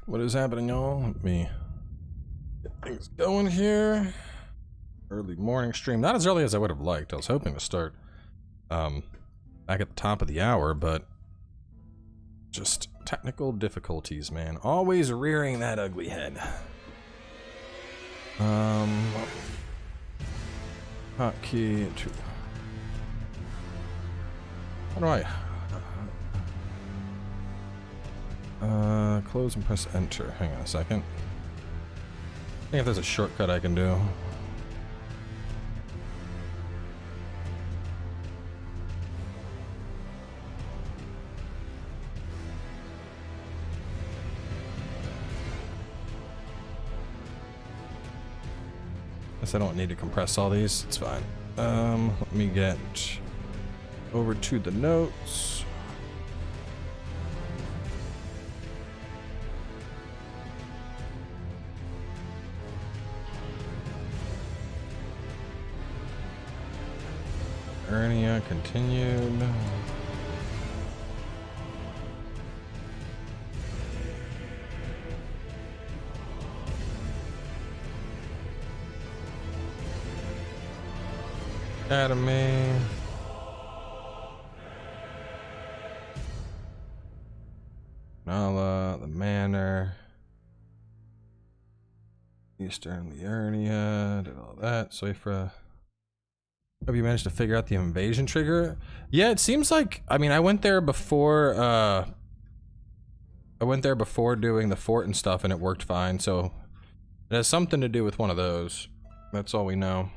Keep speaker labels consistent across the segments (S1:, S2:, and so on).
S1: What is happening, y'all? Let me get things going here. Early morning stream. Not as early as I would have liked. I was hoping to start back at the top of the hour, but just technical difficulties, man. Always rearing that ugly head. Hotkey to... How do I... close and press enter. Hang on a second. I think if there's a shortcut I can do. Guess I don't need to compress all these. It's fine. Let me get over to the notes. Hernia continued. Academy. Nala, the Manor. Eastern Liurnia, did all that. Soifra. Have you managed to figure out the invasion trigger? Yeah, it seems like, I mean, I went there before doing the fort and stuff, and it worked fine, so it has something to do with one of those. That's all we know.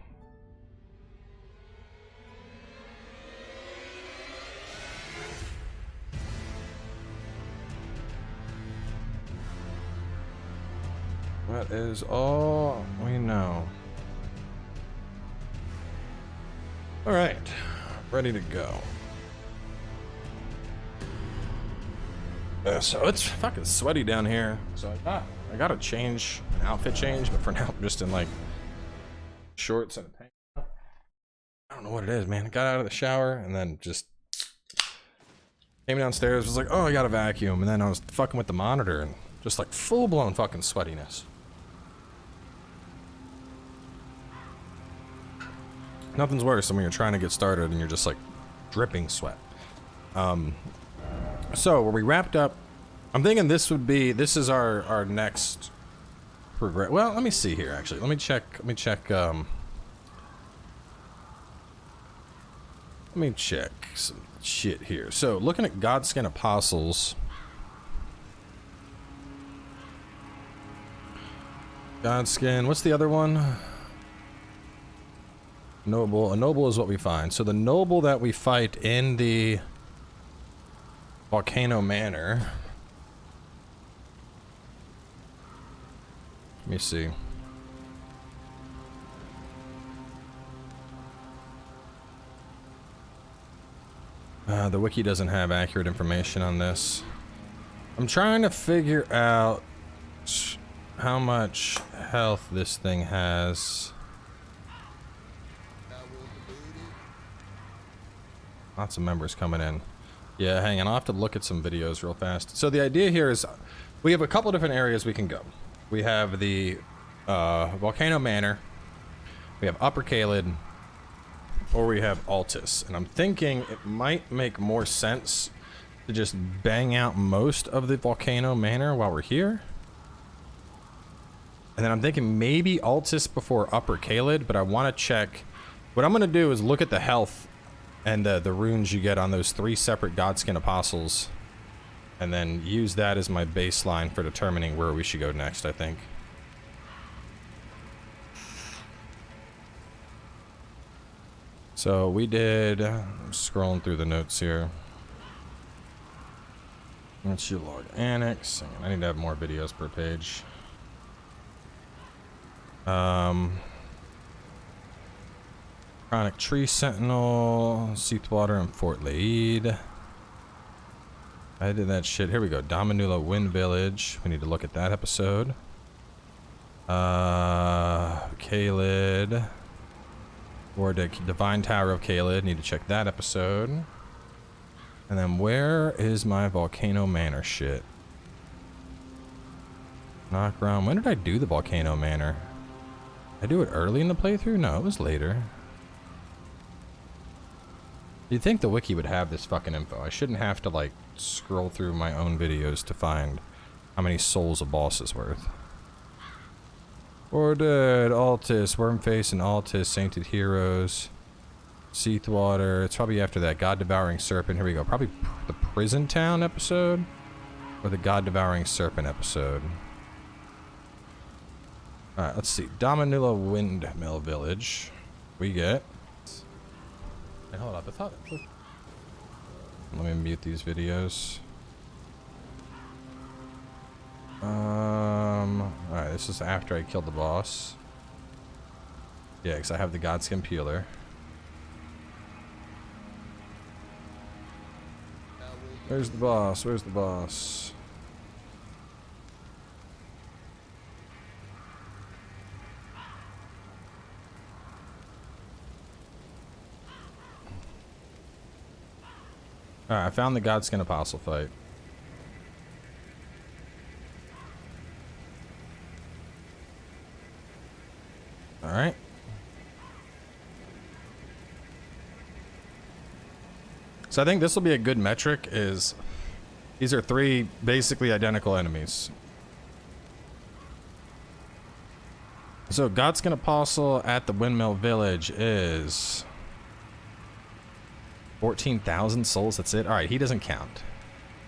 S1: That is all we know. All right, ready to go. So it's fucking sweaty down here. So I gotta change an outfit change, but for now I'm just in like shorts and a tank top. I don't know what it is, man. I got out of the shower and then just came downstairs. Was like, oh, I got a vacuum, and then I was fucking with the monitor and just like full blown fucking sweatiness. Nothing's worse than when you're trying to get started and you're just like dripping sweat. So where we wrapped up, I'm thinking this is our next progress. Well, let me see here actually. Let me check some shit here. So looking at Godskin Apostles. Godskin, what's the other one? Noble. A noble is what we find. So the noble that we fight in the Volcano Manor. Let me see. The wiki doesn't have accurate information on this. I'm trying to figure out how much health this thing has. Lots of members coming in. Yeah, hang on. I'll have to look at some videos real fast. So the idea here is we have a couple different areas we can go. We have the Volcano Manor. We have Upper Caelid. Or we have Altus. And I'm thinking it might make more sense to just bang out most of the Volcano Manor while we're here. And then I'm thinking maybe Altus before Upper Caelid, but I want to check. What I'm going to do is look at the health and the runes you get on those 3 separate Godskin Apostles, and then use that as my baseline for determining where we should go next, I think. So we did, I'm scrolling through the notes here. Let's log annex. I need to have more videos per page. Chronic Tree Sentinel, Seathwater, and Fort Laid. I did that shit. Here we go. Dominula Wind Village. We need to look at that episode. Caelid. Or the Divine Tower of Caelid. Need to check that episode. And then where is my Volcano Manor shit? Knock around. When did I do the Volcano Manor? Did I do it early in the playthrough? No, it was later. You'd think the wiki would have this fucking info. I shouldn't have to, like, scroll through my own videos to find how many souls a boss is worth. Or dead, Altus, Wormface and Altus, Sainted Heroes, Seathwater. It's probably after that. God Devouring Serpent. Here we go. Probably the Prison Town episode or the God Devouring Serpent episode. Alright, let's see. Dominilla Windmill Village. We get. Hey, hold up. I thought. Let me mute these videos. Alright, this is after I killed the boss. Yeah, because I have the Godskin Peeler. Where's the boss? Where's the boss? Alright, I found the Godskin Apostle fight. Alright. So I think this will be a good metric, is these are 3 basically identical enemies. So Godskin Apostle at the Windmill Village is 14,000 souls, that's it? Alright, he doesn't count.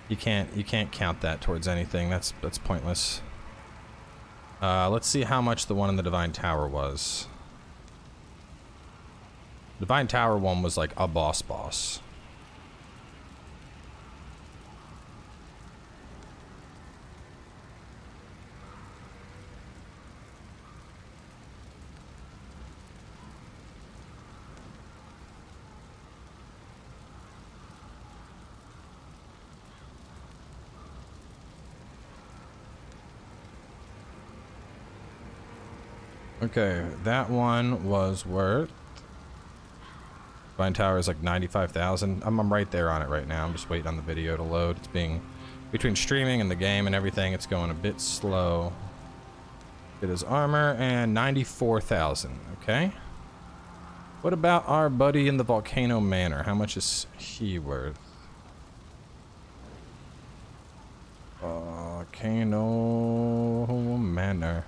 S1: You can't count that towards anything. That's pointless. Let's see how much the one in the Divine Tower was. Divine Tower one was like a boss. Okay, that one was worth. Divine Tower is like 95,000. I'm right there on it right now. I'm just waiting on the video to load. It's being between streaming and the game and everything. It's going a bit slow. It is armor and 94,000. Okay. What about our buddy in the Volcano Manor? How much is he worth? Volcano Manor.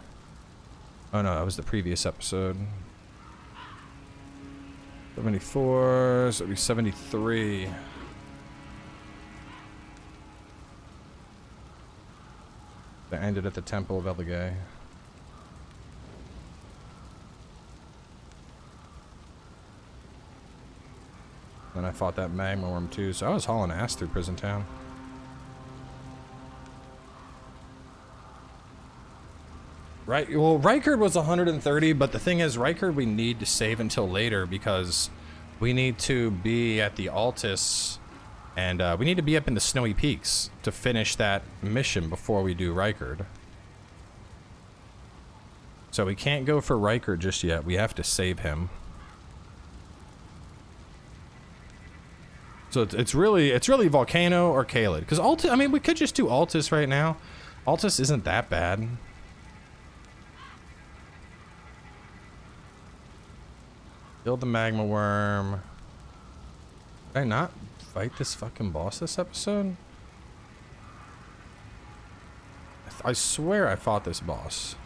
S1: Oh no, that was the previous episode. 74, so it'd be 73. That ended at the Temple of Elgato. Then I fought that magma worm too, so I was hauling ass through Prison Town. Right, well, Rykard was 130, but the thing is, Rykard we need to save until later because we need to be at the Altus, and we need to be up in the Snowy Peaks to finish that mission before we do Rykard. So we can't go for Rykard just yet. We have to save him. So it's really Volcano or Caelid, because Altus. I mean, we could just do Altus right now. Altus isn't that bad. Kill the magma worm. Did I not fight this fucking boss this episode? I swear I fought this boss.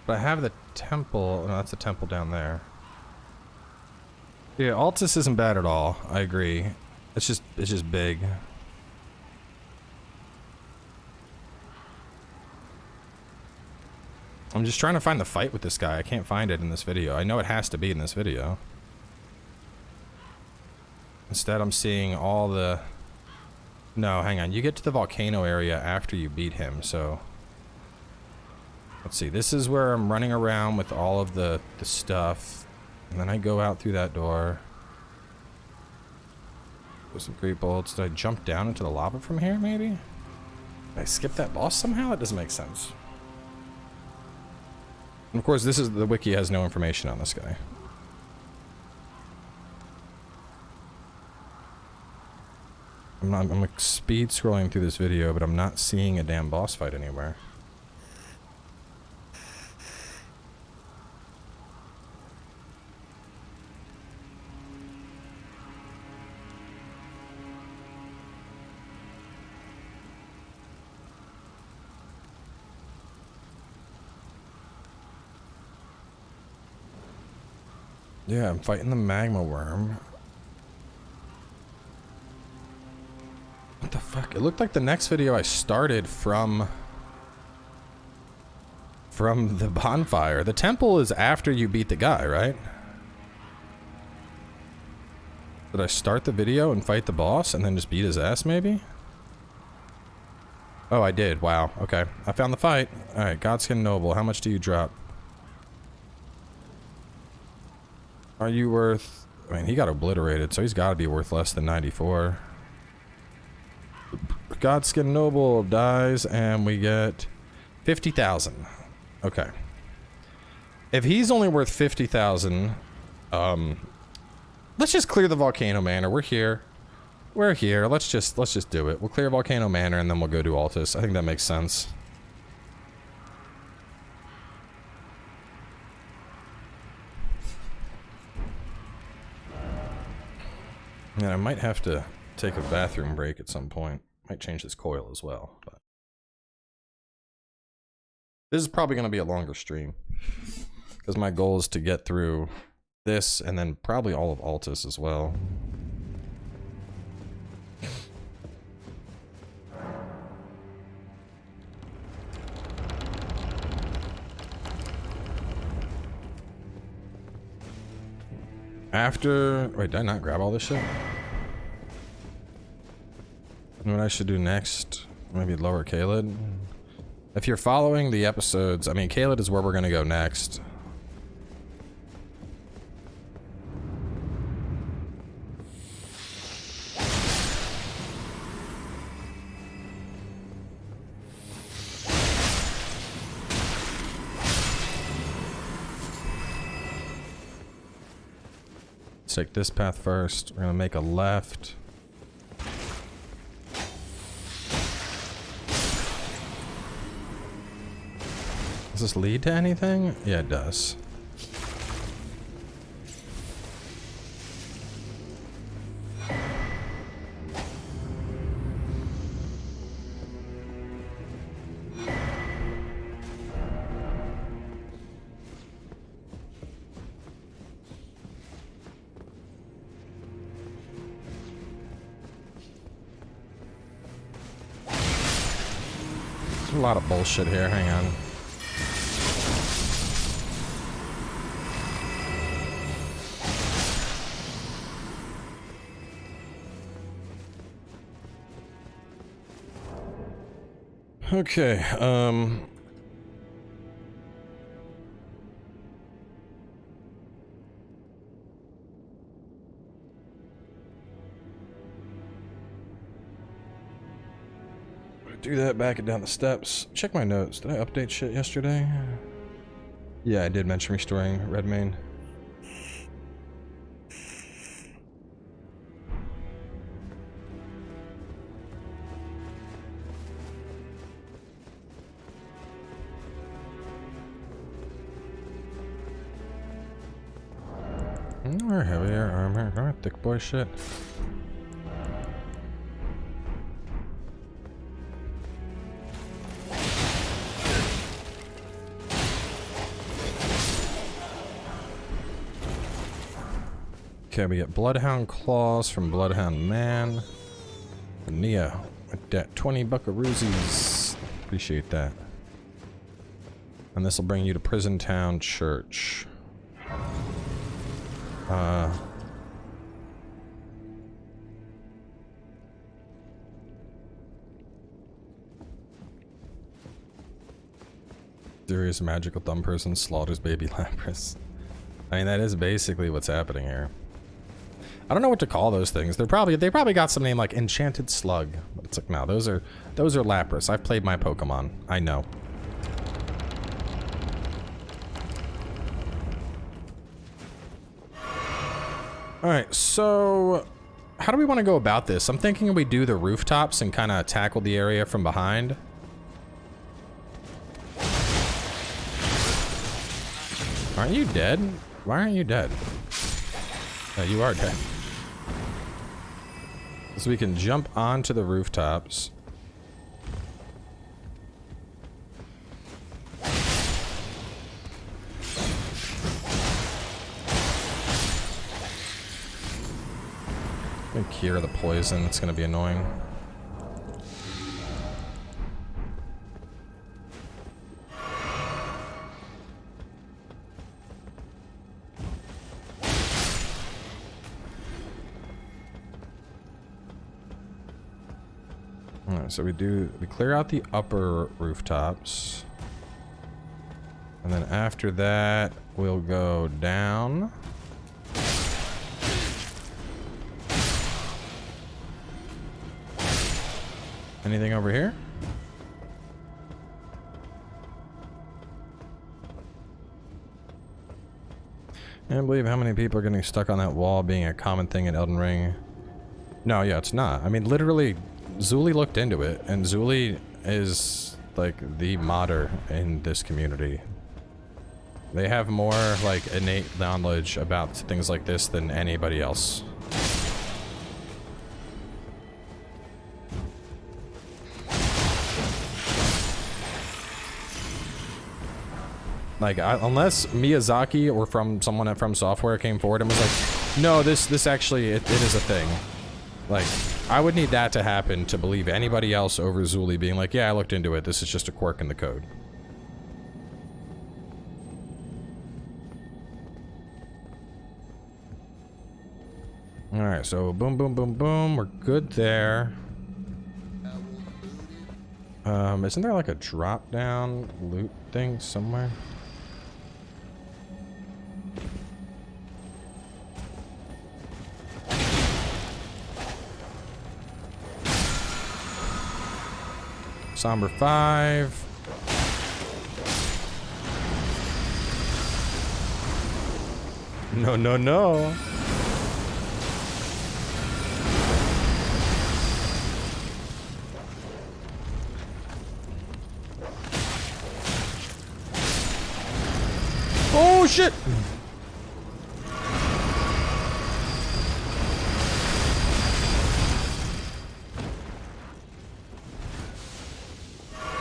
S1: But I have the temple. No, that's the temple down there. Yeah, Altus isn't bad at all. I agree. It's just big. I'm just trying to find the fight with this guy. I can't find it in this video. I know it has to be in this video. Instead, I'm seeing all the... No, hang on. You get to the volcano area after you beat him, so... Let's see. This is where I'm running around with all of the stuff. And then I go out through that door. With some creep bolts. Did I jump down into the lava from here, maybe? Did I skip that boss somehow? That doesn't make sense. And of course, this is the wiki has no information on this guy. I'm like speed scrolling through this video, but I'm not seeing a damn boss fight anywhere. Yeah, I'm fighting the magma worm. What the fuck? It looked like the next video I started from the bonfire. The temple is after you beat the guy, right? Did I start the video and fight the boss and then just beat his ass, maybe? Oh, I did. Wow. Okay. I found the fight. Alright, Godskin Noble. How much do you drop? Are you worth... I mean, he got obliterated, so he's got to be worth less than 94. Godskin Noble dies, and we get 50,000. Okay. If he's only worth 50,000, let's just clear the Volcano Manor. We're here. We're here. Let's just do it. We'll clear Volcano Manor, and then we'll go to Altus. I think that makes sense. Yeah, I might have to take a bathroom break at some point. Might change this coil as well. But this is probably going to be a longer stream, because my goal is to get through this and then probably all of Altus as well. After... Wait, did I not grab all this shit? You know what I should do next? Maybe lower Kaled? If you're following the episodes... I mean, Kaled is where we're gonna go next. Let's take this path first. We're gonna make a left. Does this lead to anything? Yeah, it does. There's a lot of bullshit here. Hang on. Okay, do that, back it down the steps. Check my notes. Did I update shit yesterday? Yeah, I did mention restoring Redmane. Or heavier armor, or thick boy shit. Okay, we get Bloodhound Claws from Bloodhound Man. Nia, with that 20 buckaroosies. Appreciate that. And this will bring you to Prison Town Church. Serious magical dumb person slaughters baby Lapras. I mean, that is basically what's happening here. I don't know what to call those things. They probably got some name like Enchanted Slug. But it's like, no, those are Lapras. I've played my Pokemon. I know. Alright, so how do we want to go about this? I'm thinking we do the rooftops and kind of tackle the area from behind. Aren't you dead? Why aren't you dead? Oh, you are dead. So we can jump onto the rooftops. I'm gonna cure the poison. It's gonna be annoying. Alright, so we clear out the upper rooftops. And then after that, we'll go down. Anything over here? I can't believe how many people are getting stuck on that wall being a common thing in Elden Ring. No, yeah, it's not. I mean, literally, Zuli looked into it, and Zuli is, like, the modder in this community. They have more, like, innate knowledge about things like this than anybody else. Like, unless Miyazaki or from someone at From Software came forward and was like, no, this actually, it is a thing. Like, I would need that to happen to believe anybody else over Zuli being like, yeah, I looked into it, this is just a quirk in the code. Alright, so boom, boom, boom, boom, we're good there. Isn't there like a drop-down loot thing somewhere? Somber 5. No, no, no. Oh, shit!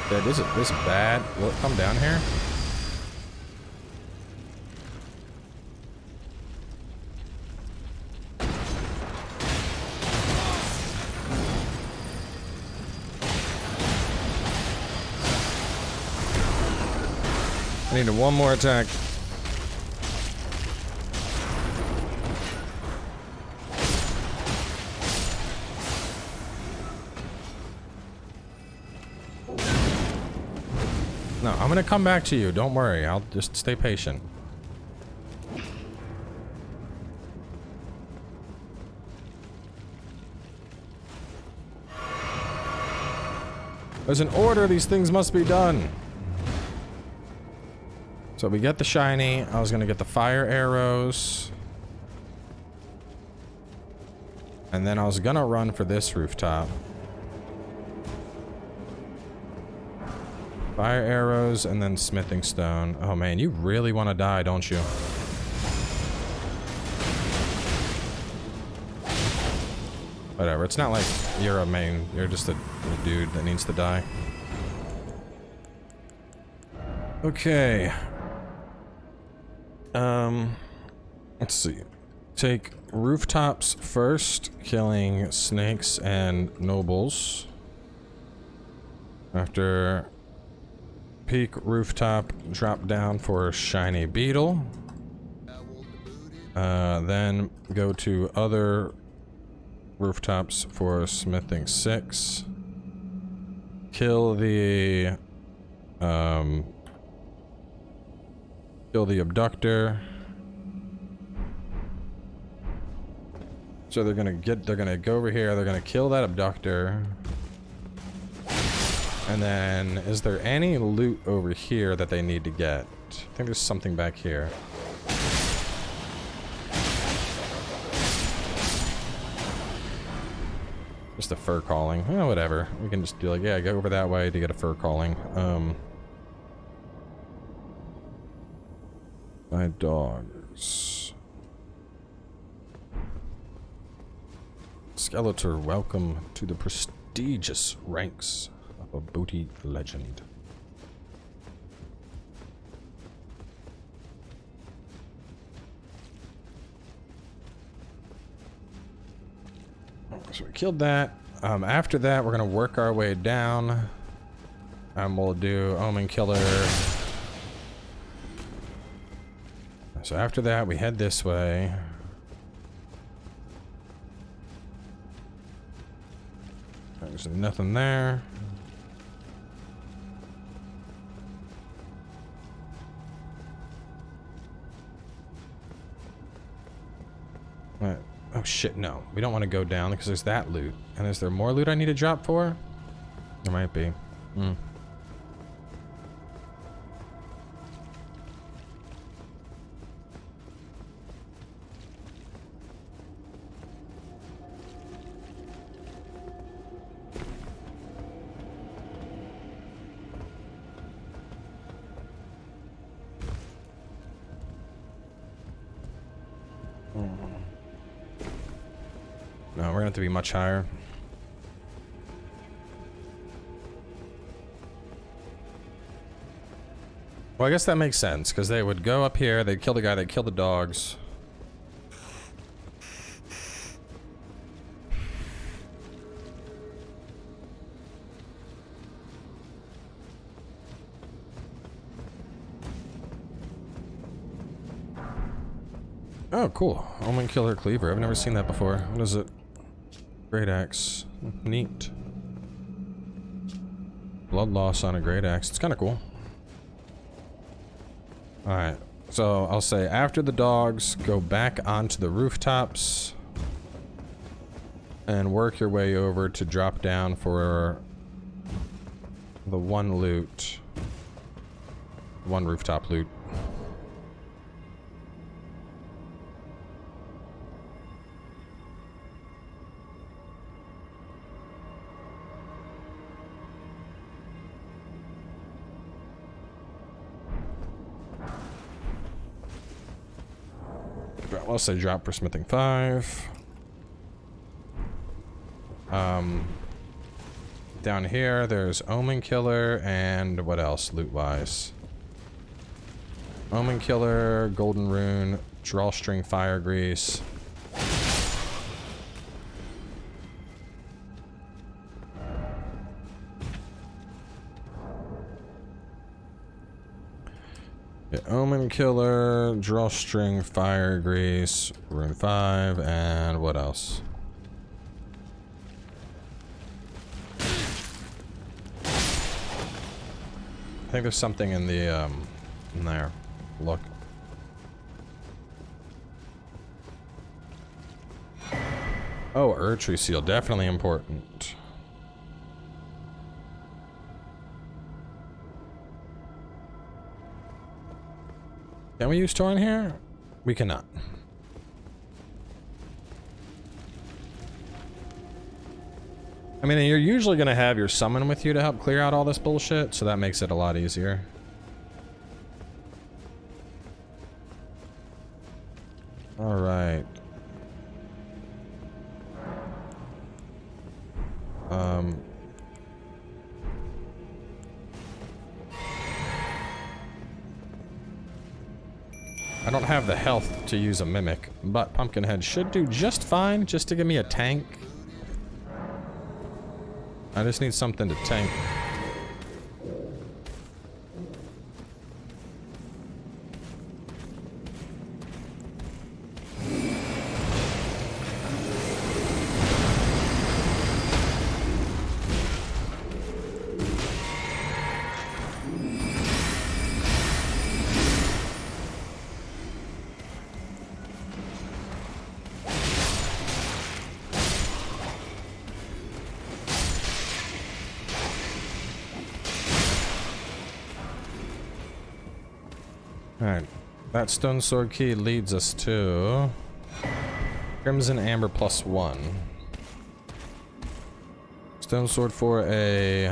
S1: Dude, this bad. Will it come down here? I need one more attack. No, I'm gonna come back to you. Don't worry. I'll just stay patient. There's an order. These things must be done. So we get the shiny. I was gonna get the fire arrows. And then I was gonna run for this rooftop. Fire arrows and then smithing stone. Oh man, you really want to die, don't you? Whatever, it's not like you're a main, you're just a dude that needs to die. Okay. Let's see. Take rooftops first, killing snakes and nobles. After peak rooftop, drop down for shiny beetle. Then go to other rooftops for smithing 6. Kill the abductor. So they're gonna go over here, they're gonna kill that abductor. And then, is there any loot over here that they need to get? I think there's something back here. Just a fur calling. Oh, whatever. We can just be like, yeah, go over that way to get a fur calling. My dogs. Skeletor, welcome to the prestigious ranks of a booty legend. So we killed that. After that, we're gonna work our way down. We'll do Omen Killer. So after that, we head this way. There's nothing there. What? Oh shit, no. We don't want to go down because there's that loot. And is there more loot I need to drop for? There might be. No, we're gonna have to be much higher. Well, I guess that makes sense, because they would go up here, they'd kill the guy, they'd kill the dogs. Oh, cool. Omen Killer Cleaver. I've never seen that before. What is it? Great Axe. Neat. Blood loss on a Great Axe. It's kind of cool. Alright. So, I'll say after the dogs, go back onto the rooftops. And work your way over to drop down for the one loot. One rooftop loot. I'll say drop for smithing 5. Down here, there's Omen Killer and what else, loot-wise? Omen Killer, Golden Rune, Drawstring Fire Grease. Yeah, Omen Killer, Drawstring, Fire Grease, Rune 5, and what else? I think there's something in the, in there. Look. Oh, Erdtree Seal, definitely important. Can we use Torn here? We cannot. I mean, you're usually going to have your summon with you to help clear out all this bullshit, so that makes it a lot easier. Alright. I don't have the health to use a mimic, but Pumpkinhead should do just fine just to give me a tank. I just need something to tank. Alright, that stone sword key leads us to Crimson Amber +1. Stone sword for a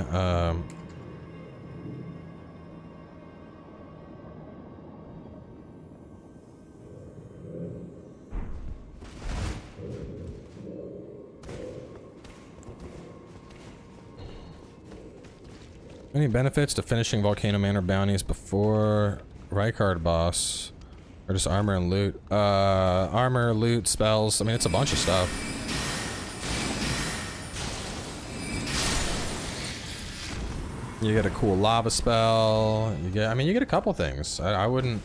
S1: any benefits to finishing Volcano Manor bounties before Rykard boss? Or just armor and loot? Armor, loot, spells. I mean, it's a bunch of stuff. You get a cool lava spell. You get, I mean, you get a couple things. I wouldn't.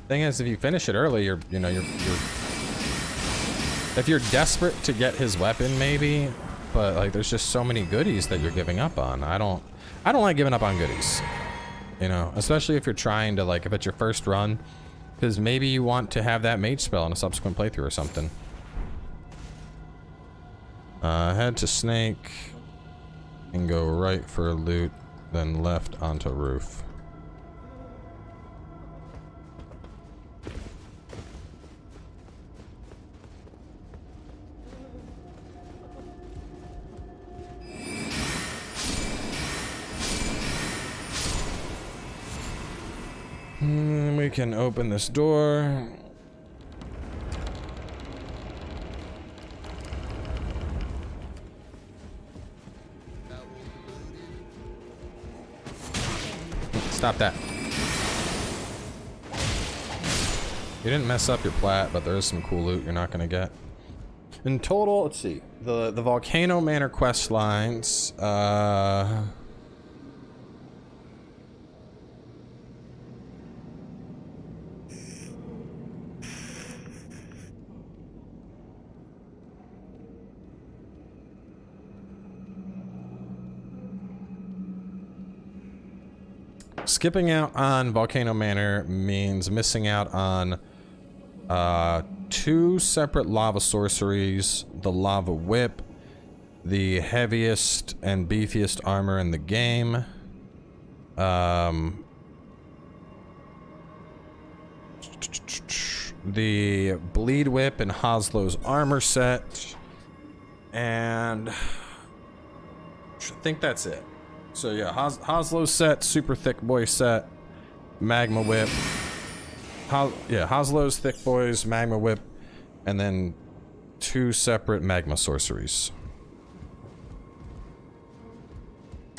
S1: Thing is, if you finish it early, you're if you're desperate to get his weapon, maybe. But like, there's just so many goodies that you're giving up on. I don't like giving up on goodies. You know, especially if you're trying to, like, if it's your first run, because maybe you want to have that mage spell in a subsequent playthrough or something. Head to Snake and go right for loot, then left onto roof. We can open this door. Stop that. You didn't mess up your plat, but there is some cool loot you're not gonna get. In total, let's see. The Volcano Manor quest lines, skipping out on Volcano Manor means missing out on 2 separate lava sorceries, the lava whip, the heaviest and beefiest armor in the game, the bleed whip and Hoslow's armor set, and I think that's it. So yeah, Hoslow's set, super thick boy set, magma whip. Yeah, Hoslow's thick boys, magma whip, and then 2 separate magma sorceries.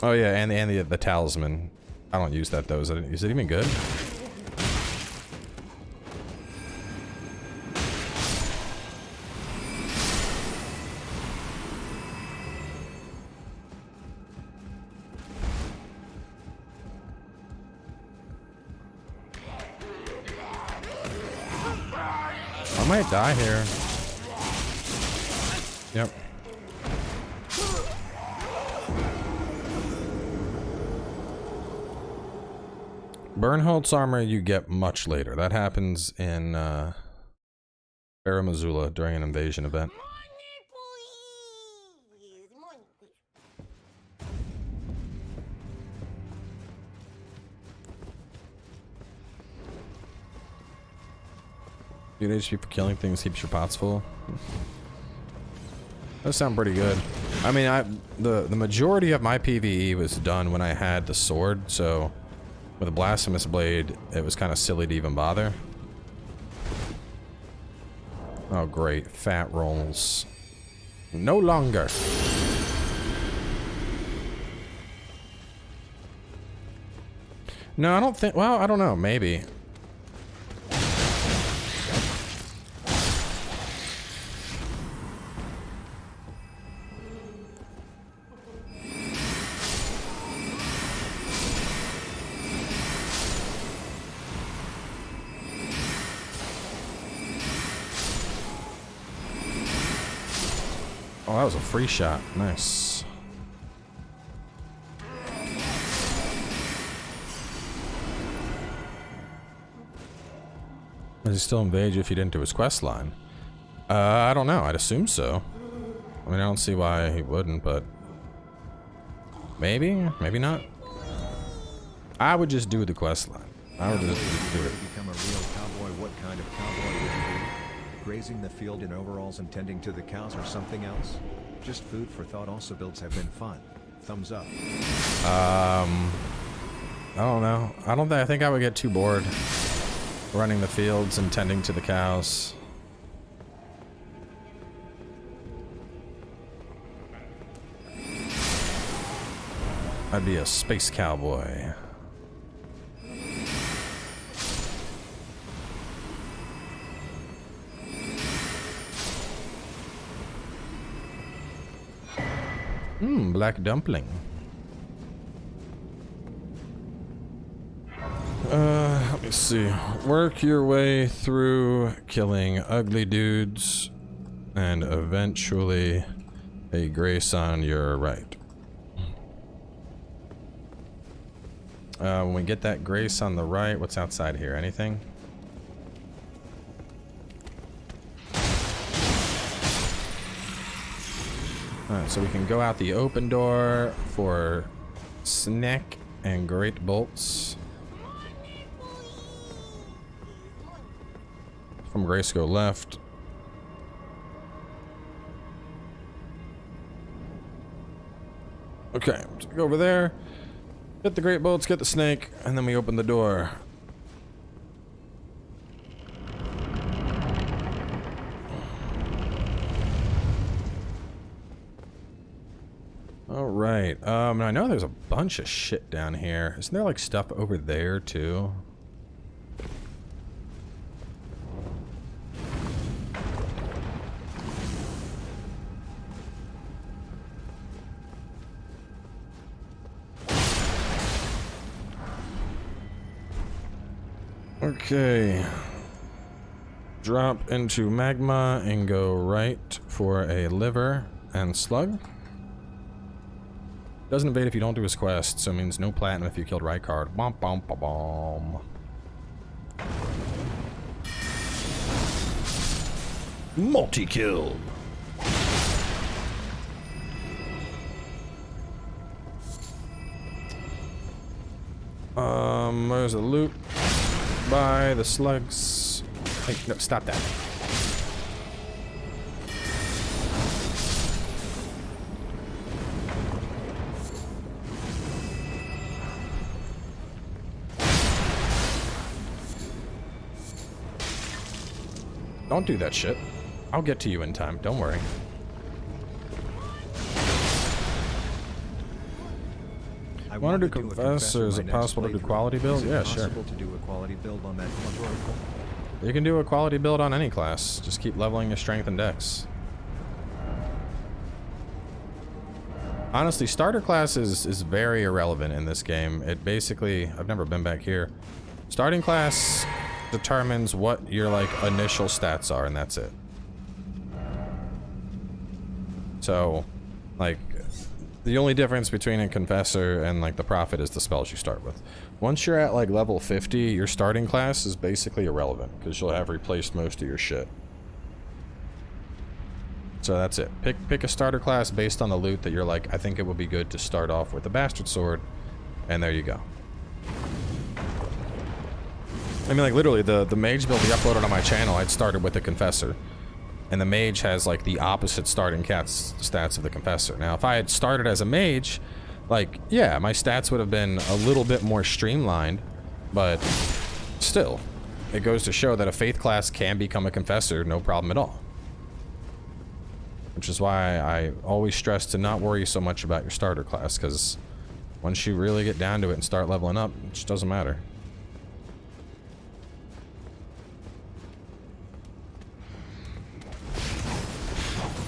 S1: Oh yeah, and the talisman. I don't use that though. Is it even good? I might die here. Yep. Bernhold's armor you get much later. That happens in Barra Missoula during an invasion event. Dude, HP for killing things keeps your pots full. That sounds pretty good. I mean, the majority of my PvE was done when I had the sword, so with a blasphemous blade, it was kind of silly to even bother. Oh great, fat rolls. No longer. No, I don't think. Well, I don't know. Maybe. Oh, that was a free shot. Nice. Does he still invade you if you didn't do his quest line? I don't know. I'd assume so. I mean, I don't see why he wouldn't, but maybe, maybe not. I would just do the quest line. I would just do it.
S2: Become a real cowboy. What kind of cowboy would you be? Grazing the field in overalls and tending to the cows or something else? Just food for thought. Also builds have been fun. Thumbs up.
S1: I don't know. I think I would get too bored running the fields and tending to the cows. I'd be a space cowboy. Black dumpling. Let me see. Work your way through killing ugly dudes and eventually a grace on your right. When we get that grace on the right, what's outside here? Anything? Alright, so we can go out the open door for snack and great bolts. From grace, go left. Okay, so go over there. Get the great bolts, get the snake, and then we open the door. Alright, I know there's a bunch of shit down here. Isn't there like stuff over there too? Okay. Drop into magma and go right for a liver and slug. Doesn't evade if you don't do his quest, so it means no platinum if you killed right card. Bom bom bom bom. Multi-kill. There's a loot by the slugs. Hey, no, stop that. Don't do that shit. I'll get to you in time, don't worry.
S2: I
S1: Want to do confessor? Is it possible to do quality build? Yeah, sure.
S2: Possible to do a quality build on that tutorial?
S1: You can do a quality build on any class. Just keep leveling your strength and dex. Honestly, starter class is very irrelevant in this game. It basically, I've never been back here. Starting class determines what your like initial stats are, and that's it. So, like, the only difference between a confessor and like the prophet is the spells you start with. Once you're at like level 50, your starting class is basically irrelevant because you'll have replaced most of your shit. So that's it. Pick a starter class based on the loot that you're like, I think it would be good to start off with a bastard sword, and there you go. I mean, like, literally, the mage build we uploaded on my channel, I'd started with the confessor. And the mage has, like, the opposite starting stats of the confessor. Now, if I had started as a mage, like, yeah, my stats would have been a little bit more streamlined, but still, it goes to show that a faith class can become a confessor, no problem at all. Which is why I always stress to not worry so much about your starter class, because once you really get down to it and start leveling up, it just doesn't matter.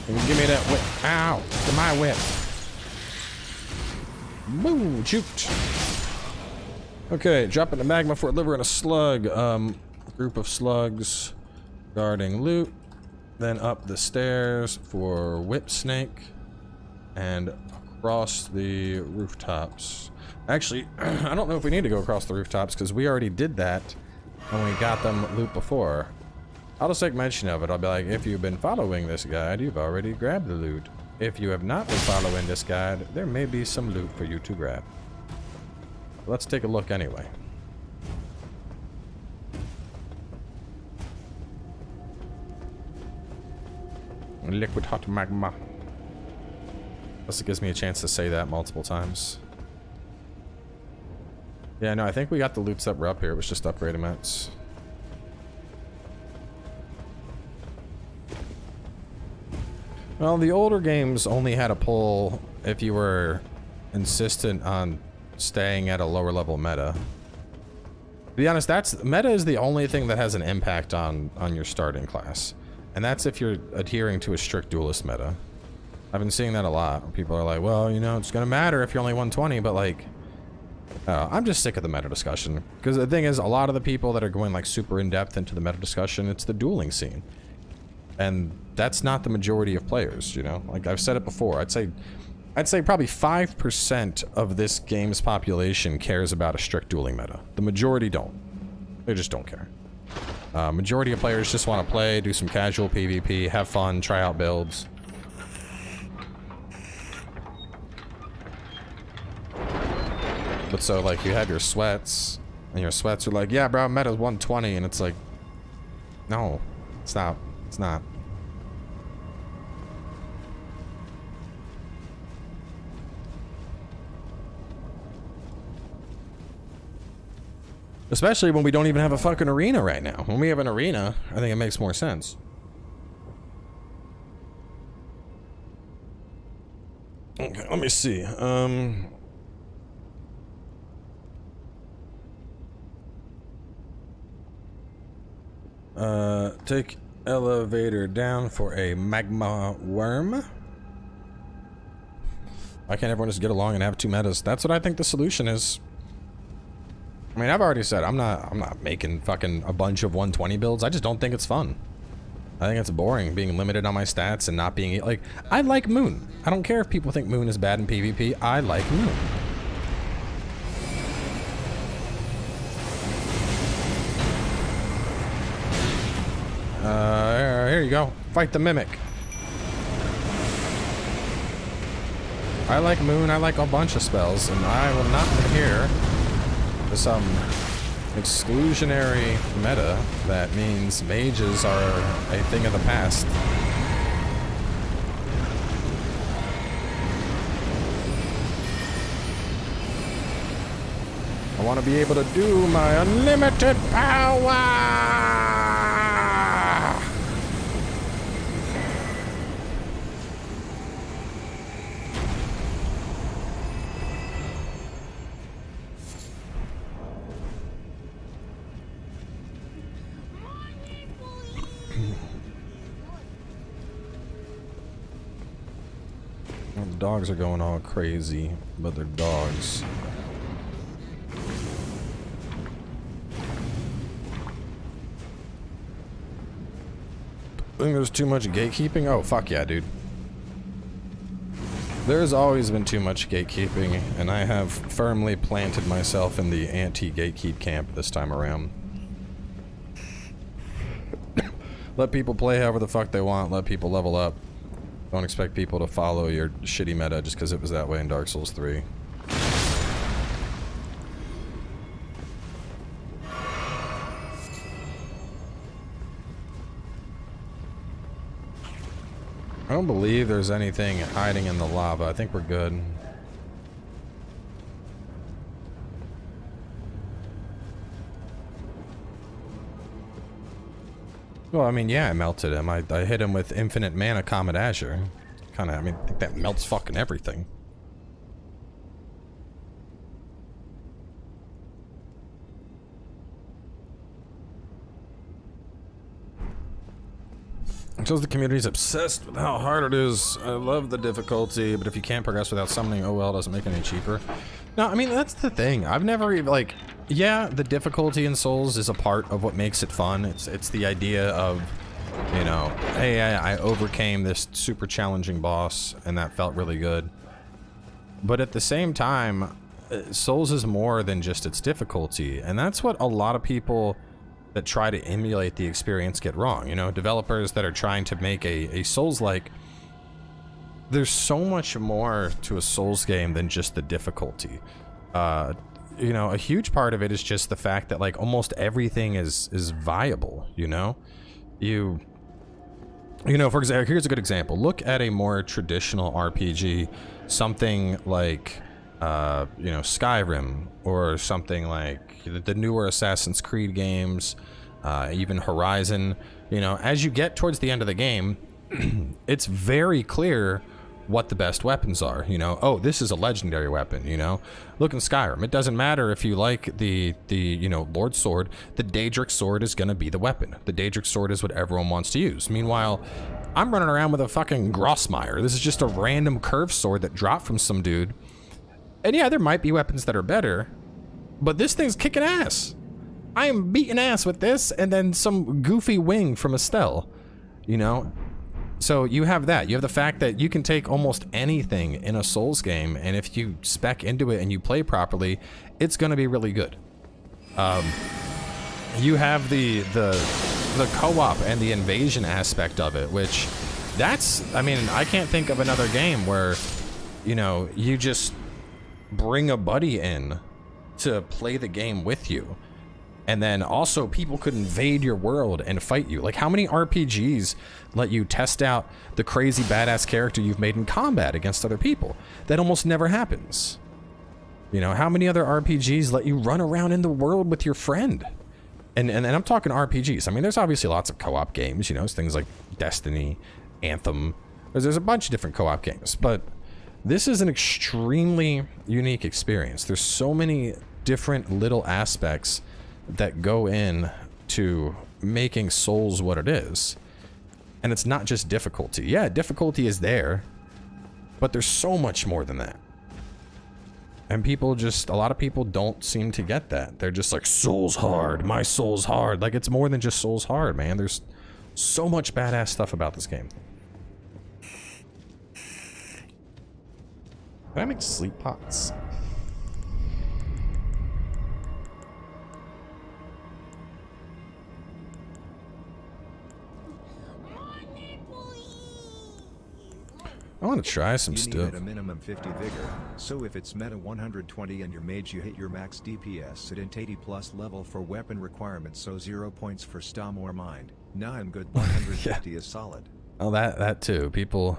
S1: Give me that whip. Ow! To my whip. Boom! Juked. Okay, drop into magma for a liver and a slug. Group of slugs guarding loot. Then up the stairs for whip snake. And across the rooftops. Actually, I don't know if we need to go across the rooftops because we already did that when we got them loot before. I'll just take mention of it. I'll be like, if you've been following this guide, you've already grabbed the loot. If you have not been following this guide, there may be some loot for you to grab. Let's take a look anyway. Liquid hot magma. Plus it gives me a chance to say that multiple times. Yeah, no, I think we got the loops that were up here. It was just upgrade amounts. Well, the older games only had a pull if you were insistent on staying at a lower level meta. To be honest, meta is the only thing that has an impact on your starting class. And that's if you're adhering to a strict duelist meta. I've been seeing that a lot. People are like, well, you know, it's gonna matter if you're only 120, but like, I'm just sick of the meta discussion. Because the thing is, a lot of the people that are going like super in-depth into the meta discussion, it's the dueling scene. And that's not the majority of players, you know? Like I've said it before, I'd say probably 5% of this game's population cares about a strict dueling meta. The majority don't. They just don't care. Majority of players just want to play, do some casual PvP, have fun, try out builds. But so, like, you have your sweats, and your sweats are like, yeah, bro, meta's 120, and it's like, no, it's not. It's not. Especially when we don't even have a fucking arena right now. When we have an arena, I think it makes more sense. Okay, let me see. Take elevator down for a magma worm. Why can't everyone just get along and have two metas? That's what I think the solution is. I mean, I've already said I'm not making fucking a bunch of 120 builds. I just don't think it's fun. I think it's boring being limited on my stats and not being like, I like Moon. I don't care if people think Moon is bad in PvP. I like Moon. Here you go. Fight the Mimic. I like Moon. I like a bunch of spells, and I will not adhere to some exclusionary meta that means mages are a thing of the past. I want to be able to do my unlimited power! Well, the dogs are going all crazy, but they're dogs. I think there's too much gatekeeping? Oh, fuck yeah, dude. There's always been too much gatekeeping, and I have firmly planted myself in the anti-gatekeep camp this time around. Let people play however the fuck they want, let people level up. Don't expect people to follow your shitty meta just because it was that way in Dark Souls 3. I don't believe there's anything hiding in the lava. I think we're good. Well, I mean, yeah, I melted him. I hit him with infinite mana Comet Azure. Kinda, I mean, I think that melts fucking everything. It shows the community's obsessed with how hard it is. I love the difficulty, but if you can't progress without summoning, oh well, it doesn't make it any cheaper. No, I mean, that's the thing. I've never even, like, yeah, the difficulty in Souls is a part of what makes it fun. It's the idea of, you know, hey, I overcame this super challenging boss, and that felt really good. But at the same time, Souls is more than just its difficulty, and that's what a lot of people that try to emulate the experience get wrong. You know, developers that are trying to make a Souls-like, there's so much more to a Souls game than just the difficulty. You know, a huge part of it is just the fact that, like, almost everything is viable, you know? You know, for example, here's a good example. Look at a more traditional RPG, something like, you know, Skyrim, or something like the newer Assassin's Creed games, even Horizon. You know, as you get towards the end of the game, it's very clear what the best weapons are, you know. Oh, this is a legendary weapon, you know. Look in Skyrim, it doesn't matter if you like the you know, Lord Sword, the Daedric Sword is gonna be the weapon. The Daedric Sword is what everyone wants to use. Meanwhile, I'm running around with a fucking Grossmeyer. This is just a random curved sword that dropped from some dude. And yeah, there might be weapons that are better, but this thing's kicking ass. I am beating ass with this, and then some goofy wing from Estelle, you know. So you have that. You have the fact that you can take almost anything in a Souls game, and if you spec into it and you play properly, it's going to be really good. You have the co-op and the invasion aspect of it, which I mean, I can't think of another game where, you know, you just bring a buddy in to play the game with you. And then also people could invade your world and fight you. Like, how many RPGs let you test out the crazy badass character you've made in combat against other people? That almost never happens. You know, how many other RPGs let you run around in the world with your friend? And I'm talking RPGs. I mean, there's obviously lots of co-op games, you know, things like Destiny, Anthem. There's a bunch of different co-op games, but this is an extremely unique experience. There's so many different little aspects that go in to making Souls what it is. And it's not just difficulty. Yeah, difficulty is there, but there's so much more than that. And people just, a lot of people don't seem to get that. They're just like, Souls hard, my Souls hard. Like, it's more than just Souls hard, man. There's so much badass stuff about this game. Can I make sleep pots? I want to try some stuff.
S2: You need at a minimum 50 vigor, so if it's meta 120 and your mage you hit your max DPS at int 80 plus level for weapon requirements, so 0 points for stam or mind. Nah, I'm good, 150 yeah. Is solid.
S1: Oh, that too. People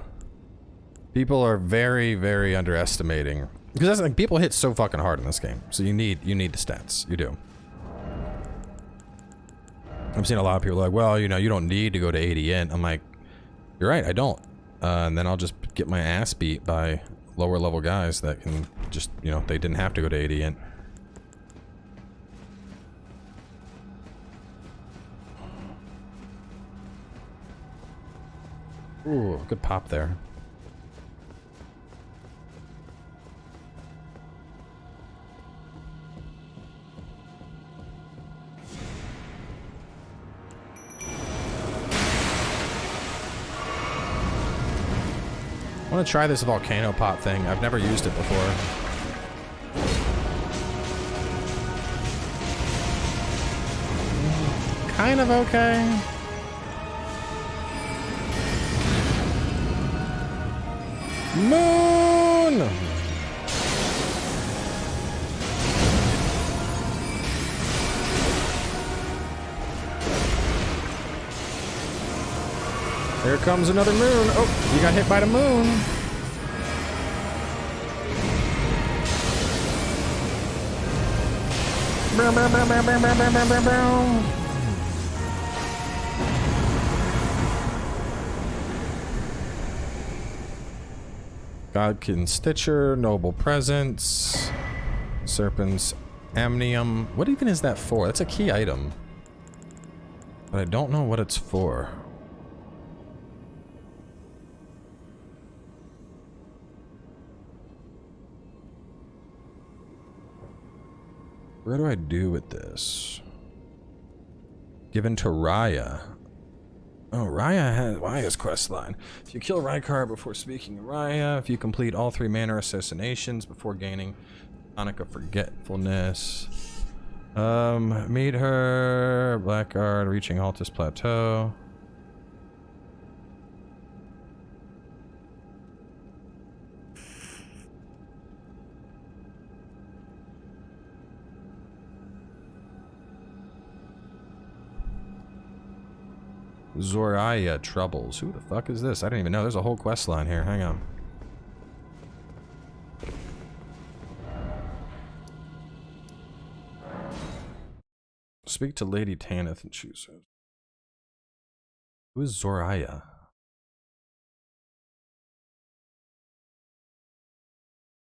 S1: are very, very underestimating. Because that's like, people hit so fucking hard in this game, so you need the stats. You do. I've seen a lot of people like, well, you know, you don't need to go to 80 int. I'm like, you're right, I don't. And then I'll just get my ass beat by lower level guys that can just, you know, they didn't have to go to 80 int. Ooh, good pop there. I want to try this volcano pot thing. I've never used it before. Kind of okay. Moon! Here comes another moon. Oh, you got hit by the moon. Godkin Stitcher, Noble Presence, Serpent's Amnium. What even is that for? That's a key item. But I don't know what it's for. What do I do with this? Given to Raya. Oh, Raya has Raya's questline. If you kill Rykar before speaking to Raya, if you complete all 3 Manor assassinations before gaining Tonic of Forgetfulness. Meet her. Blackguard, reaching Altus Plateau. Zoraya Troubles. Who the fuck is this? I didn't even know. There's a whole quest line here. Hang on. Speak to Lady Tanith and choose her. Who is Zoraya?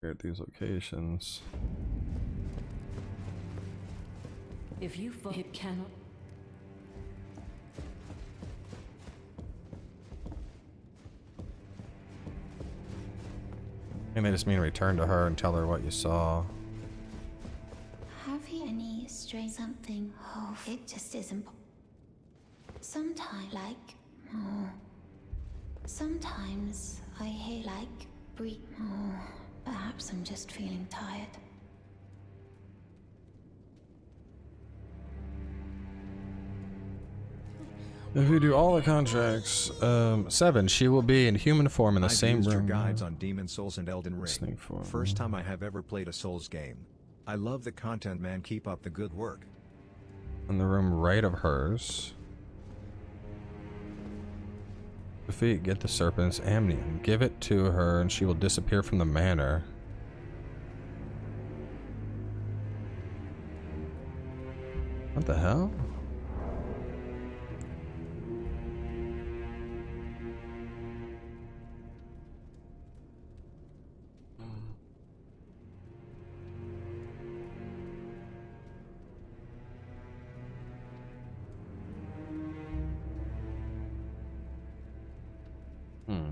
S1: Here at these locations.
S3: If you it cannot.
S1: And they just mean return to her and tell her what you saw.
S4: Have you any strange something? Oh, it just isn't. Sometimes, like, oh. Sometimes I hear like breathe. Oh, perhaps I'm just feeling tired.
S1: If you do all the contracts, 7, she will be in human form in the same
S2: used
S1: room.
S2: Your guides on Demon Souls and Elden Ring.
S1: Snake form.
S2: First time I have ever played a Souls game. I love the content, man. Keep up the good work.
S1: In the room right of hers. Defeat, get the serpent's amnion. Give it to her and she will disappear from the manor. What the hell?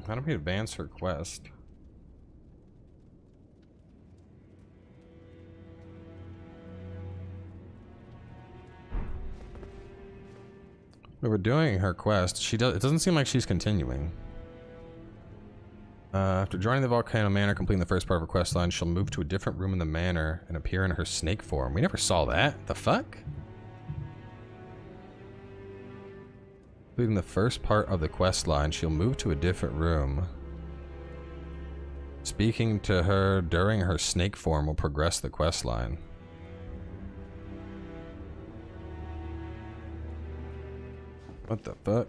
S1: How do we advance her quest? We were doing her quest. It doesn't seem like she's continuing. After joining the Volcano Manor, completing the first part of her quest line, she'll move to a different room in the manor and appear in her snake form. We never saw that. The fuck? Completing the first part of the quest line, she'll move to a different room. Speaking to her during her snake form will progress the quest line. What the fuck?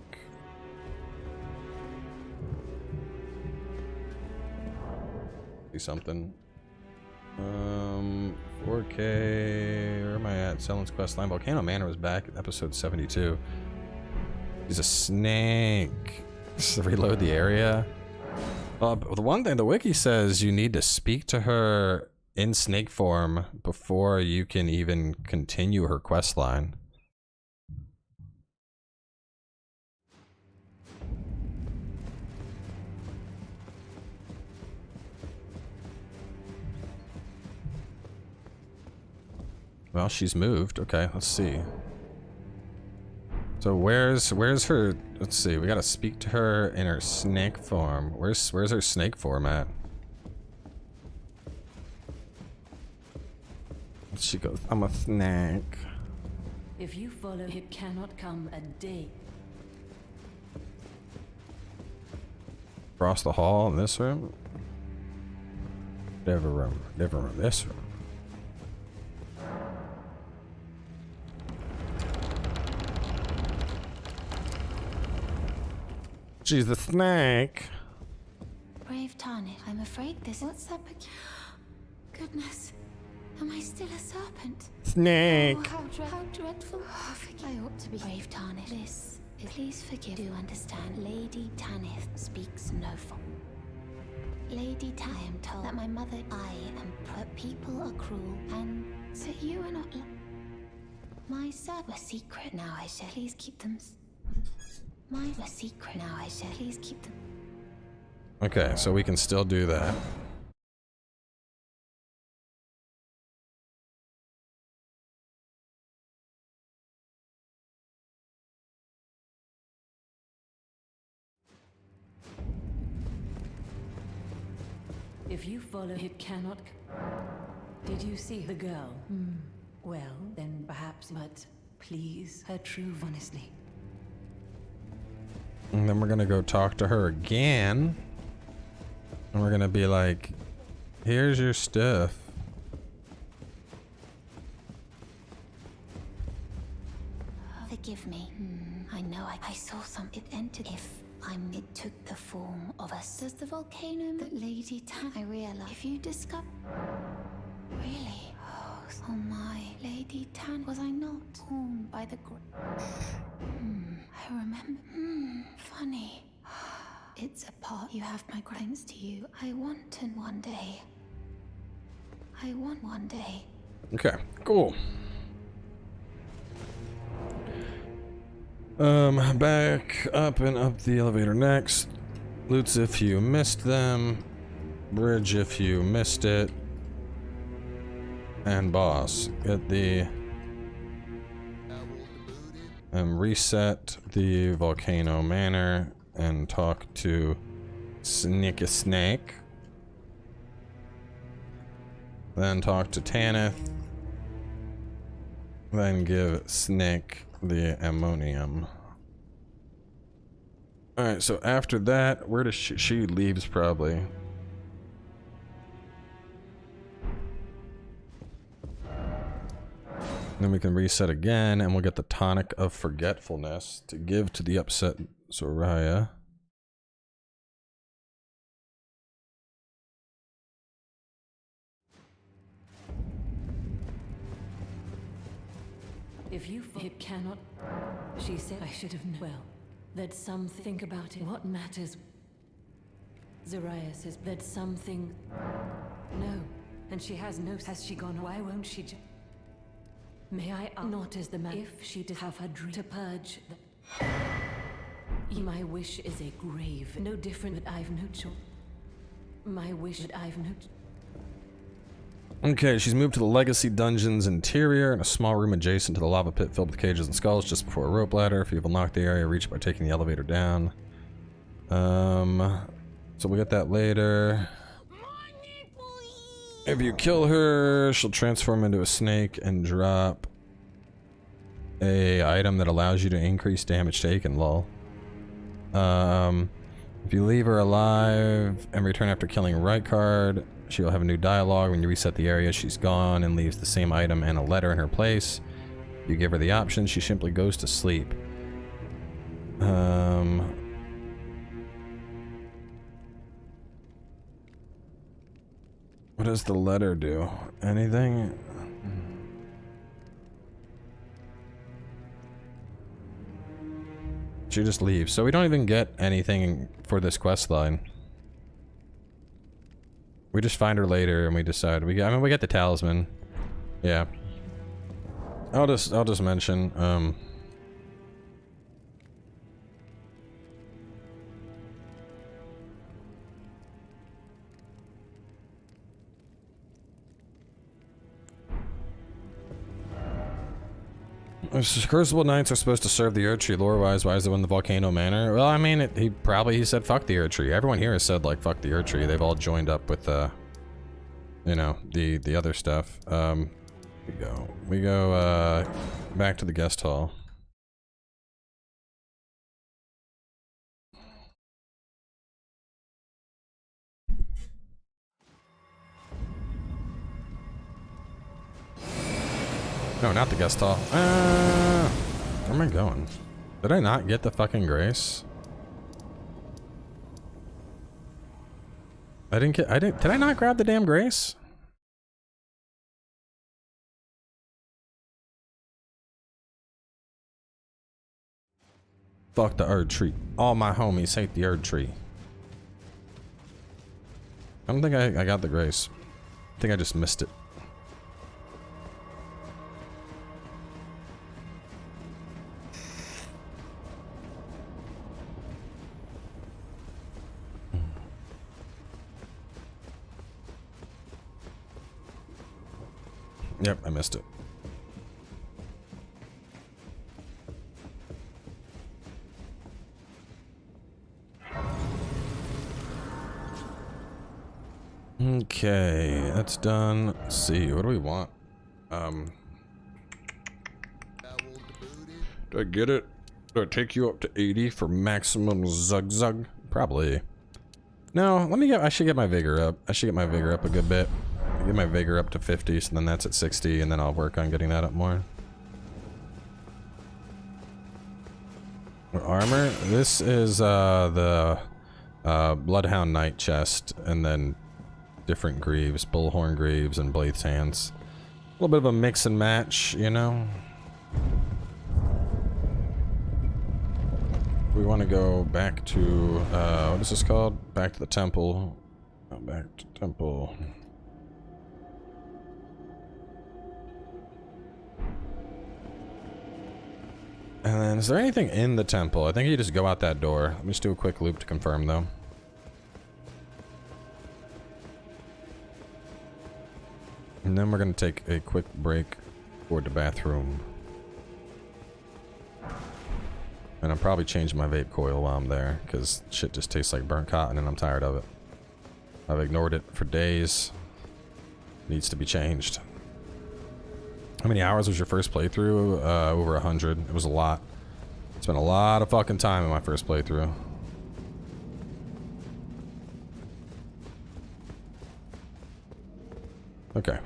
S1: Do something. 4K. Where am I at? Sellen's quest line. Volcano Manor was back in episode 72. He's a snake. Just reload the area. The one thing the wiki says, you need to speak to her in snake form before you can even continue her quest line. Well, she's moved. Okay, let's see. So where's her? Let's see. We gotta speak to her in her snake form. Where's her snake form at? She goes, I'm a snake.
S3: If you follow, it cannot come a day.
S1: Across the hall in this room. Different room. Different room. This room. She's the snake.
S4: Brave Tarnished, I'm afraid this. What's that? Goodness, am I still a serpent?
S1: Snake.
S4: Oh, how dreadful. Oh, I ought to be brave Tarnished. This, please forgive. Do understand? Lady Tanith speaks no fault. Lady I am told that my mother, I am put. People are cruel, and so you are not. My servants were secret. Now I shall please keep them. Mine a secret. Now I shall please keep them.
S1: Okay, so we can still do that.
S3: If you follow, it cannot. Did you see the girl? Well, then perhaps, but please, her true, honestly.
S1: And then we're gonna go talk to her again. And we're gonna be like, here's your stuff.
S4: Forgive me. I know I saw some. It entered. It took the form of us. Does the volcano that Lady Tan? I realize if you discover. Really? Oh my, Lady Tan. Was I not torn by the I remember. Funny. It's a part you have my thanks to you. I want one day.
S1: Okay, cool. Back up and up the elevator next. Loots if you missed them. Bridge if you missed it. And boss. Get the... and reset the Volcano Manor and talk to Snake. Then talk to Tanith. Then give Snake the ammonium. Alright, so after that, where does she leaves probably. Then we can reset again, and we'll get the tonic of forgetfulness to give to the upset Soraya.
S3: If you it cannot, she said I should have known. Well, that some think about it. What matters? Zoraya says that something. No, and she has no. Has she gone? Why won't she? May I not as the man? If she did have her dream to purge. My wish is a grave, no different. But I've no choice. My wish, but I've no.
S1: Okay, she's moved to the Legacy Dungeon's interior in a small room adjacent to the lava pit filled with cages and skulls just before a rope ladder. If you've unlocked the area, reach it by taking the elevator down. So we'll get that later. If you kill her, she'll transform into a snake and drop a item that allows you to increase damage taken, lol. If you leave her alive and return after killing a right card, she will have a new dialogue. When you reset the area, she's gone and leaves the same item and a letter in her place. If you give her the option, she simply goes to sleep. What does the letter do? Anything? She just leaves, so we don't even get anything for this quest line. We just find her later and we decide we get the talisman. Yeah. I'll just mention Crucible Knights are supposed to serve the Earth Tree lore-wise. Why is it in the Volcano Manor? Well, I mean, he said fuck the Earth Tree. Everyone here has said, like, fuck the Earth Tree. They've all joined up with, you know, the other stuff. We go, back to the guest hall. No, not the guest hall. Where am I going? Did I not get the fucking grace? Did I not grab the damn grace? Fuck the Erd Tree. All my homies hate the Erd Tree. I don't think I got the grace. I think I just missed it. Yep, I missed it. Okay, that's done. Let's see, what do we want? Do I get it? Do I take you up to 80 for maximum zug? Probably. No, I should get my vigor up. I should get my vigor up a good bit. Get my vigor up to 50, so then that's at 60, and then I'll work on getting that up more. Armor. This is the Bloodhound Knight chest, and then different greaves, bullhorn greaves, and Blade's hands. A little bit of a mix and match, you know. We want to go back to what is this called? Back to the temple. Oh, back to temple. And then, is there anything in the temple? I think you just go out that door. Let me just do a quick loop to confirm, though. And then we're going to take a quick break toward the bathroom. And I'm probably changing my vape coil while I'm there, because shit just tastes like burnt cotton and I'm tired of it. I've ignored it for days. Needs to be changed. How many hours was your first playthrough? Over 100. It was a lot. Spent a lot of fucking time in my first playthrough. Okay.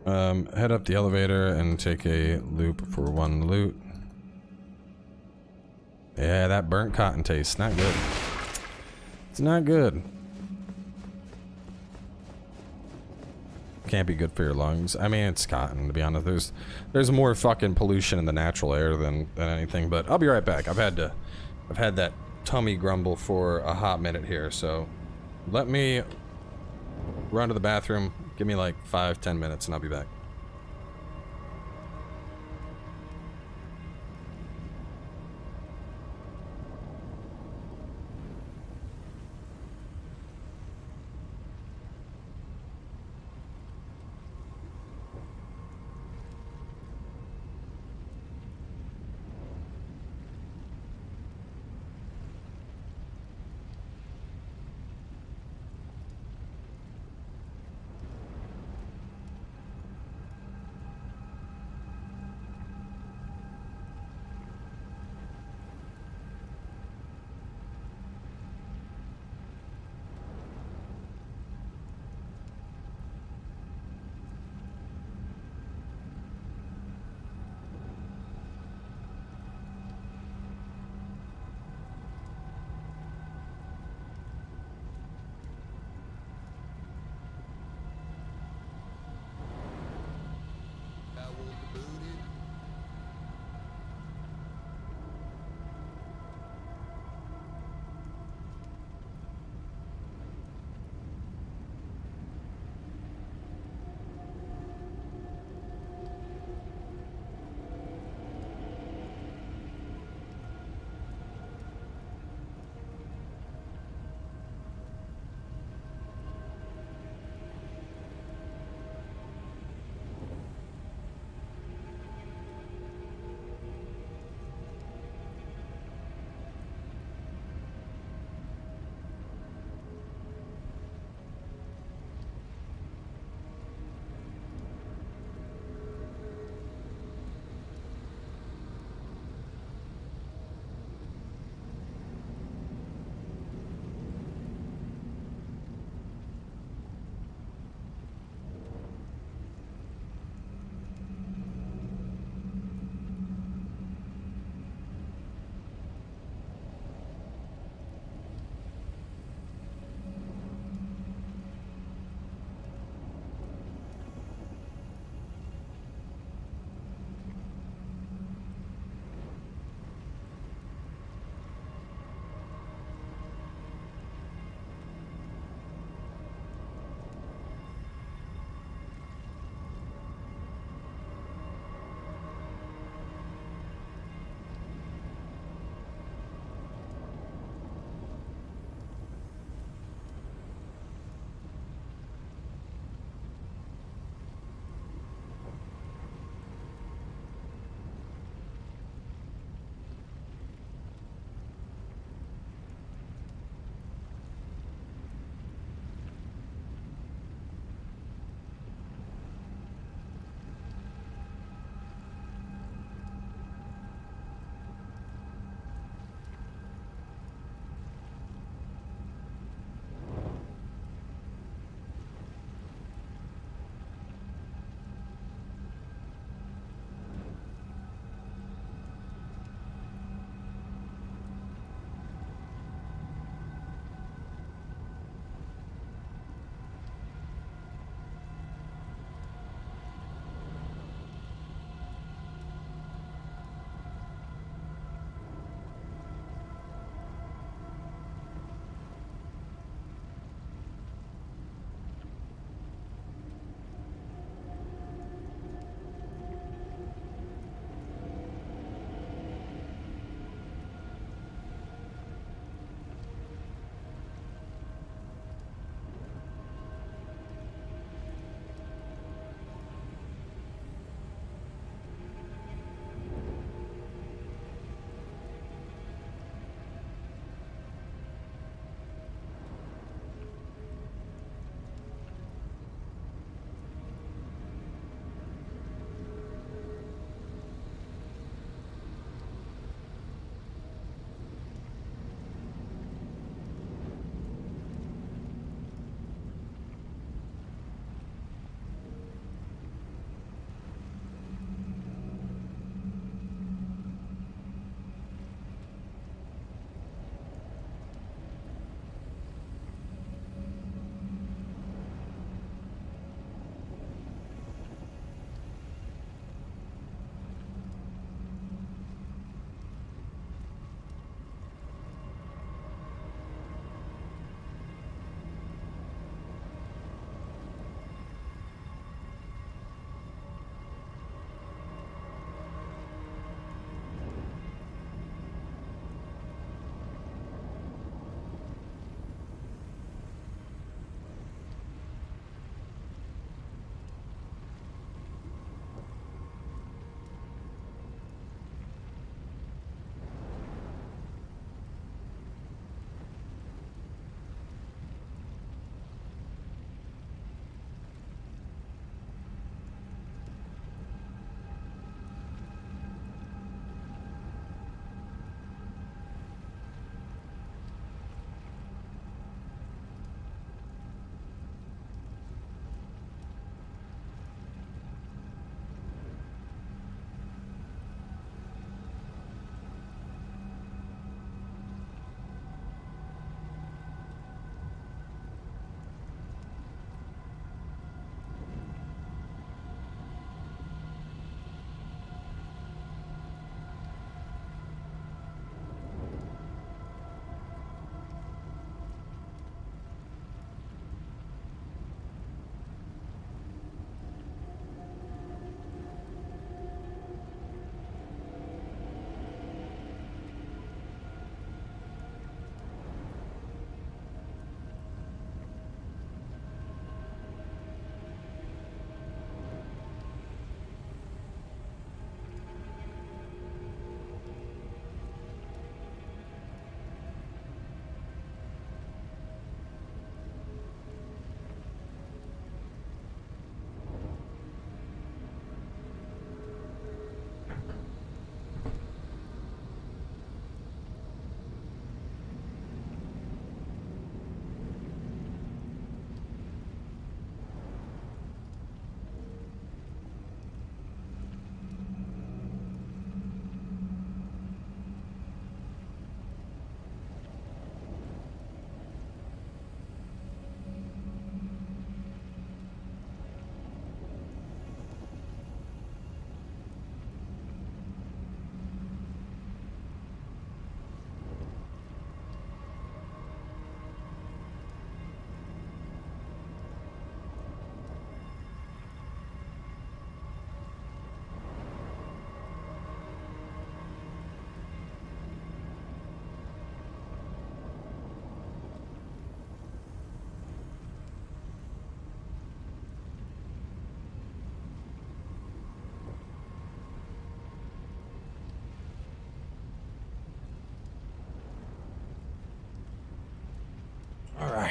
S1: Head up the elevator and take a loop for one loot. Yeah, that burnt cotton taste. Not good. It's not good. Can't be good for your lungs. I mean, it's cotton, to be honest. There's more fucking pollution in the natural air than anything, but I'll be right back. I've had that tummy grumble for a hot minute here, so let me run to the bathroom. Give me like 5-10 minutes and I'll be back.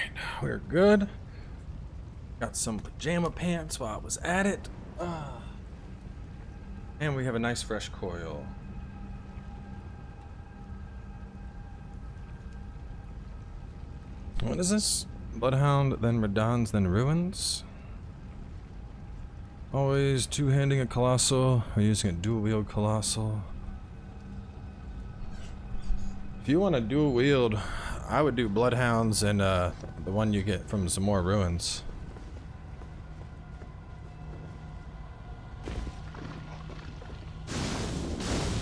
S1: right, we're good. Got some pajama pants while I was at it. And we have a nice fresh coil. What is this? Bloodhound, then Radons, then Ruins? Always two-handing a Colossal, or using a dual-wield Colossal. If you want to dual-wield, I would do Bloodhounds and the one you get from some more Ruins.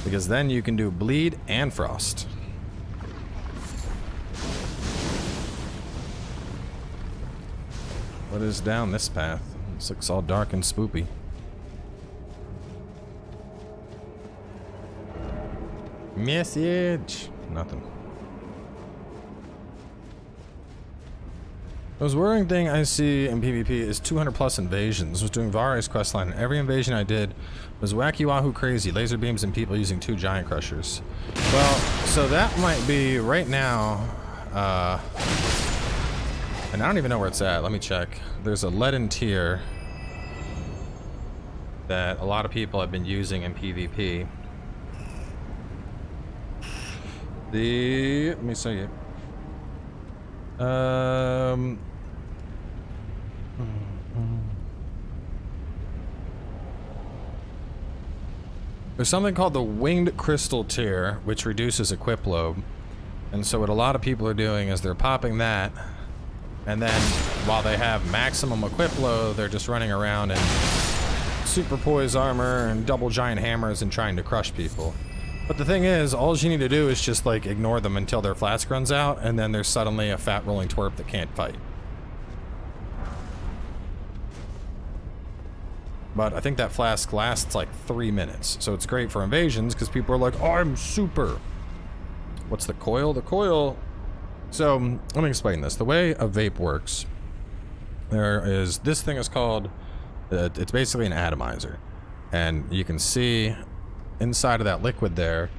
S1: Because then you can do Bleed and Frost. What is down this path? This looks all dark and spoopy. Message! Nothing. The most worrying thing I see in PvP is 200 plus invasions. I was doing Vari's questline, and every invasion I did was wacky wahoo crazy, laser beams and people using 2 giant crushers. Well, so that might be right now, and I don't even know where it's at. Let me check. There's a leaden tier that a lot of people have been using in PvP. Let me show you. There's something called the Winged Crystal tier, which reduces equip load. And so what a lot of people are doing is they're popping that, and then while they have maximum equip load, they're just running around in super poise armor and double giant hammers and trying to crush people. But the thing is, all you need to do is just like ignore them until their flask runs out, and then there's suddenly a fat rolling twerp that can't fight. But I think that flask lasts like 3 minutes, so it's great for invasions because people are like, oh, I'm super. What's the coil? The coil... So, let me explain this. The way a vape works, this thing is called, it's basically an atomizer. And you can see inside of that liquid there,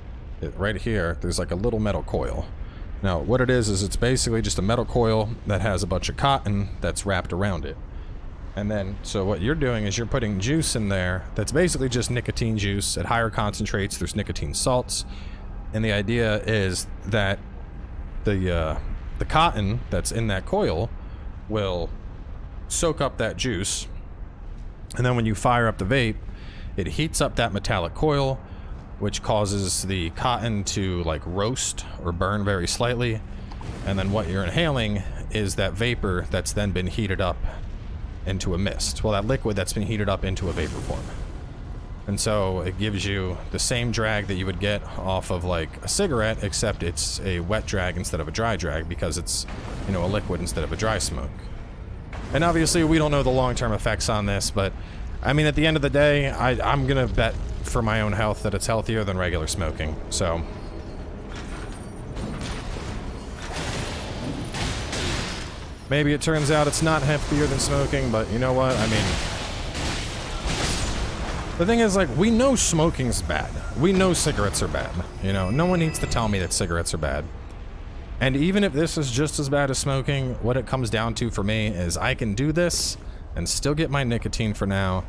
S1: right here, there's like a little metal coil. Now, what it is it's basically just a metal coil that has a bunch of cotton that's wrapped around it. And then, so what you're doing is you're putting juice in there that's basically just nicotine juice. At higher concentrates, there's nicotine salts. And the idea is that the cotton that's in that coil will soak up that juice. And then when you fire up the vape, it heats up that metallic coil, which causes the cotton to like roast or burn very slightly. And then what you're inhaling is that vapor that's then been heated up into a mist. Well, that liquid that's been heated up into a vapor form. And so it gives you the same drag that you would get off of like a cigarette, except it's a wet drag instead of a dry drag because it's, you know, a liquid instead of a dry smoke. And obviously we don't know the long-term effects on this, but I mean, at the end of the day, I'm gonna bet for my own health that it's healthier than regular smoking, so. Maybe it turns out it's not healthier than smoking, but you know what? I mean, the thing is, like, we know smoking's bad. We know cigarettes are bad. You know, no one needs to tell me that cigarettes are bad. And even if this is just as bad as smoking, what it comes down to for me is I can do this and still get my nicotine for now.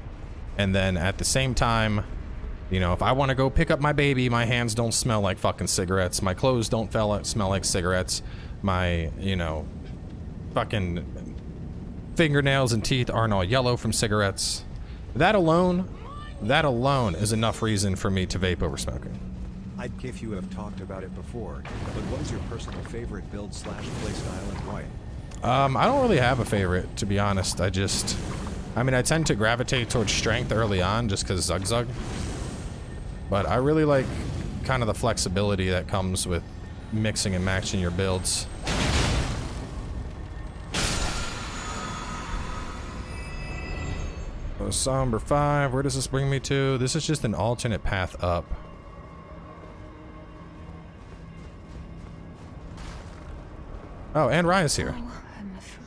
S1: And then at the same time, you know, if I want to go pick up my baby, my hands don't smell like fucking cigarettes. My clothes don't smell like cigarettes. My, you know, fucking fingernails and teeth aren't all yellow from cigarettes. That alone is enough reason for me to vape over smoking.
S2: I'd if you have talked about it before, but what is your personal favorite build / play style and why?
S1: I don't really have a favorite, to be honest. I tend to gravitate towards strength early on just because Zug. But I really like kind of the flexibility that comes with mixing and matching your builds. So Somber 5, where does this bring me to? This is just an alternate path up. Oh, and Raya's here.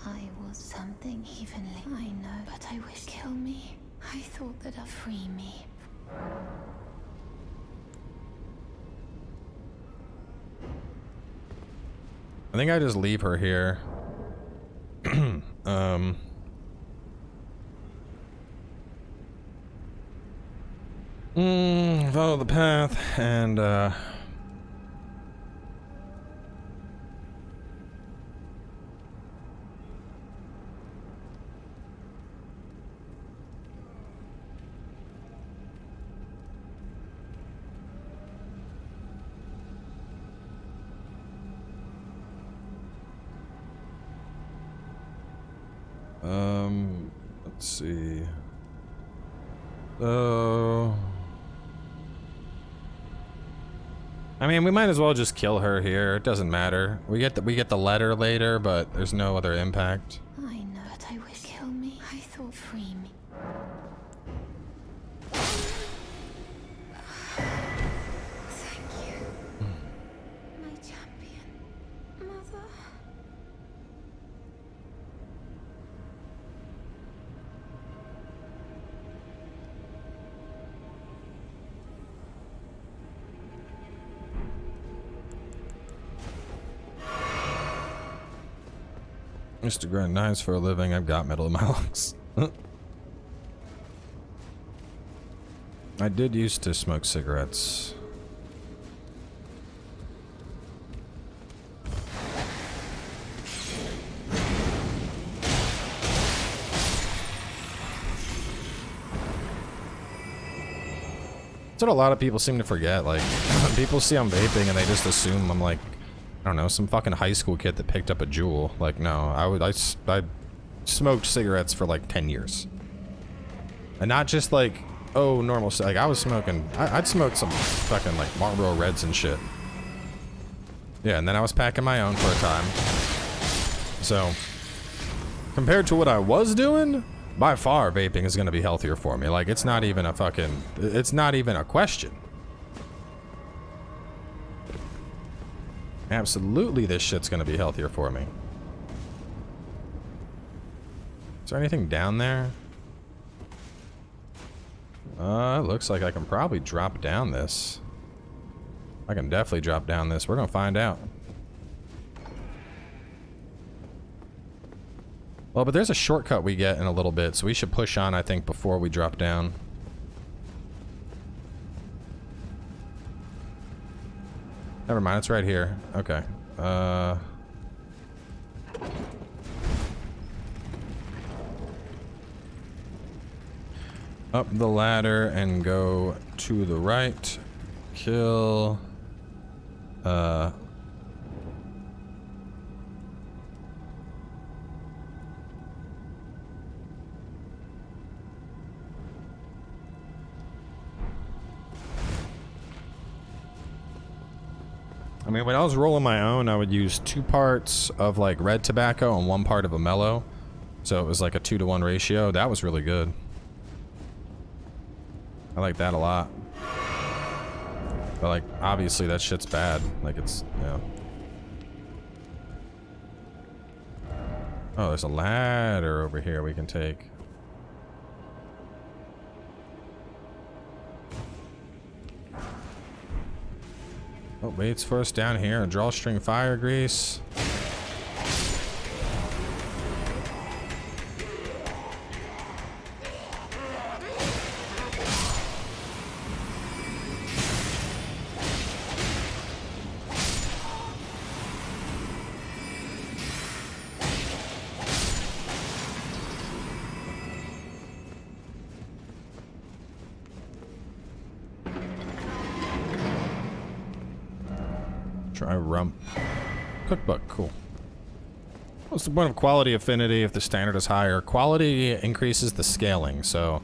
S4: I was something evenly. I know, but I wish kill me. I thought that I'd free me.
S1: I think I just leave her here. Follow the path and let's see. So I mean, we might as well just kill her here. It doesn't matter. We get the letter later, but there's no other impact.
S4: I know, but I wish kill me. I thought free me. Thank you. My champion. Mother.
S1: Used to grind knives for a living. I've got metal in my lungs. I did used to smoke cigarettes. That's what a lot of people seem to forget. Like, people see I'm vaping and they just assume I'm like, I don't know, some fucking high school kid that picked up a jewel. Like, no, I smoked cigarettes for like 10 years. And not just like, oh, normal, like I was smoking, I'd smoked some fucking like Marlboro Reds and shit. Yeah, and then I was packing my own for a time. So, compared to what I was doing, by far vaping is gonna be healthier for me. Like, it's not even a fucking, it's not even a question. Absolutely, this shit's gonna be healthier for me. Is there anything down there? It looks like I can probably drop down this. I can definitely drop down this. We're gonna find out. Well, but there's a shortcut we get in a little bit, so we should push on, I think, before we drop down. Never mind, it's right here. Okay. Up the ladder and go to the right. Kill. I mean, when I was rolling my own, I would use 2 parts of like red tobacco and 1 part of a mellow. So it was like a 2-to-1 ratio. That was really good. I like that a lot. But like, obviously that shit's bad. Like it's, you know. Oh, there's a ladder over here we can take. Oh, waits for us down here. Drawstring fire grease. Try rump. Cookbook, cool. What's the point of quality affinity if the standard is higher? Quality increases the scaling, so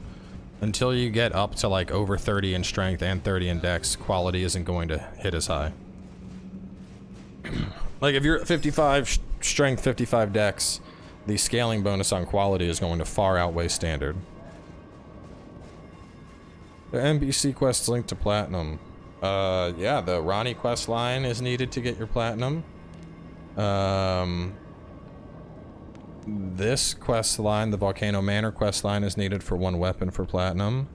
S1: until you get up to like over 30 in strength and 30 in dex, quality isn't going to hit as high. Like if you're at 55 strength, 55 dex, the scaling bonus on quality is going to far outweigh standard. The NPC quests linked to platinum. Yeah, the Ronnie quest line is needed to get your platinum. This quest line, the Volcano Manor quest line, is needed for 1 weapon for platinum.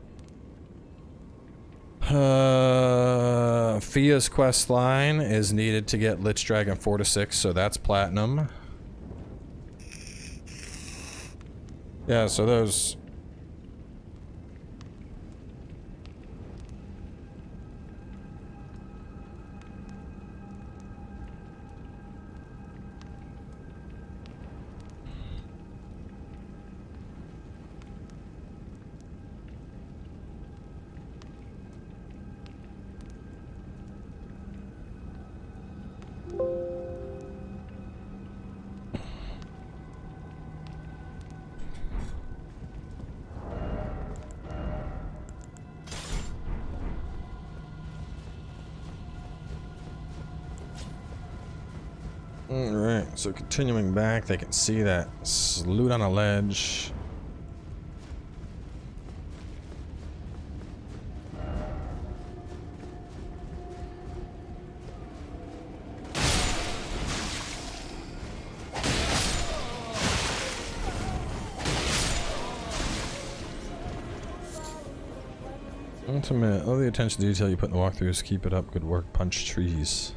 S1: Fia's quest line is needed to get Lich Dragon 4 to 6, so that's platinum. Yeah, so those... Alright, so continuing back, they can see that loot on a ledge. Ultimate, all the attention to detail you put in the walkthroughs, keep it up, good work, punch trees.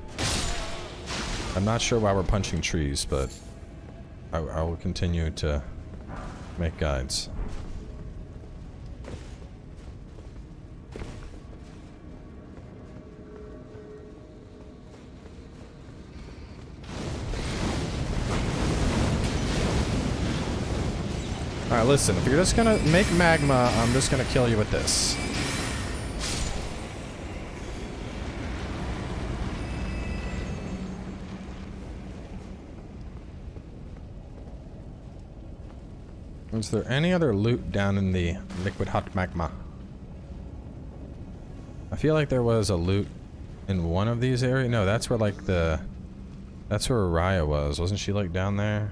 S1: I'm not sure why we're punching trees, but I will continue to make guides. Alright, listen, if you're just gonna make magma, I'm just gonna kill you with this. Is there any other loot down in the liquid hot magma? I feel like there was a loot in one of these areas. No, that's where like the... That's where Raya was. Wasn't she like down there?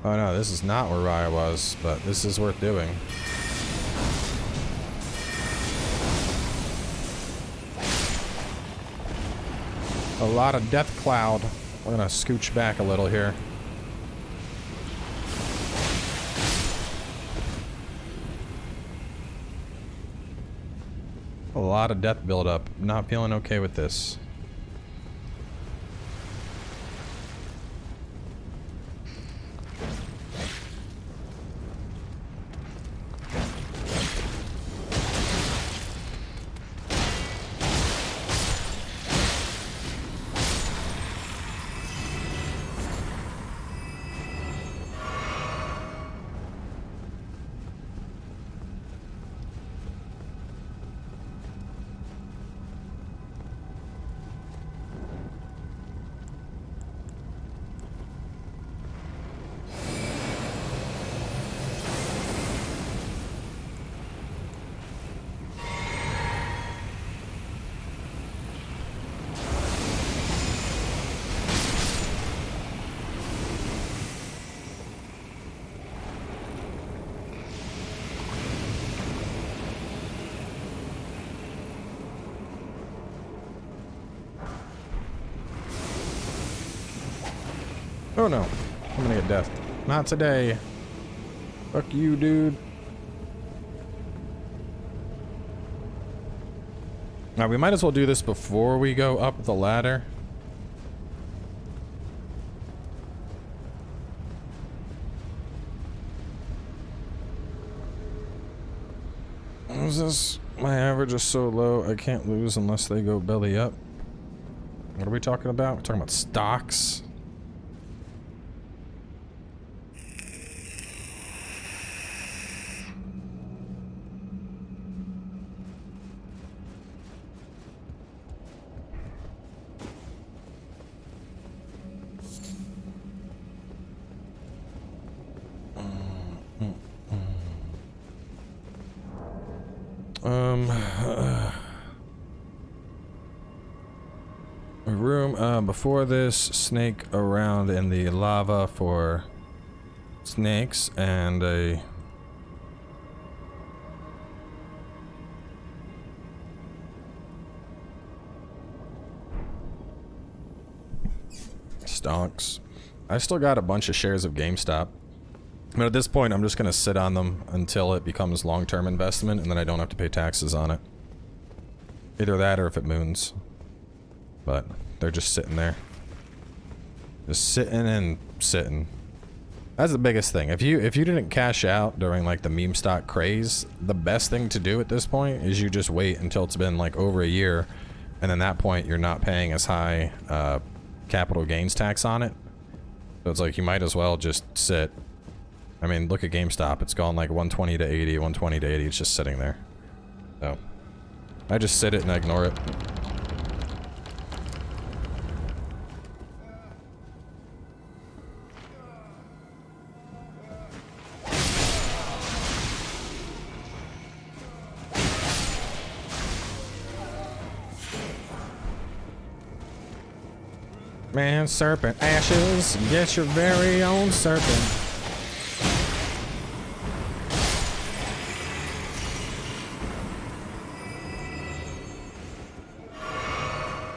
S1: Oh no, this is not where Raya was, but this is worth doing. A lot of death cloud. We're gonna scooch back a little here. A lot of death buildup. Not feeling okay with this. Oh no, I'm gonna get death. Not today. Fuck you, dude. Now we might as well do this before we go up the ladder. Is this? My average is so low, I can't lose unless they go belly up. What are we talking about? We're talking about stocks. Before this, snake around in the lava for snakes and a stonks. I still got a bunch of shares of GameStop, but at this point I'm just gonna sit on them until it becomes long-term investment and then I don't have to pay taxes on it. Either that or if it moons. But They're just sitting there. Just sitting and sitting. That's the biggest thing. If you didn't cash out during like the meme stock craze, the best thing to do at this point is you just wait until it's been like over a year, and then that point you're not paying as high capital gains tax on it. So it's like you might as well just sit. I mean, look at GameStop. It's gone like 120 to 80, 120 to 80. It's just sitting there. So I just sit it and ignore it. Man, serpent ashes, get your very own serpent.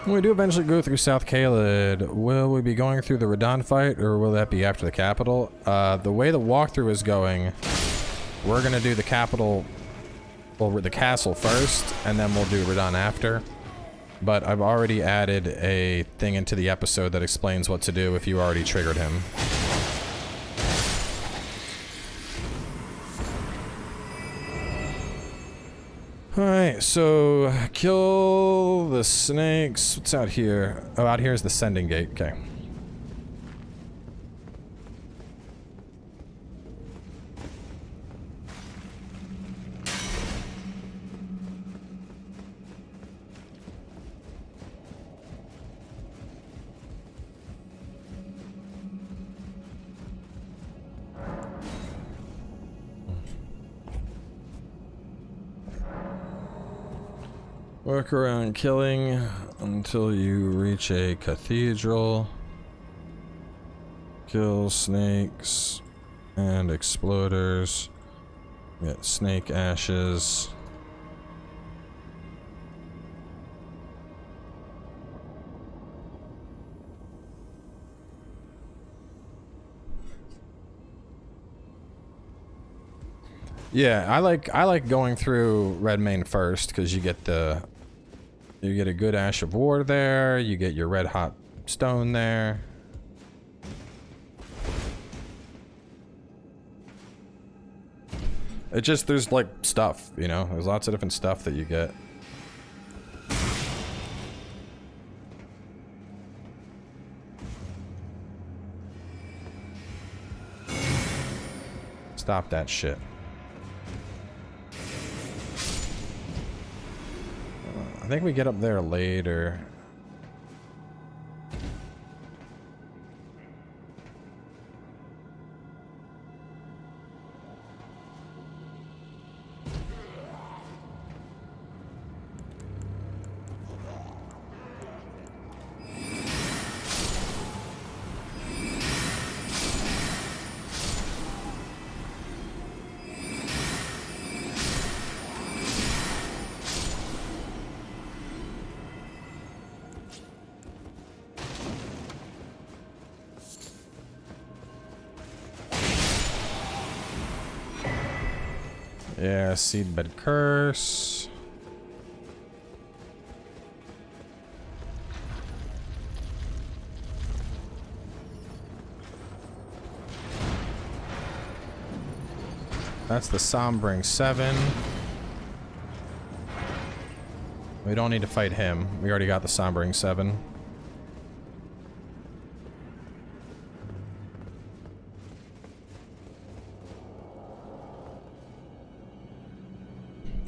S1: When we do eventually go through South Caelid, will we be going through the Radon fight, or will that be after the capital? The way the walkthrough is going, we're gonna do the capital, well, the castle first, and then we'll do Radon after. But I've already added a thing into the episode that explains what to do if you already triggered him. Alright, so kill the snakes. What's out here? Oh, out here is the sending gate. Okay. Work around killing until you reach a cathedral. Kill snakes and exploders. Get snake ashes. Yeah, I like going through Redmane first because you get a good Ash of War there, you get your red hot stone there. It just, there's like stuff, you know, there's lots of different stuff that you get. Stop that shit. I think we get up there later. Yeah, Seedbed Curse. That's the Sombring 7. We don't need to fight him. We already got the Sombring 7.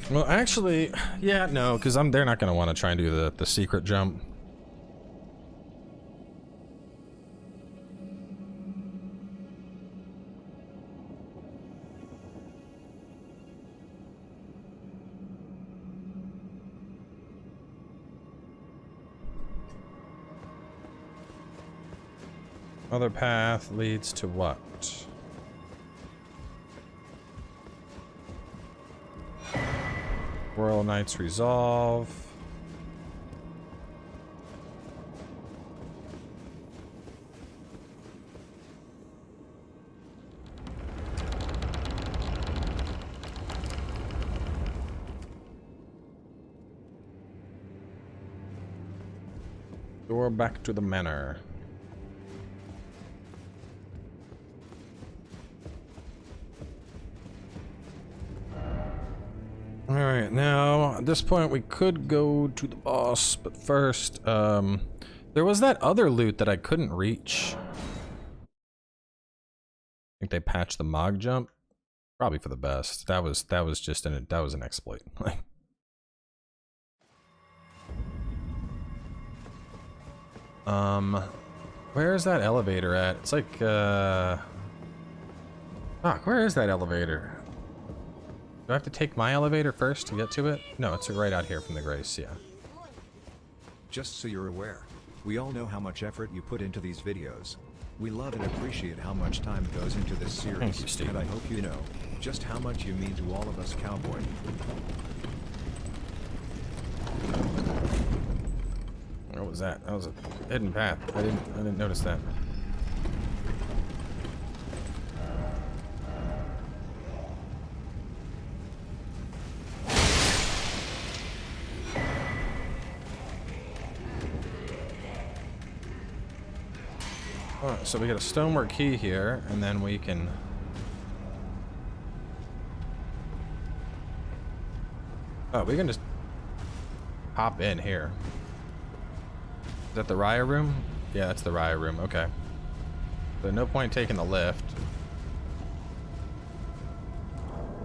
S1: Well, actually, yeah, no, because they're not going to want to try and do the secret jump. Other path leads to what? Royal Knight's Resolve. Door back to the manor. Alright, now at this point we could go to the boss, but first, there was that other loot that I couldn't reach. I think they patched the Mog jump. Probably for the best. That was just an exploit. Where is that elevator at? It's like fuck, where is that elevator? Do I have to take my elevator first to get to it? No, it's right out here from the Grace, yeah.
S2: Just so you're aware, we all know how much effort you put into these videos. We love and appreciate how much time goes into this series,
S1: Thank you, Steve.
S2: and I hope you know just how much you mean to all of us, Cowboy.
S1: What was that? That was a hidden path. I didn't notice that. Alright, so we got a Stonework Key here, and then we can... Oh, we can just hop in here. Is that the Raya room? Yeah, that's the Raya room, okay. So no point taking the lift.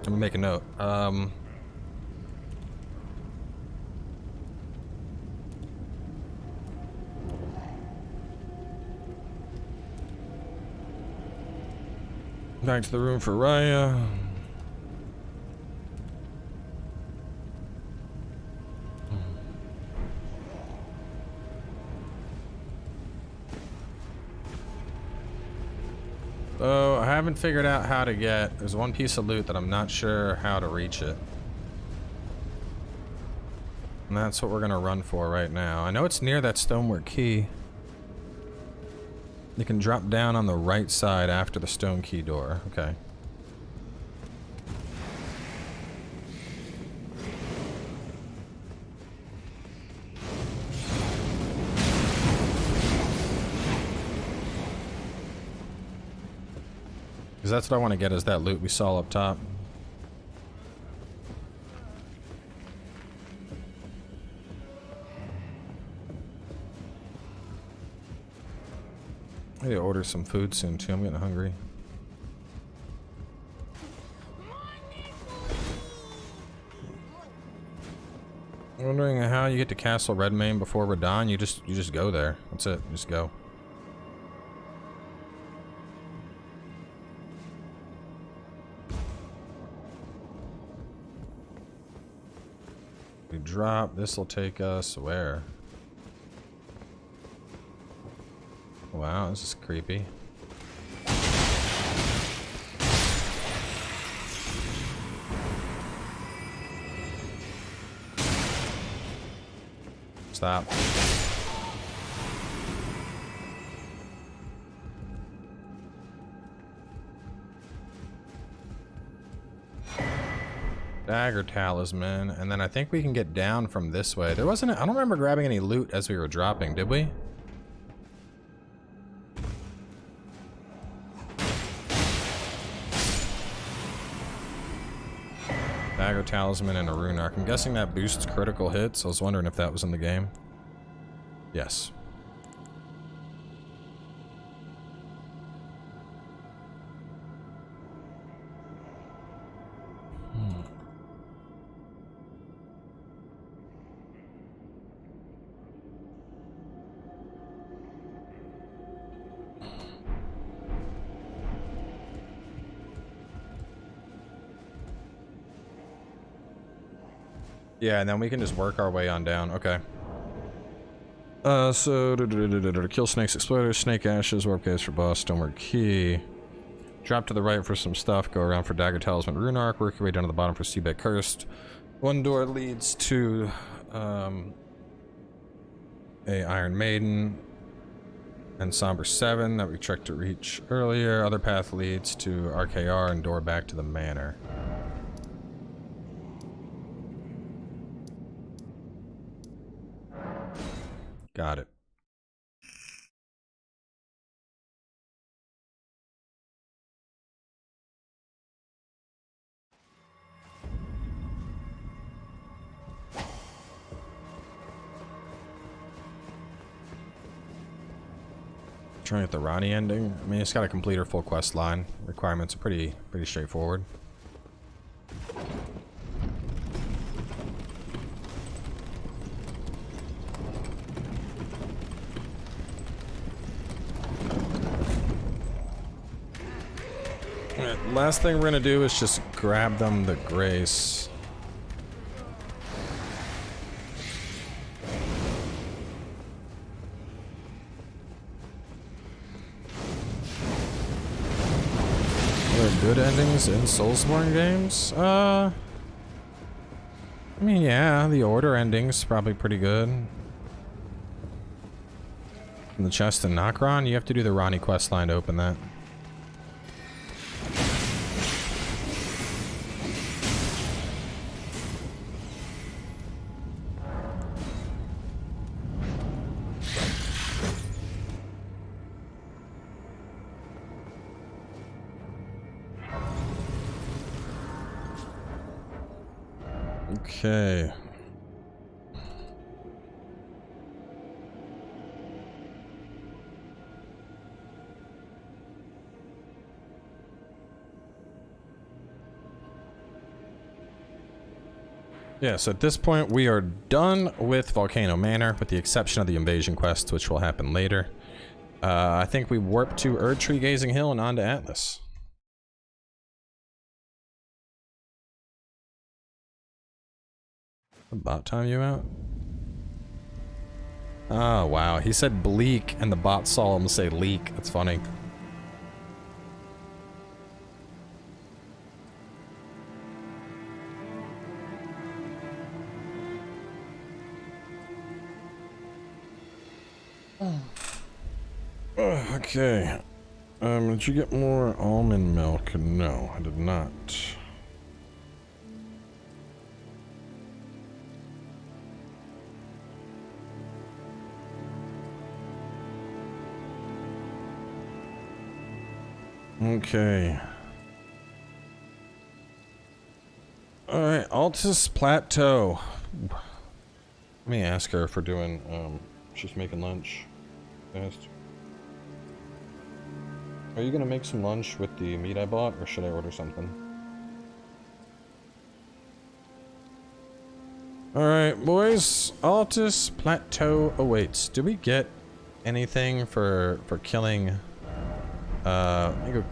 S1: Let me make a note. Back to the room for Raya. So, I haven't figured out how to get... There's one piece of loot that I'm not sure how to reach it. And that's what we're gonna run for right now. I know it's near that Stonework Key. You can drop down on the right side after the stone key door. Okay. Because that's what I want to get, is that loot we saw up top. I need to order some food soon too. I'm getting hungry. I'm wondering how you get to Castle Redmane before Radahn. You just go there. That's it. Just go. We drop. This will take us where? Wow, this is creepy. Stop. Dagger talisman, and then I think we can get down from this way. There wasn't, I don't remember grabbing any loot as we were dropping, did we? Dagger talisman and a rune arc. I'm guessing that boosts critical hits. I was wondering if that was in the game. Yes. Yeah, and then we can just work our way on down. Okay. So kill snakes, exploders, snake ashes, warp gates for boss, Stonework Key. Drop to the right for some stuff. Go around for dagger talisman, rune arc. Work your way down to the bottom for Seabed Cursed. One door leads to a Iron Maiden and Somber 7 that we tried to reach earlier. Other path leads to RKR and door back to the Manor. Got it. Trying to get the Ronnie ending. I mean, it's got to complete her full quest line. Requirements are pretty straightforward. Alright, last thing we're gonna do is just grab them the grace. Good endings in Soulsborne games? I mean, yeah, the Order ending's probably pretty good. In the chest in Nokron, you have to do the Ronnie questline to open that. Okay. Yeah, so at this point we are done with Volcano Manor, with the exception of the invasion quest, which will happen later. I think we warp to Erdtree Gazing Hill and on to Atlas. About time you out? Oh, wow. He said bleak, and the bot saw him say leak. That's funny. Okay. Did you get more almond milk? No, I did not. Okay. Alright, Altus Plateau. Let me ask her for doing, she's making lunch. Fast. Are you gonna make some lunch with the meat I bought, or should I order something? Alright, boys. Altus Plateau awaits. Do we get anything for killing... let me go...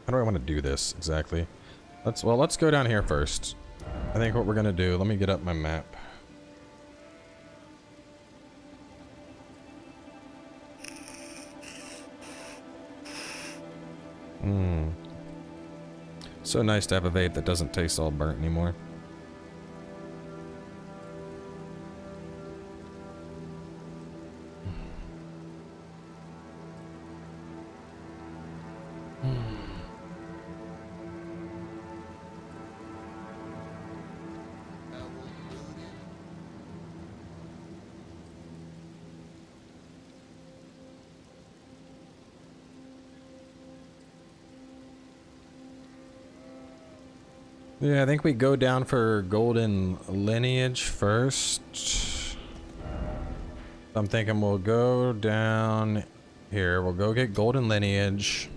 S1: How do I want to do this, exactly? Let's go down here first. I think what we're gonna do... Let me get up my map. So nice to have a vape that doesn't taste all burnt anymore. Yeah, I think we go down for Golden Lineage first. I'm thinking we'll go down here. We'll go get Golden Lineage.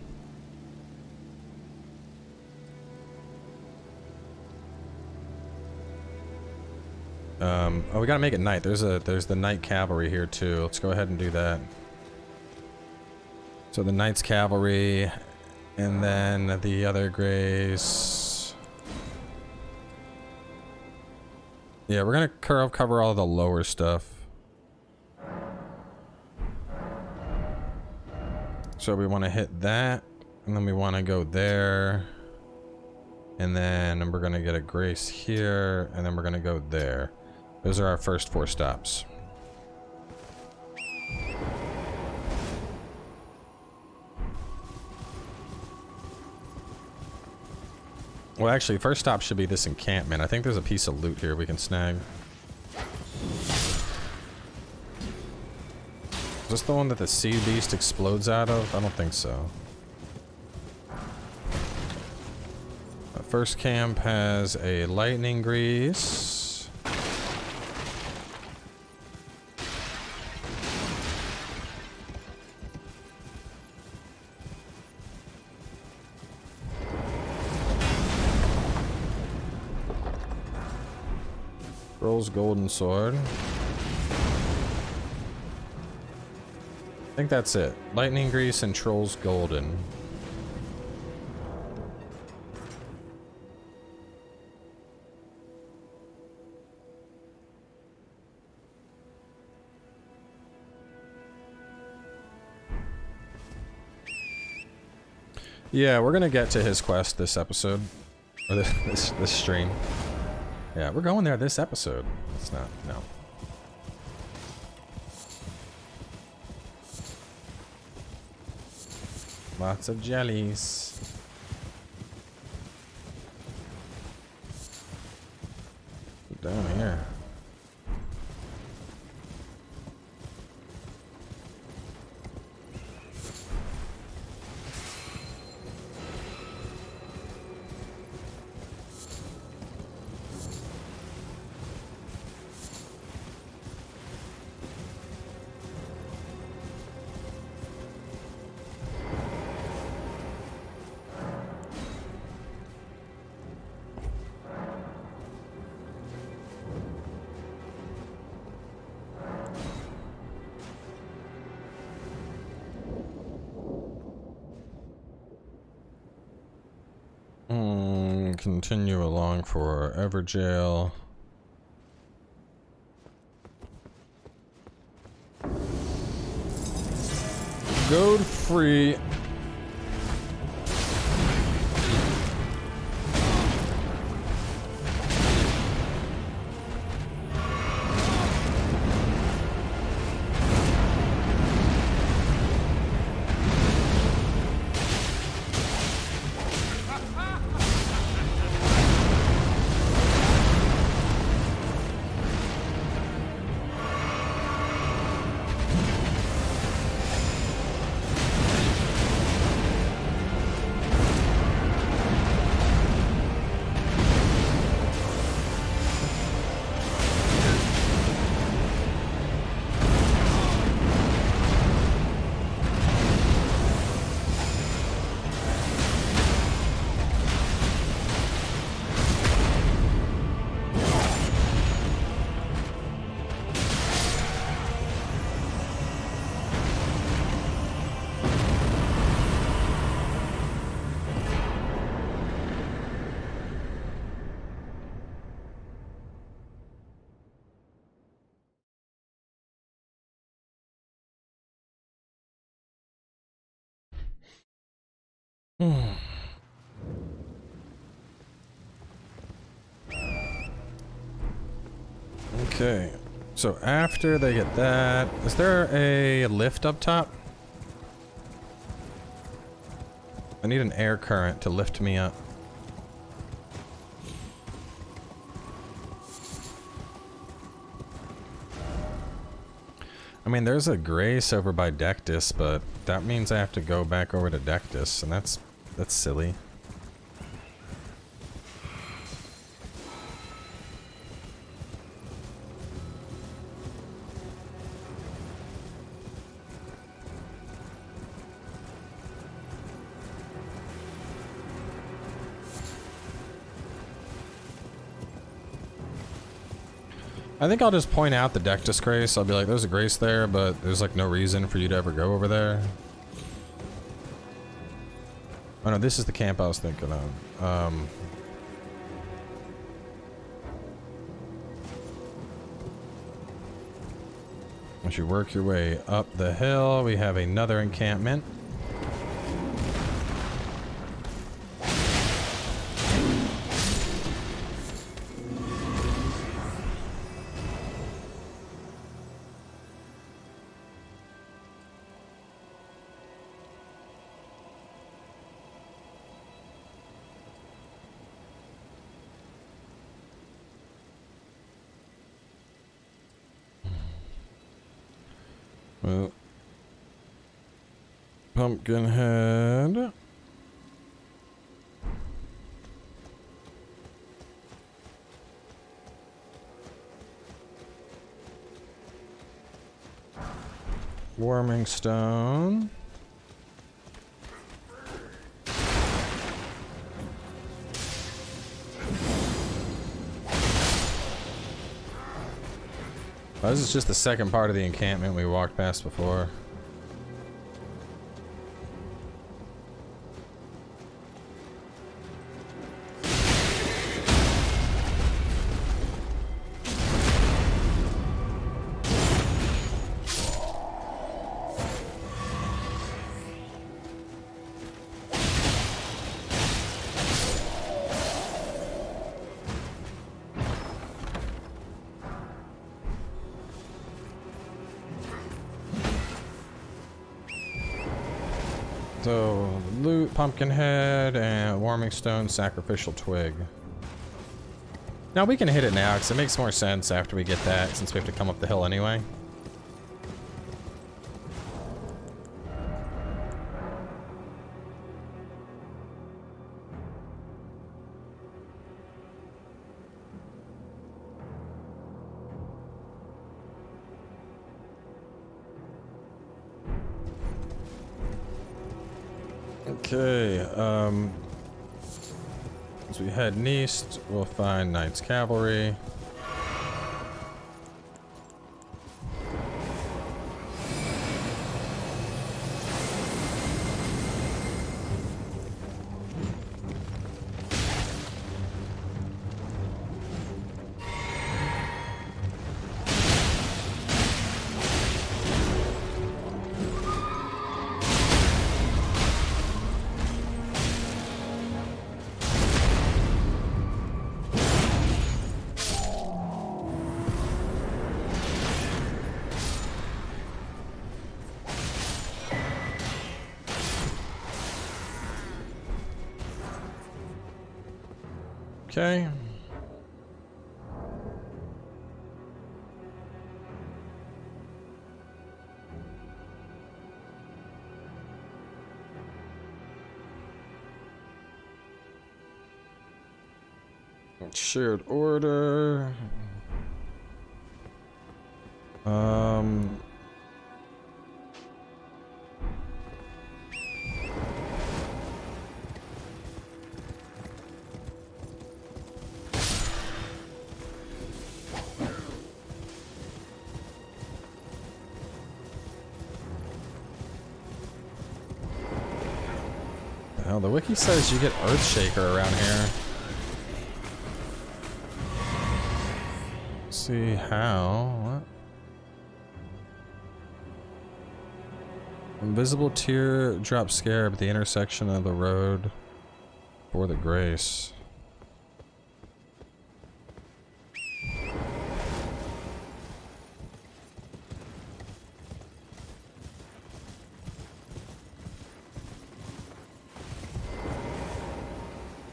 S1: Oh, we gotta make it night. There's the Night Cavalry here too. Let's go ahead and do that. So the Knight's Cavalry, and then the other Grace. Yeah, we're gonna cover all the lower stuff. So we want to hit that, and then we want to go there, and then we're gonna get a Grace here, and then we're gonna go there. Those are our first 4 stops. Well, actually, first stop should be this encampment. I think there's a piece of loot here we can snag. Is this the one that the sea beast explodes out of? I don't think so. First camp has a lightning grease. Troll's golden sword. I think that's it. Lightning grease and Troll's golden. Yeah, we're gonna get to his quest this episode. Or this stream. Yeah, we're going there this episode. It's not, no. Lots of jellies. Down here. Continue along for Everjail. Godfrey. Okay, so after they get that, is there a lift up top? I need an air current to lift me up. I mean, there's a Grace over by Dectus, but that means I have to go back over to Dectus, and that's silly. I think I'll just point out the Dectus Grace. I'll be like, there's a Grace there, but there's like no reason for you to ever go over there. Oh no, this is the camp I was thinking of. Once you work your way up the hill, we have another encampment. Well, Pumpkinhead. Warming Stone. Oh, this is just the second part of the encampment we walked past before. So, loot, pumpkin head, and warming stone, sacrificial twig. Now we can hit it now, because it makes more sense after we get that, since we have to come up the hill anyway. Okay, as we head east, we'll find Knight's Cavalry. Okay. Shared order. Hell, the wiki says you get Earthshaker around here. Let's see how. What? Invisible teardrop scarab at the intersection of the road for the grace.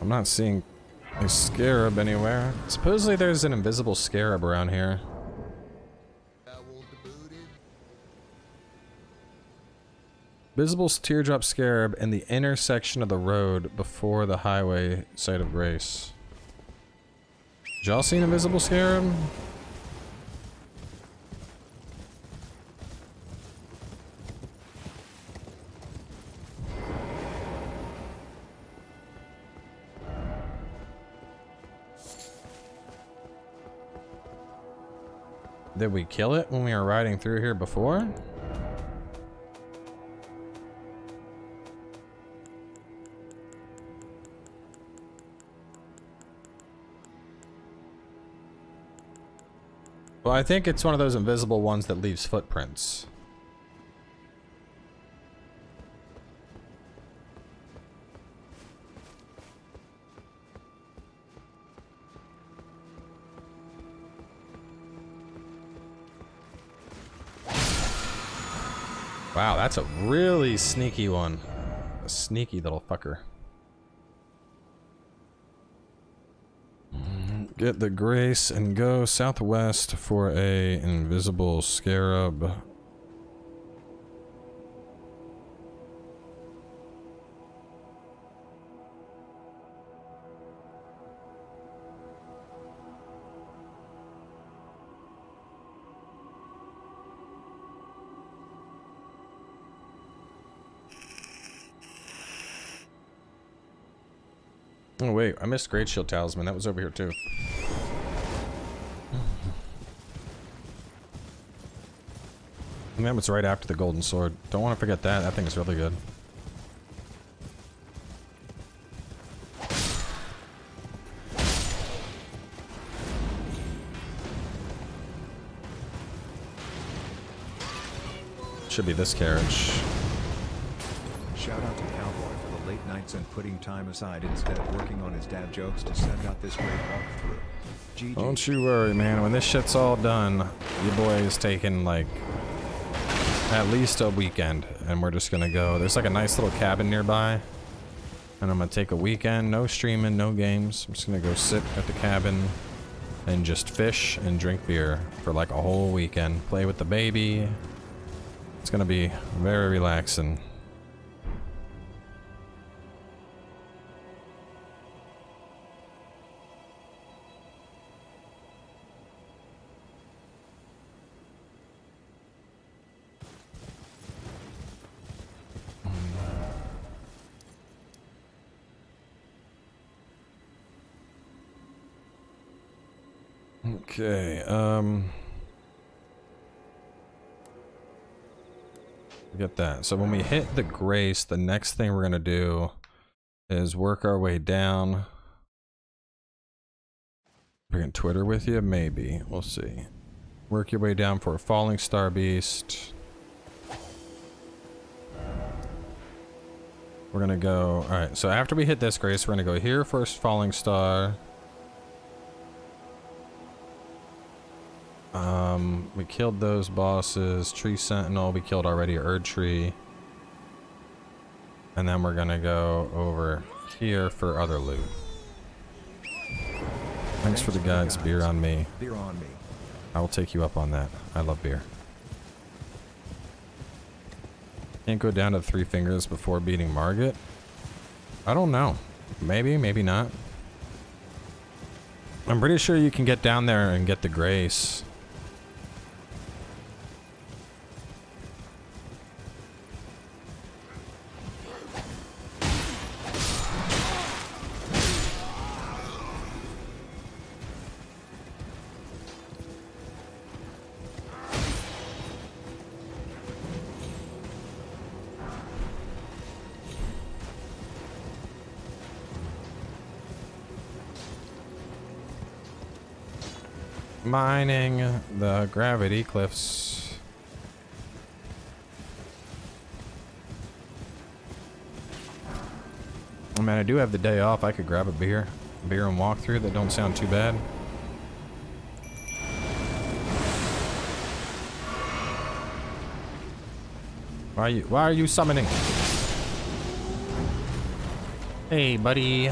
S1: I'm not seeing a scarab anywhere. Supposedly there's an invisible scarab around here. Visible teardrop scarab in the intersection of the road before the highway site of grace. Did y'all see an invisible scarab? Did we kill it when we were riding through here before? Well, I think it's one of those invisible ones that leaves footprints. Wow, that's a really sneaky one. A sneaky little fucker. Get the grace and go southwest for a invisible scarab. Oh wait, I missed Great Shield Talisman. That was over here too. And that was right after the golden sword. Don't want to forget that. That thing is really good. Should be this carriage.
S2: Shout out to Cowboy for the late nights and putting time aside instead of working on his dad jokes to send out this great walkthrough. GG.
S1: Don't you worry, man. When this shit's all done, your boy is taking like at least a weekend, and we're just gonna go. There's like a nice little cabin nearby, and I'm gonna take a weekend, no streaming, no games. I'm just gonna go sit at the cabin and just fish and drink beer for like a whole weekend. Play with the baby. It's gonna be very relaxing. Okay, get that. So when we hit the grace, the next thing we're gonna do is work our way down. Bring Twitter with you? Maybe. We'll see. Work your way down for a falling star beast. We're gonna go... Alright, so after we hit this grace, we're gonna go here first, falling star. We killed those bosses. Tree Sentinel, we killed already. Erd Tree. And then we're gonna go over here for other loot. Thanks for the guides. Beer on me.
S2: Beer on me.
S1: I will take you up on that. I love beer. Can't go down to 3 fingers before beating Margit? I don't know. Maybe, maybe not. I'm pretty sure you can get down there and get the grace. Mining the gravity cliffs. I mean, I do have the day off. I could grab a beer and walk through. That don't sound too bad. Why are you summoning? Hey, buddy.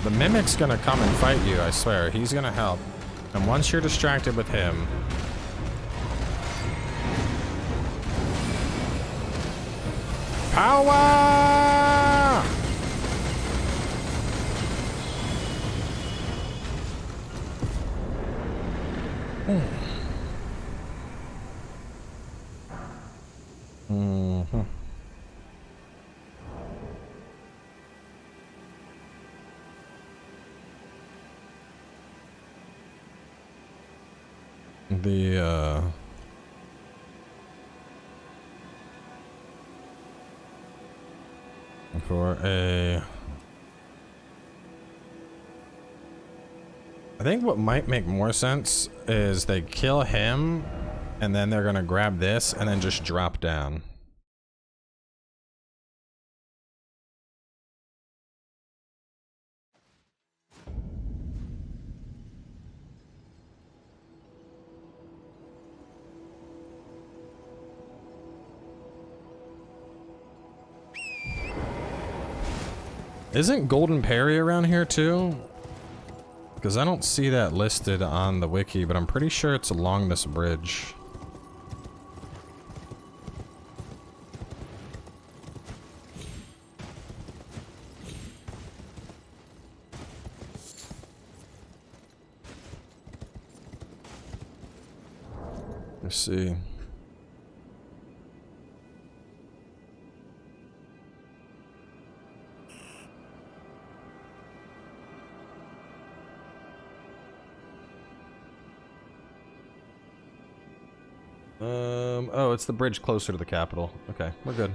S1: The Mimic's gonna come and fight you, I swear. He's gonna help. And once you're distracted with him... Power! Mm-hmm. For a... I think what might make more sense is they kill him, and then they're gonna grab this, and then just drop down. Isn't Golden Parry around here too? Because I don't see that listed on the wiki, but I'm pretty sure it's along this bridge. Let's see. Oh, it's the bridge closer to the capital. Okay, we're good.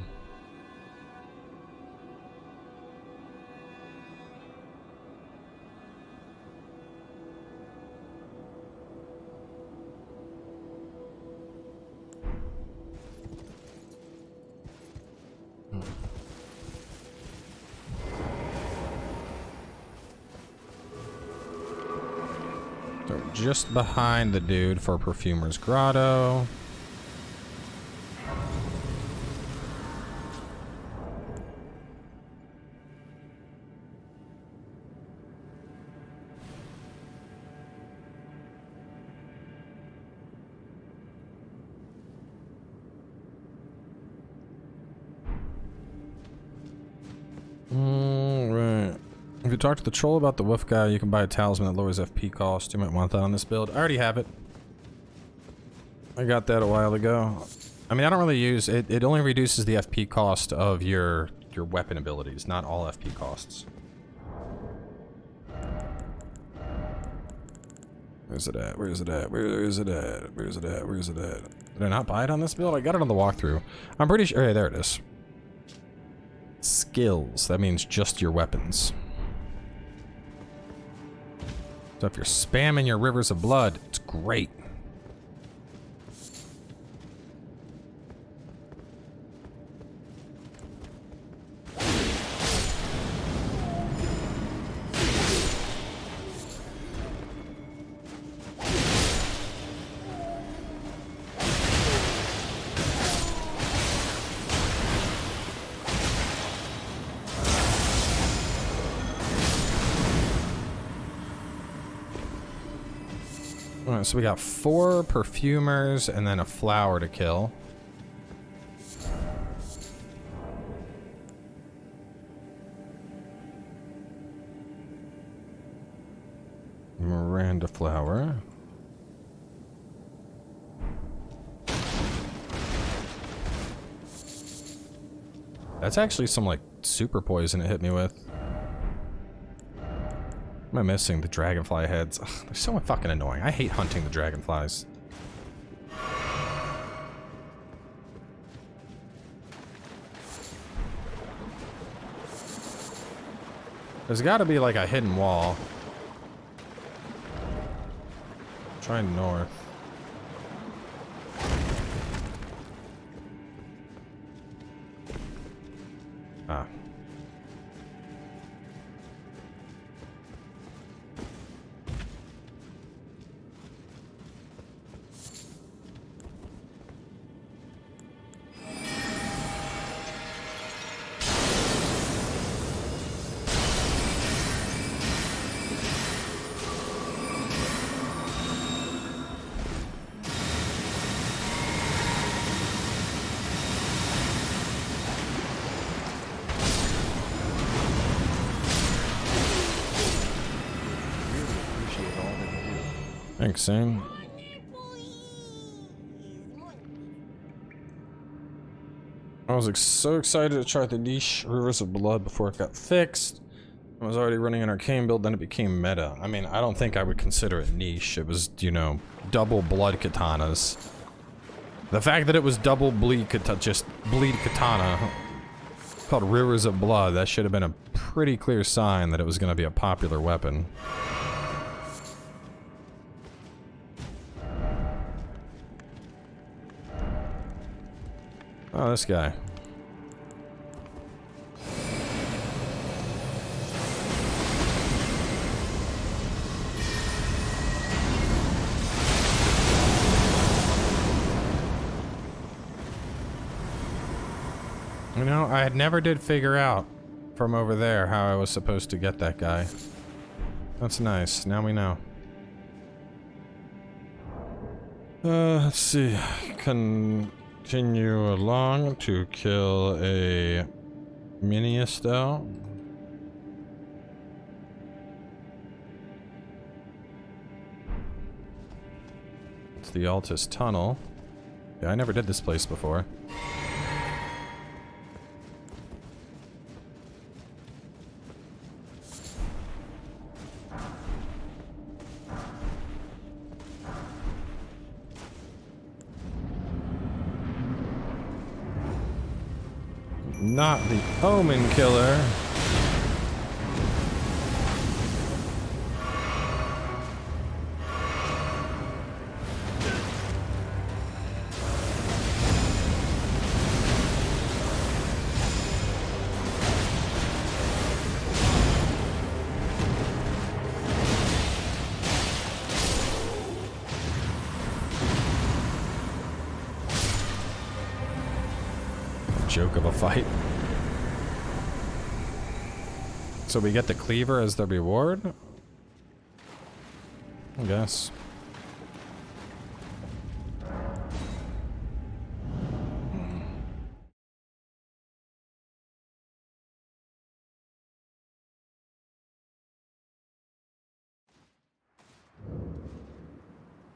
S1: So just behind the dude for Perfumer's Grotto. Right. If you talk to the troll about the wolf guy, you can buy a talisman that lowers FP cost. You might want that on this build. I already have it. I got that a while ago. I mean, I don't really use it. It only reduces the FP cost of your weapon abilities, not all FP costs. Where's it at? Where's it at? Where is it at? Where's it at? Where's it at? Did I not buy it on this build? I got it on the walkthrough. I'm pretty sure. Hey, there it is. Skills. That means just your weapons. So if you're spamming your rivers of blood, it's great. Alright, so we got 4 perfumers and then a flower to kill. Miranda flower. That's actually some like super poison it hit me with. Am I missing the dragonfly heads? Ugh, they're so fucking annoying. I hate hunting the dragonflies. There's got to be like a hidden wall. Try north. Ah. Thanks, Sam. I was so excited to try the niche Rivers of Blood before it got fixed. I was already running an arcane build, then it became meta. I mean, I don't think I would consider it niche. It was, you know, double blood katanas. The fact that it was double bleed katana called Rivers of Blood, that should have been a pretty clear sign that it was going to be a popular weapon. Oh, this guy. You know, I never did figure out from over there how I was supposed to get that guy. That's nice. Now we know. Let's see. Continue along to kill a mini Estelle. It's the Altus Tunnel. Yeah, I never did this place before. Not the Omen Killer. Joke of a fight. So we get the cleaver as the reward? I guess.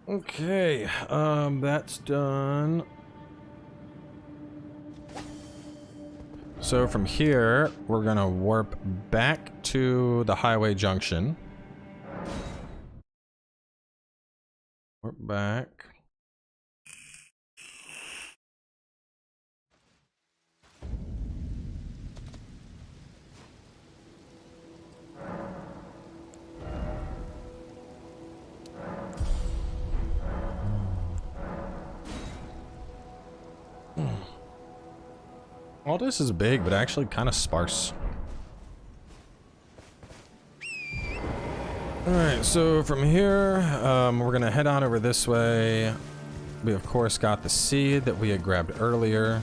S1: Okay, that's done. So from here, we're gonna warp back to the highway junction. Warp back. All this is big, but actually kind of sparse. Alright, so from here, we're gonna head on over this way. We of course got the seed that we had grabbed earlier.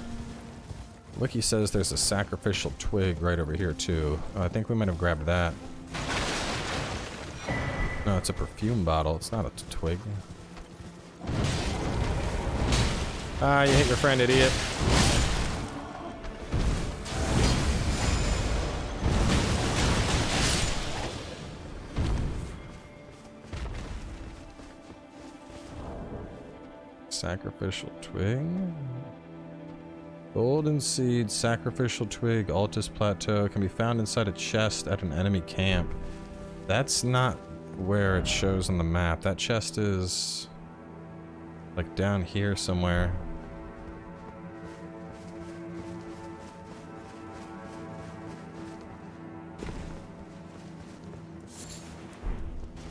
S1: Wiki says there's a sacrificial twig right over here too. I think we might have grabbed that. No, it's a perfume bottle. It's not a twig. Ah, you hit your friend, idiot. Sacrificial twig. Golden seed, sacrificial twig, Altus Plateau can be found inside a chest at an enemy camp. That's not where it shows on the map. That chest is like down here somewhere.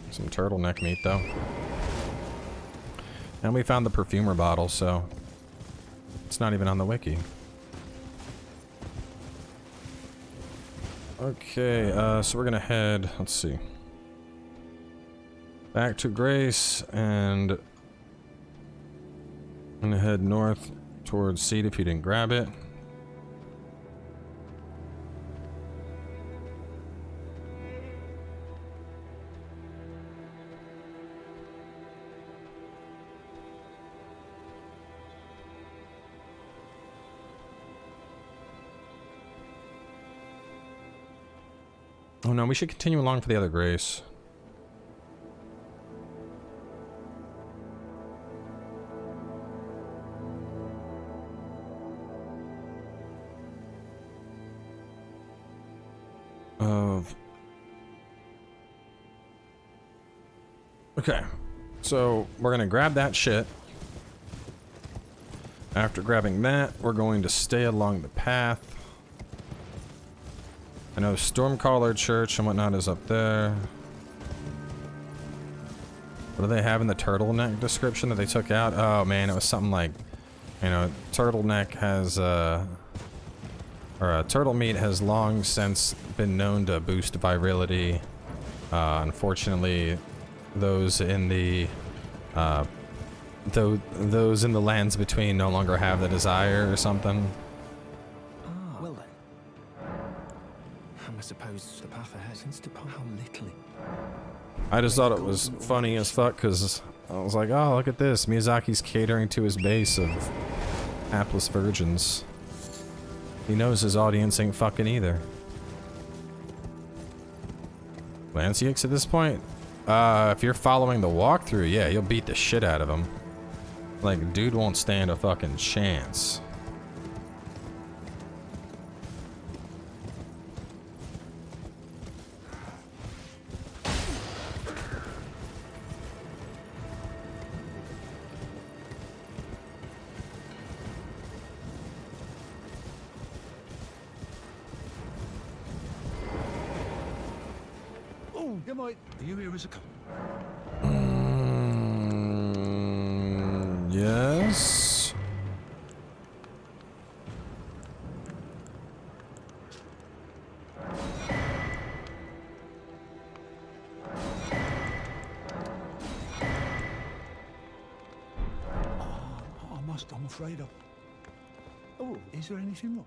S1: Some turtleneck meat though. And we found the perfumer bottle, so it's not even on the wiki. Okay, so we're gonna head, let's see, back to Grace, and I'm gonna head north towards Seed if you didn't grab it. Oh no, we should continue along for the other Grace. Okay, so we're gonna grab that shit. After grabbing that, we're going to stay along the path. I know Stormcaller Church and whatnot is up there. What do they have in the turtleneck description that they took out? Oh man, it was something like, you know, turtleneck has, turtle meat has long since been known to boost virility. Unfortunately, those in the, those in the lands between no longer have the desire or something.
S5: Well then. I suppose the path ahead seems to how little.
S1: I just thought it was funny as fuck because I was like, oh, look at this. Miyazaki's catering to his base of hapless virgins. He knows his audience ain't fucking either. Lanciax at this point? If you're following the walkthrough, yeah, you'll beat the shit out of him. Like, dude won't stand a fucking chance.
S6: Good night. Are you here as a
S1: Yes.
S6: I'm afraid of. Oh, is there anything wrong?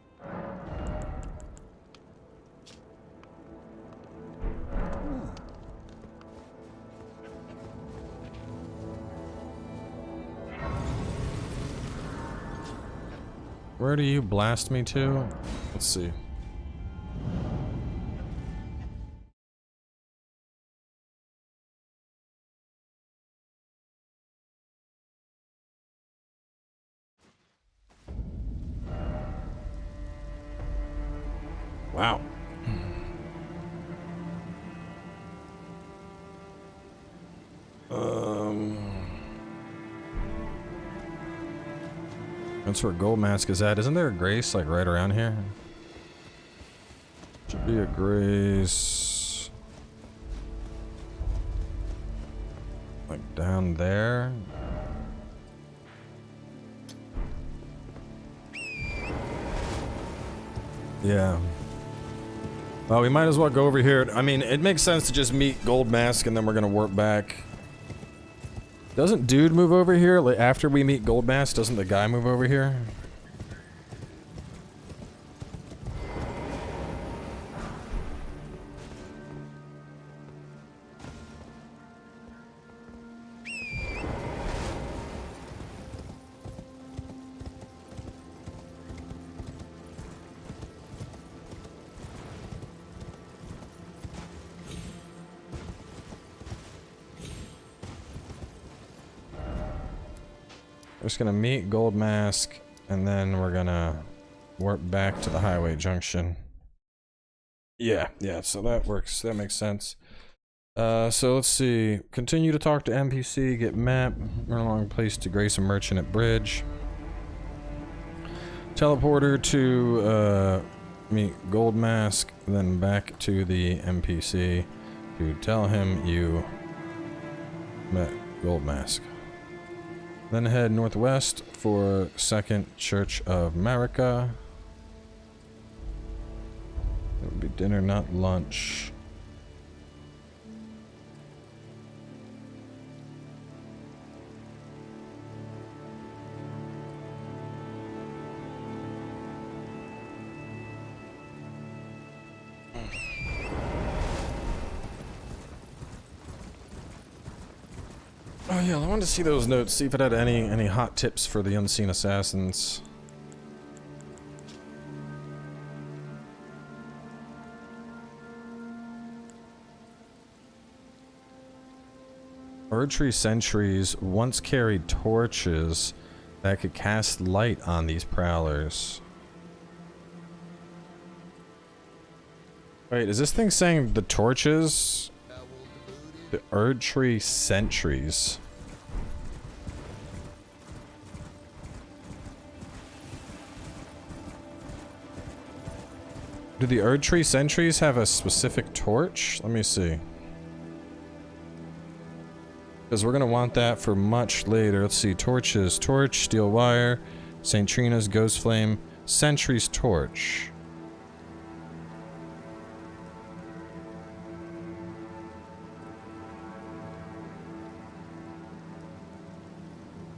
S1: Where do you blast me to? Let's see. Wow. That's where Gold Mask is at. Isn't there a Grace like right around here? Should be a Grace like down there. Yeah. Well, we might as well go over here. I mean, it makes sense to just meet Gold Mask and then we're gonna warp back. Doesn't Dude move over here? Like, after we meet Gold Mask, doesn't the guy move over here? We're just gonna meet Gold Mask, and then we're gonna warp back to the highway junction. Yeah, so that works. That makes sense. So let's see. Continue to talk to NPC, get map, run along place to Grace a Merchant at Bridge. Teleporter to meet Gold Mask, then back to the NPC to tell him you met Gold Mask. Then head northwest for Second Church of America. It would be dinner, not lunch. Oh yeah, I wanted to see those notes, see if it had any hot tips for the unseen assassins. Erdtree sentries once carried torches that could cast light on these prowlers. Wait, is this thing saying the torches? The Erdtree sentries. Do the Erdtree sentries have a specific torch? Let me see. Because we're gonna want that for much later. Let's see. Torches. Torch, steel wire, St. Trina's, ghost flame, sentry's torch.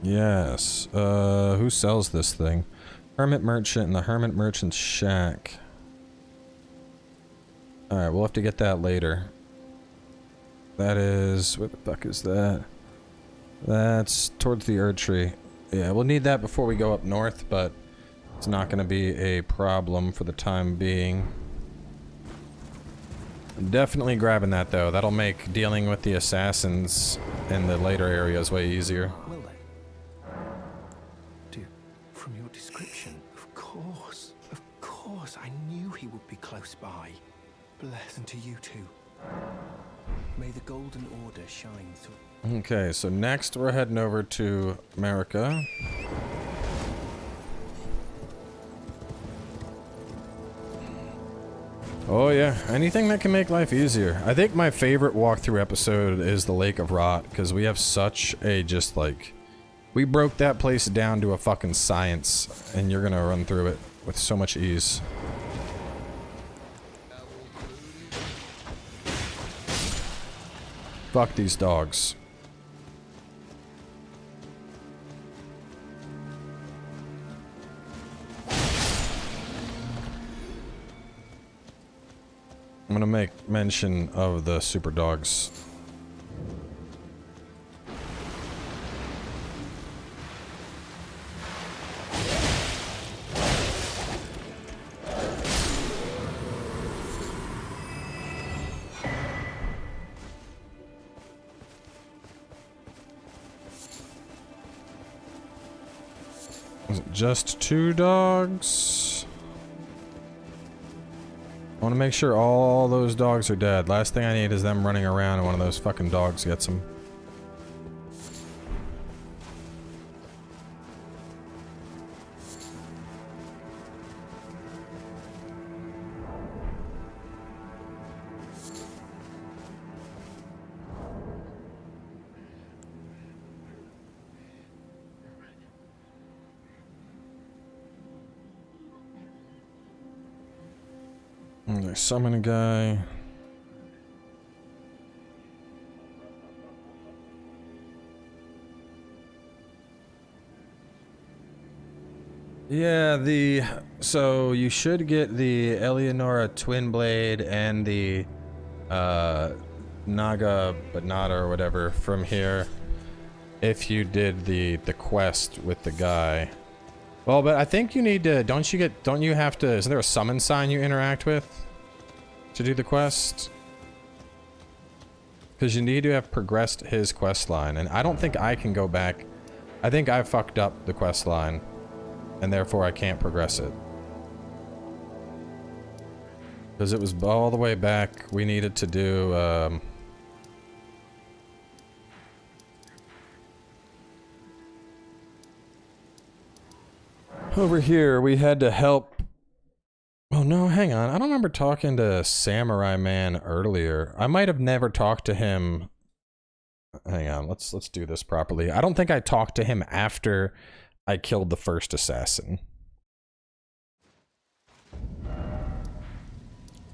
S1: Yes. Who sells this thing? Hermit Merchant in the Hermit Merchant's shack. Alright, we'll have to get that later. That is... Where the fuck is that? That's towards the Erdtree. Yeah, we'll need that before we go up north, but it's not going to be a problem for the time being. Definitely grabbing that, though. That'll make dealing with the assassins in the later areas way easier.
S5: Well then. From your description, of course, I knew he would be close by. Blessed to you too. May the Golden Order shine through.
S1: Okay, so next we're heading over to America. Oh yeah, anything that can make life easier. I think my favorite walkthrough episode is the Lake of Rot, because we have such a just like... We broke that place down to a fucking science, and you're gonna run through it with so much ease. Fuck these dogs. I'm gonna make mention of the super dogs. Was it just 2 dogs? I want to make sure all those dogs are dead. Last thing I need is them running around and one of those fucking dogs gets them. I summon a guy. Yeah, so you should get the Eleonora Twin Blade and the Naga Banata or whatever from here if you did the quest with the guy. Well, but I think you need to, don't you have to, isn't there a summon sign you interact with to do the quest? Because you need to have progressed his quest line, and I don't think I can go back. I think I fucked up the quest line, and therefore I can't progress it. Because it was all the way back, we needed to do, over here, we had to help... Oh no, hang on. I don't remember talking to Samurai Man earlier. I might have never talked to him... Hang on, let's do this properly. I don't think I talked to him after I killed the first assassin.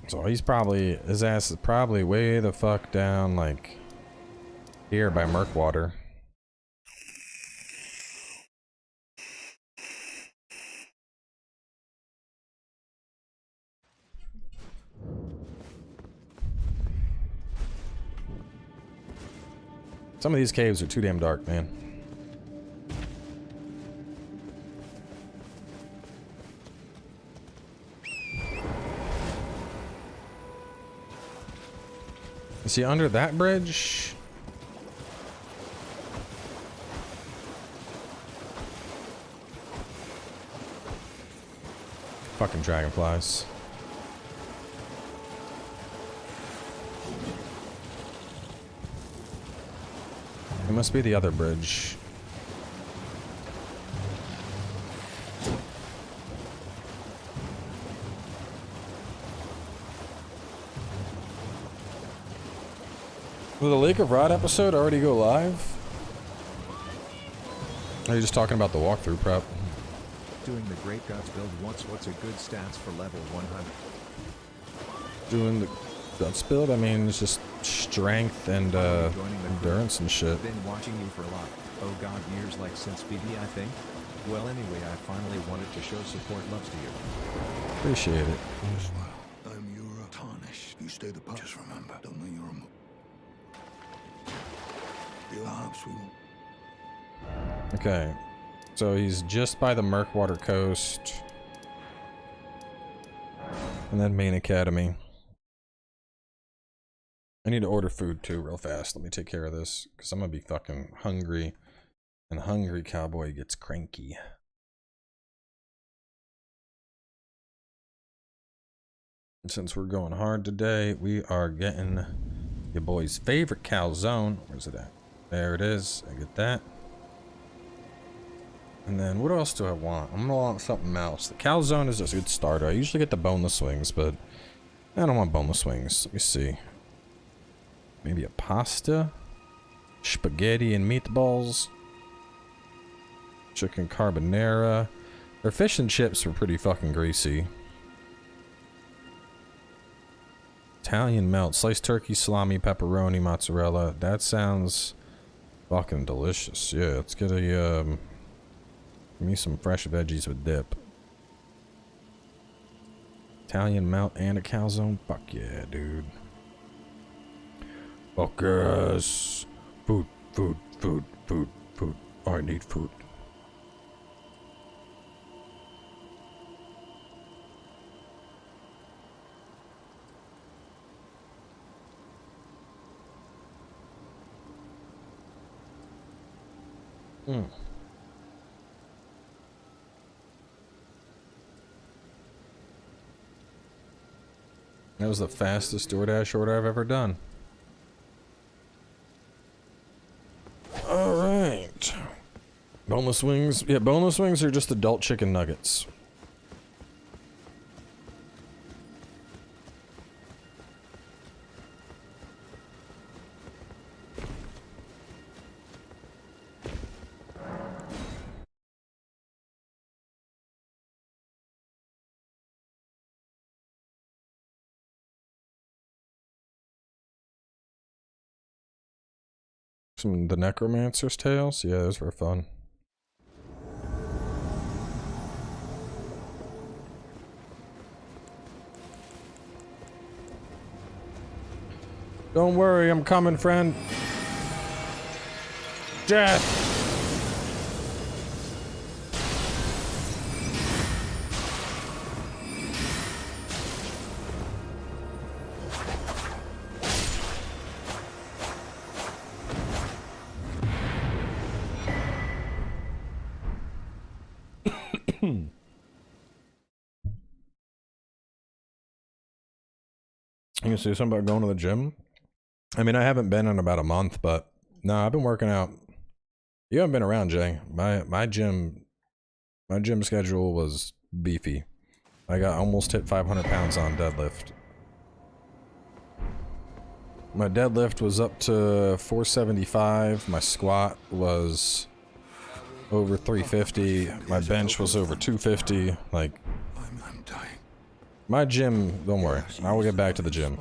S1: So he's probably... His ass is probably way the fuck down, like... here by Murkwater. Some of these caves are too damn dark, man. Is he under that bridge? Fucking dragonflies. It must be the other bridge. Will the Lake of Rot episode already go live? Or are you just talking about the walkthrough prep?
S2: Doing the Great Guts build once. What's a good stats for level 100?
S1: Doing the guts build? I mean, it's just strength and endurance and shit.
S2: Been watching you for a lot. Oh god, years like since BD, I think. Well, anyway, I finally wanted to show support. Loves to you.
S1: Appreciate it.
S6: You're a Tarnished. You stay the part. Just remember, don't know you're a your hearts will.
S1: Okay. So he's just by the Murkwater coast. And then Main Academy. I need to order food too real fast. Let me take care of this, because I'm gonna be fucking hungry. And hungry cowboy gets cranky. And since we're going hard today, we are getting your boy's favorite calzone. Where's it at? There it is. I get that. And then what else do I want? I'm gonna want something else. The calzone is a good starter. I usually get the boneless wings, but I don't want boneless wings. Let me see. Maybe a pasta? Spaghetti and meatballs? Chicken carbonara. Their fish and chips were pretty fucking greasy. Italian melt. Sliced turkey, salami, pepperoni, mozzarella. That sounds fucking delicious. Yeah, let's get a, give me some fresh veggies with dip. Italian melt and a calzone? Fuck yeah, dude. Fuck yes. Food, food, food, food, food. I need food. That was the fastest DoorDash order I've ever done. Alright. Boneless wings. Yeah, boneless wings are just adult chicken nuggets. Some the Necromancer's Tales? Yeah, those were fun. Don't worry, I'm coming, friend. Death! You can say something about going to the gym? I mean, I haven't been in about a month, but no, I've been working out. You haven't been around, Jay. My gym schedule was beefy. I got almost hit 500 pounds on deadlift. My deadlift was up to 475. My squat was over 350. My bench was over 250. Like,
S6: I'm dying.
S1: my gym, don't worry. I will get back to the gym.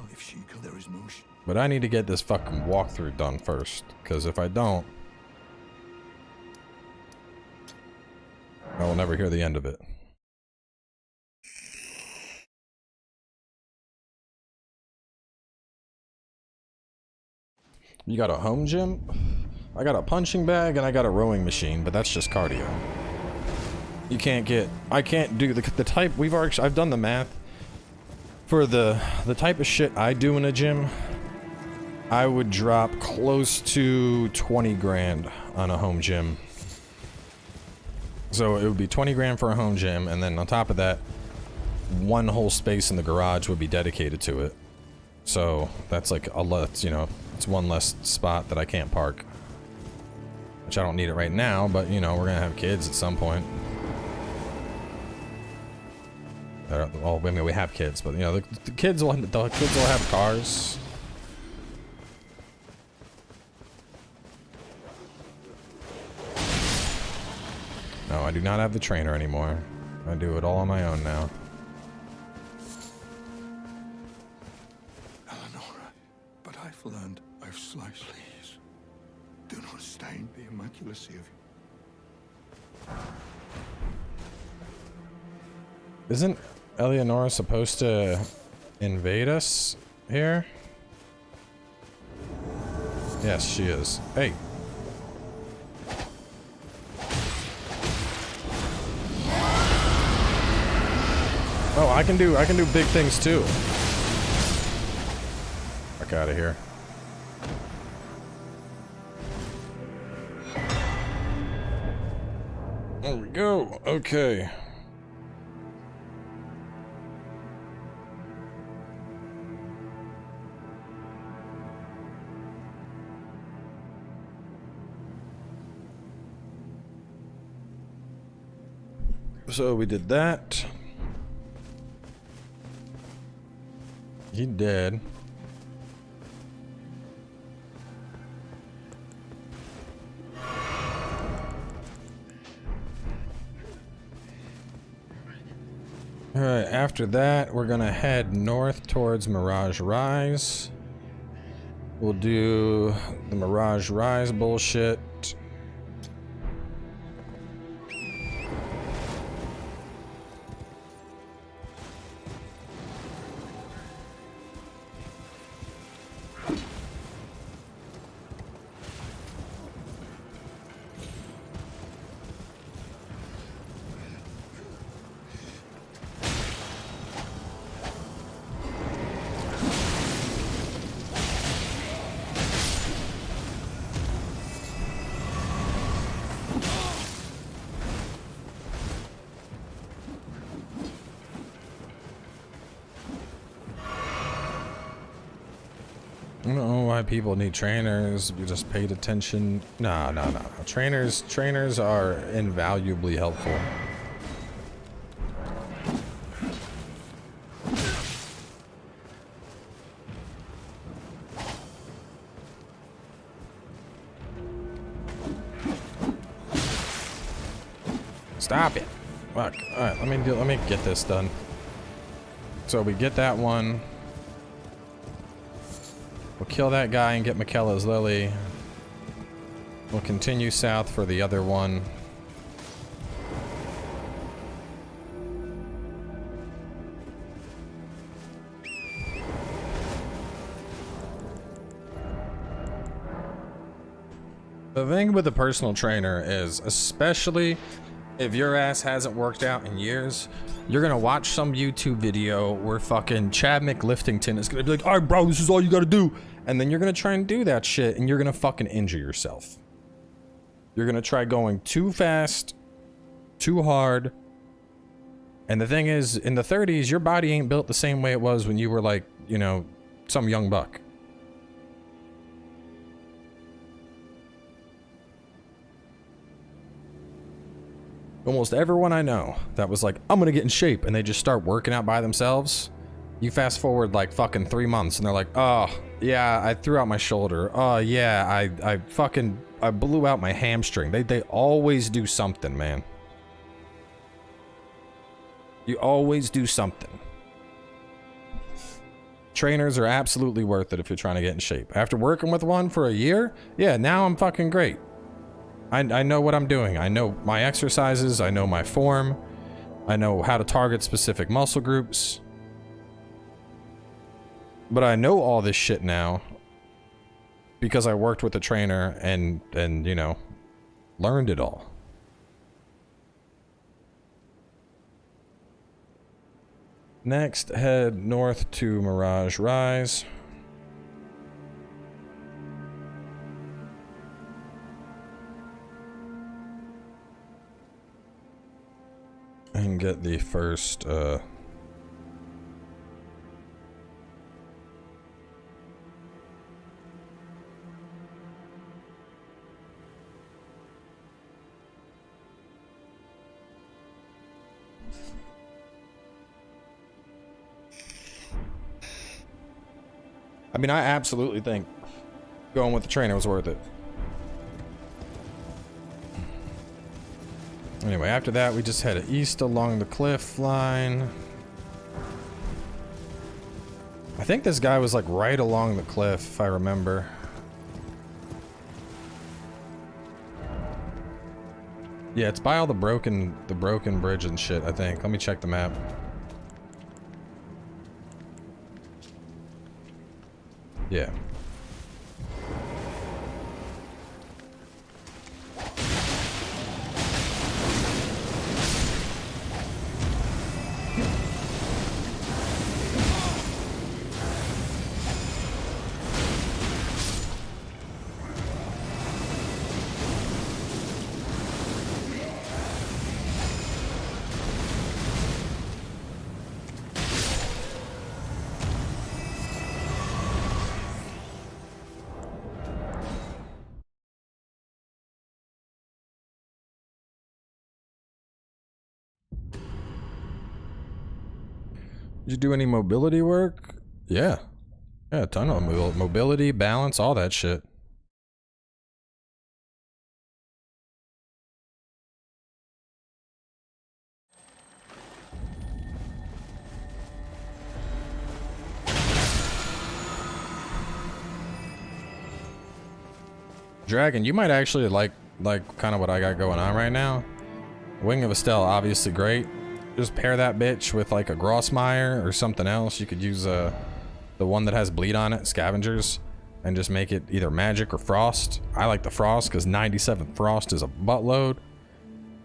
S1: But I need to get this fucking walkthrough done first. Because if I don't, I will never hear the end of it. You got a home gym? I got a punching bag and I got a rowing machine, but that's just cardio. You can't get... I can't do the type... I've done the math. For the type of shit I do in a gym, I would drop close to 20 grand on a home gym. So it would be 20 grand for a home gym, and then on top of that, one whole space in the garage would be dedicated to it. So that's like a lot, you know, it's one less spot that I can't park. Which I don't need it right now, but you know, we're gonna have kids at some point. Well, I mean, we have kids, but you know, the kids will have cars. No, I do not have the trainer anymore. I do it all on my own now.
S6: Eleonora, but I've learned I've sliced these. Do not stain the immaculacy of you.
S1: Isn't Eleonora supposed to invade us here? Yes, she is. Hey. Oh, I can do big things too. Fuck out of here. There we go. Okay. So we did that. He did. Alright, after that, we're gonna head north towards Mirage Rise. We'll do the Mirage Rise bullshit. I don't know why people need trainers. We just paid attention. No. Trainers are invaluably helpful. Stop it. Fuck. Alright, let me get this done. So we get that one. We'll kill that guy and get Michaela's Lily. We'll continue south for the other one. The thing with the personal trainer is, especially if your ass hasn't worked out in years, you're gonna watch some YouTube video where fucking Chad McLiftington is gonna be like, alright bro, this is all you gotta do. And then you're gonna try and do that shit and you're gonna fucking injure yourself. You're gonna try going too fast, too hard. And the thing is, in the 30s, your body ain't built the same way it was when you were like, you know, some young buck. Almost everyone I know that was like, I'm gonna get in shape, and they just start working out by themselves. You fast forward like fucking 3 months and they're like, oh, yeah, I threw out my shoulder. Oh, yeah, I blew out my hamstring. They always do something, man. You always do something. Trainers are absolutely worth it if you're trying to get in shape. After working with one for a year, yeah, now I'm fucking great. I know what I'm doing. I know my exercises. I know my form. I know how to target specific muscle groups. But I know all this shit now because I worked with a trainer and you know, learned it all. Next, head north to Mirage Rise. And get the first, I mean, I absolutely think going with the trainer was worth it. Anyway, after that, we just head east along the cliff line. I think this guy was like right along the cliff, if I remember. Yeah, it's by all the broken bridge and shit, I think. Let me check the map. Yeah. Did you do any mobility work? Yeah. Yeah, a ton of mobility, balance, all that shit. Dragon, you might actually like kind of what I got going on right now. Wing of Estelle, obviously great. Just pair that bitch with like a Grossmeyer or something else. You could use the one that has bleed on it, Scavengers, and just make it either magic or frost. I like the frost because 97 frost is a buttload.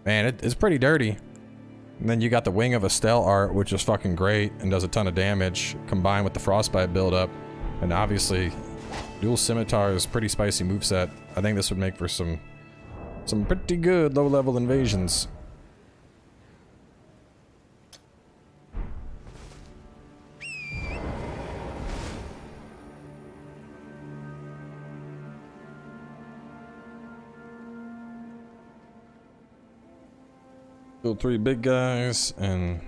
S1: Man, it's pretty dirty. And then you got the Wing of Estelle art, which is fucking great and does a ton of damage, combined with the frostbite buildup. And obviously, dual scimitar is pretty spicy moveset. I think this would make for some pretty good low-level invasions. Kill 3 big guys and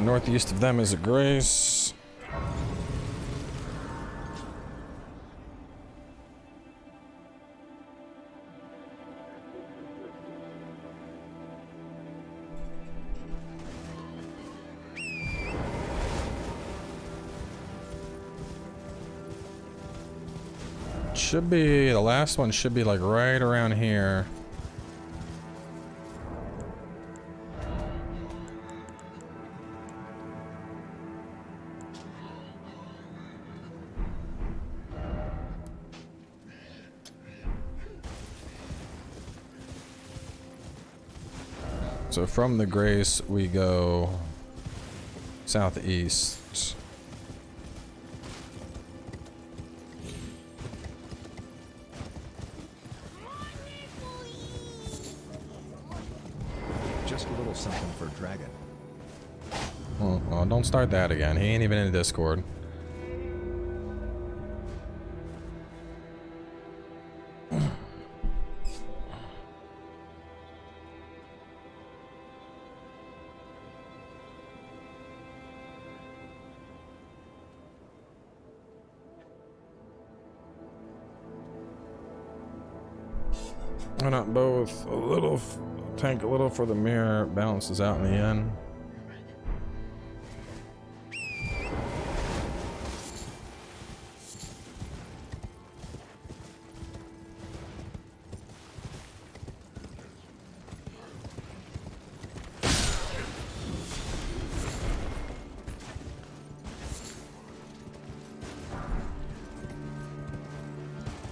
S1: northeast of them is a Grace. Should be, the last one should be like right around here. So from the Grace, we go southeast.
S2: Just a little something for Dragon.
S1: Oh, don't start that again. He ain't even in the Discord. Why not both? A little, tank a little for the mirror, balances out in the end.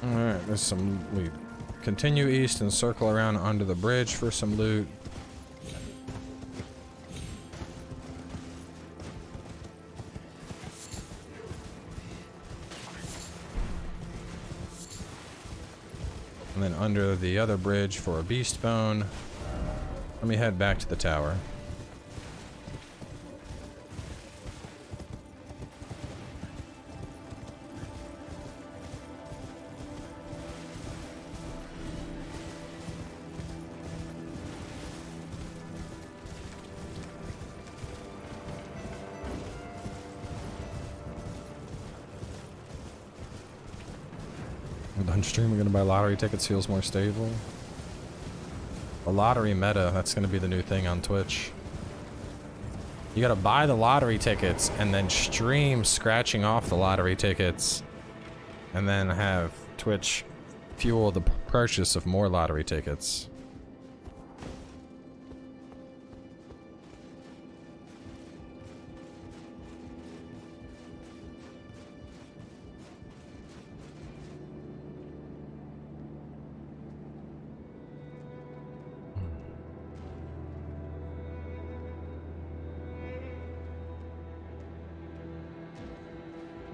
S1: Alright, there's some loot. Continue east and circle around under the bridge for some loot. And then under the other bridge for a beast bone. Let me head back to the tower. Streaming gonna buy lottery tickets feels more stable. A lottery meta, that's gonna be the new thing on Twitch. You gotta buy the lottery tickets and then stream scratching off the lottery tickets and then have Twitch fuel the purchase of more lottery tickets.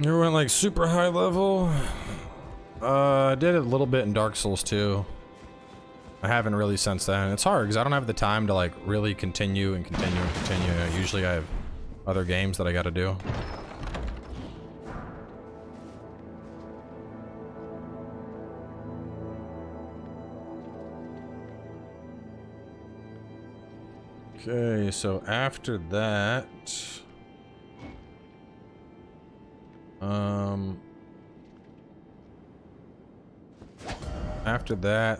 S1: You went like super high level? I did it a little bit in Dark Souls 2. I haven't really since then. It's hard because I don't have the time to like really continue and continue and continue. Usually I have other games that I gotta do. Okay, so after that,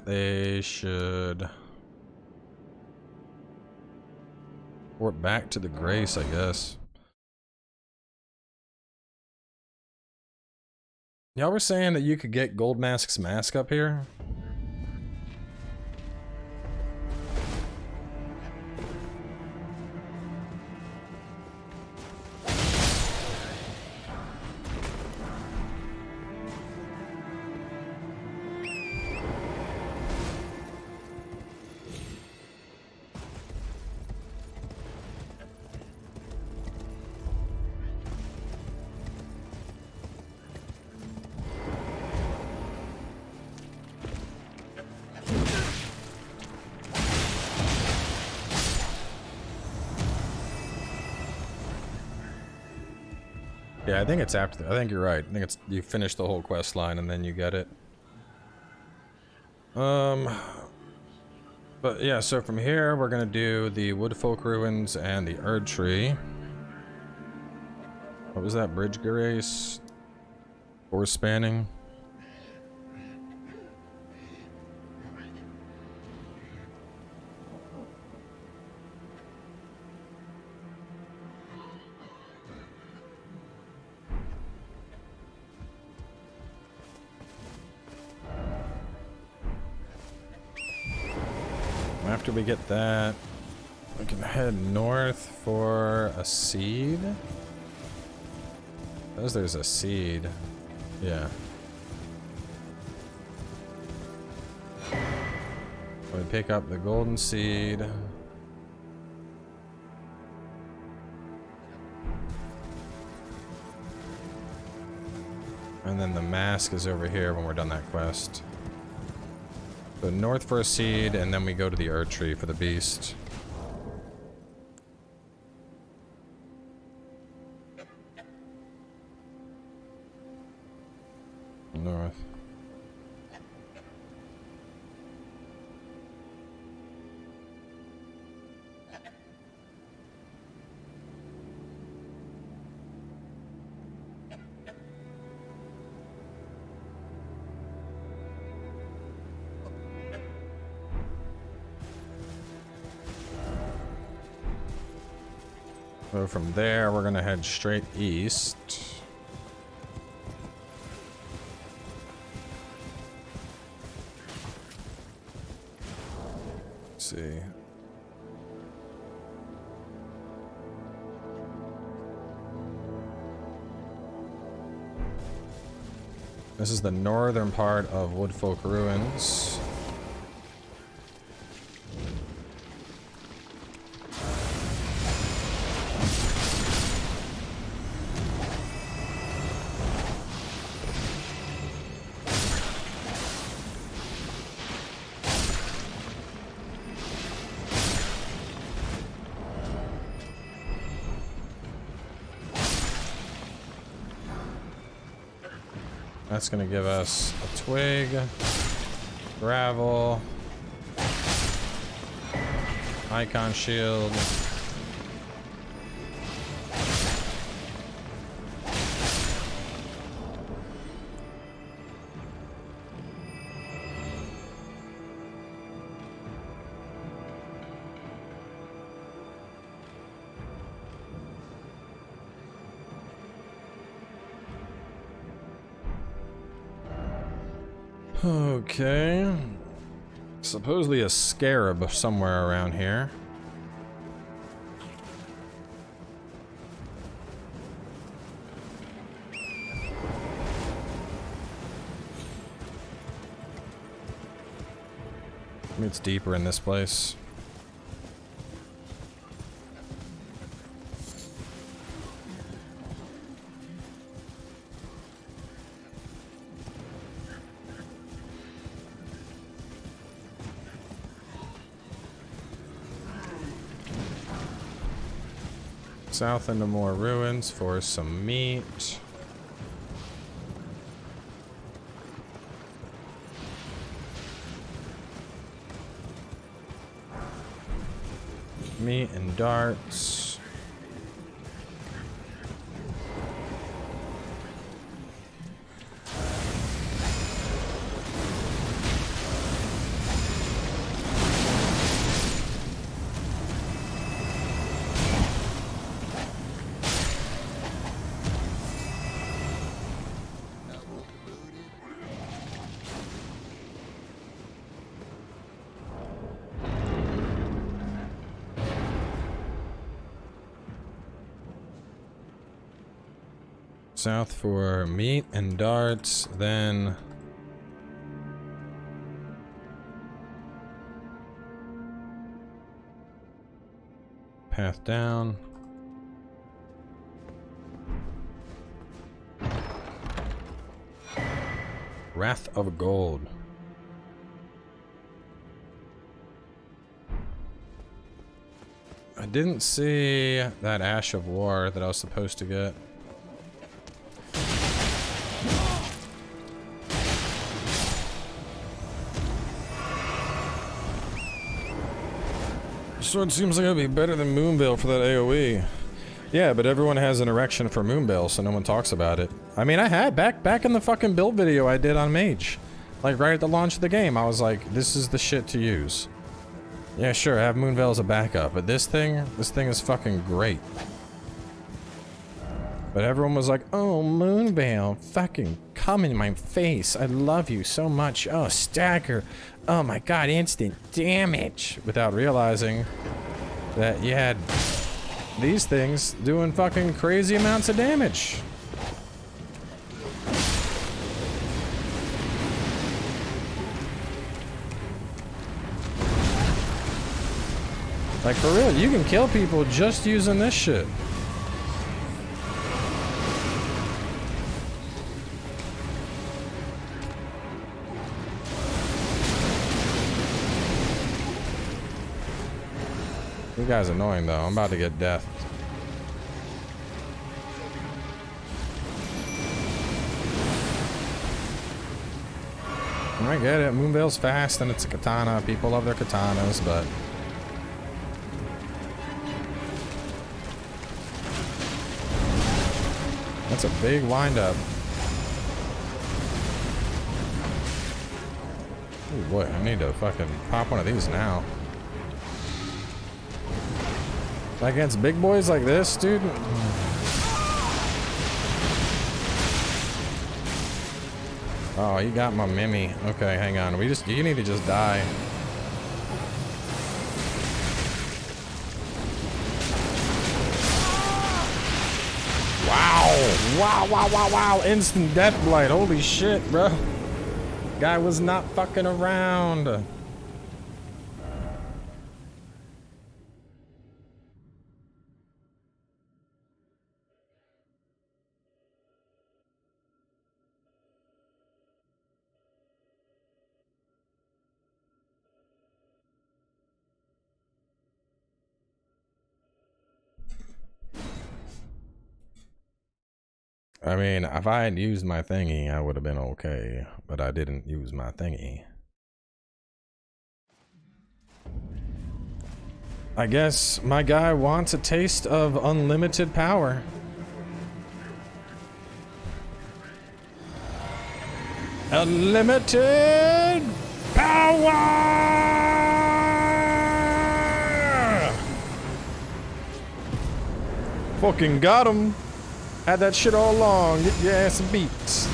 S1: they should port back to the Grace, I guess. Y'all were saying that you could get Goldmask's mask up here? Yeah, I think it's after. I think you're right. I think it's you finish the whole quest line and then you get it. But yeah, so from here we're gonna do the Woodfolk Ruins and the Erd Tree. What was that bridge, Grace? Or spanning? After we get that, we can head north for a seed. Says there's a seed. Yeah. We pick up the golden seed. And then the mask is over here when we're done that quest. So north for a seed, and then we go to the Erd Tree for the beast. North. So from there, we're gonna head straight east. Let's see. This is the northern part of Woodfolk Ruins. That's gonna give us a twig, gravel, icon shield. Okay. Supposedly a scarab somewhere around here. Maybe it's deeper in this place. South into more ruins for some meat. Meat and darts. South for meat and darts, then path down. Wrath of Gold. I didn't see that Ash of War that I was supposed to get. Sword seems like it'll be better than Moonveil for that AoE. Yeah, but everyone has an erection for Moonveil, so no one talks about it. I mean, I had back in the fucking build video I did on Mage. Like right at the launch of the game, I was like, this is the shit to use. Yeah, sure, I have Moonveil as a backup, but this thing is fucking great. But everyone was like, oh, Moonveil, fucking come in my face. I love you so much. Oh, stagger. Oh my god, instant damage. Without realizing that you had these things doing fucking crazy amounts of damage. Like, for real, you can kill people just using this shit. You guy's annoying though. I'm about to get death. I get it. Moonveil's fast and it's a katana. People love their katanas, but that's a big windup. Oh boy, I need to fucking pop one of these now. Against big boys like this, dude? Oh, you got my Mimi. Okay, hang on. You need to just die. Wow. Wow, wow, wow, wow. Instant death blight. Holy shit, bro. Guy was not fucking around. I mean, if I had used my thingy, I would have been okay, but I didn't use my thingy. I guess my guy wants a taste of unlimited power. Unlimited power! Fucking got him. Had that shit all along. Get your ass beat.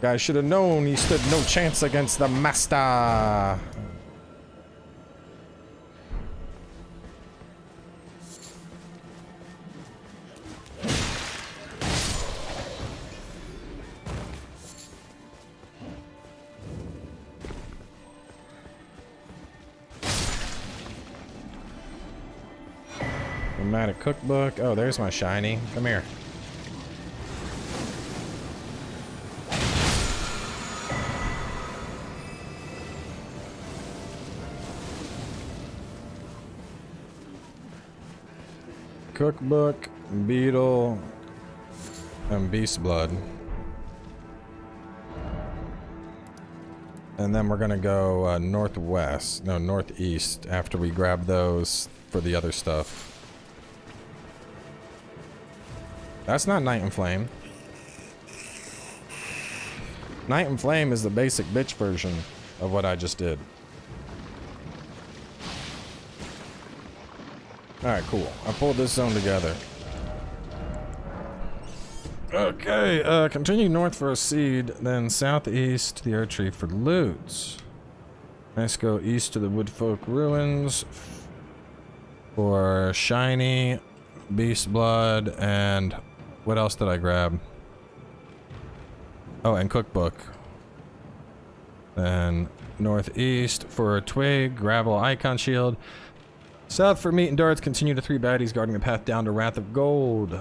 S1: Guy should have known he stood no chance against the master. Dramatic cookbook. Oh, there's my shiny. Come here. Cookbook, beetle, and beast blood. And then we're gonna go northeast after we grab those for the other stuff. That's not Night and Flame. Night and Flame is the basic bitch version of what I just did. Alright, cool. I pulled this zone together. Okay, continue north for a seed, then southeast to the Earth Tree for loot. Let's go east to the Woodfolk Ruins for shiny, beast blood, and what else did I grab? Oh, and cookbook. Then northeast for a twig, gravel, icon shield. South for meat and darts. Continue to 3 baddies guarding the path down to Wrath of Gold.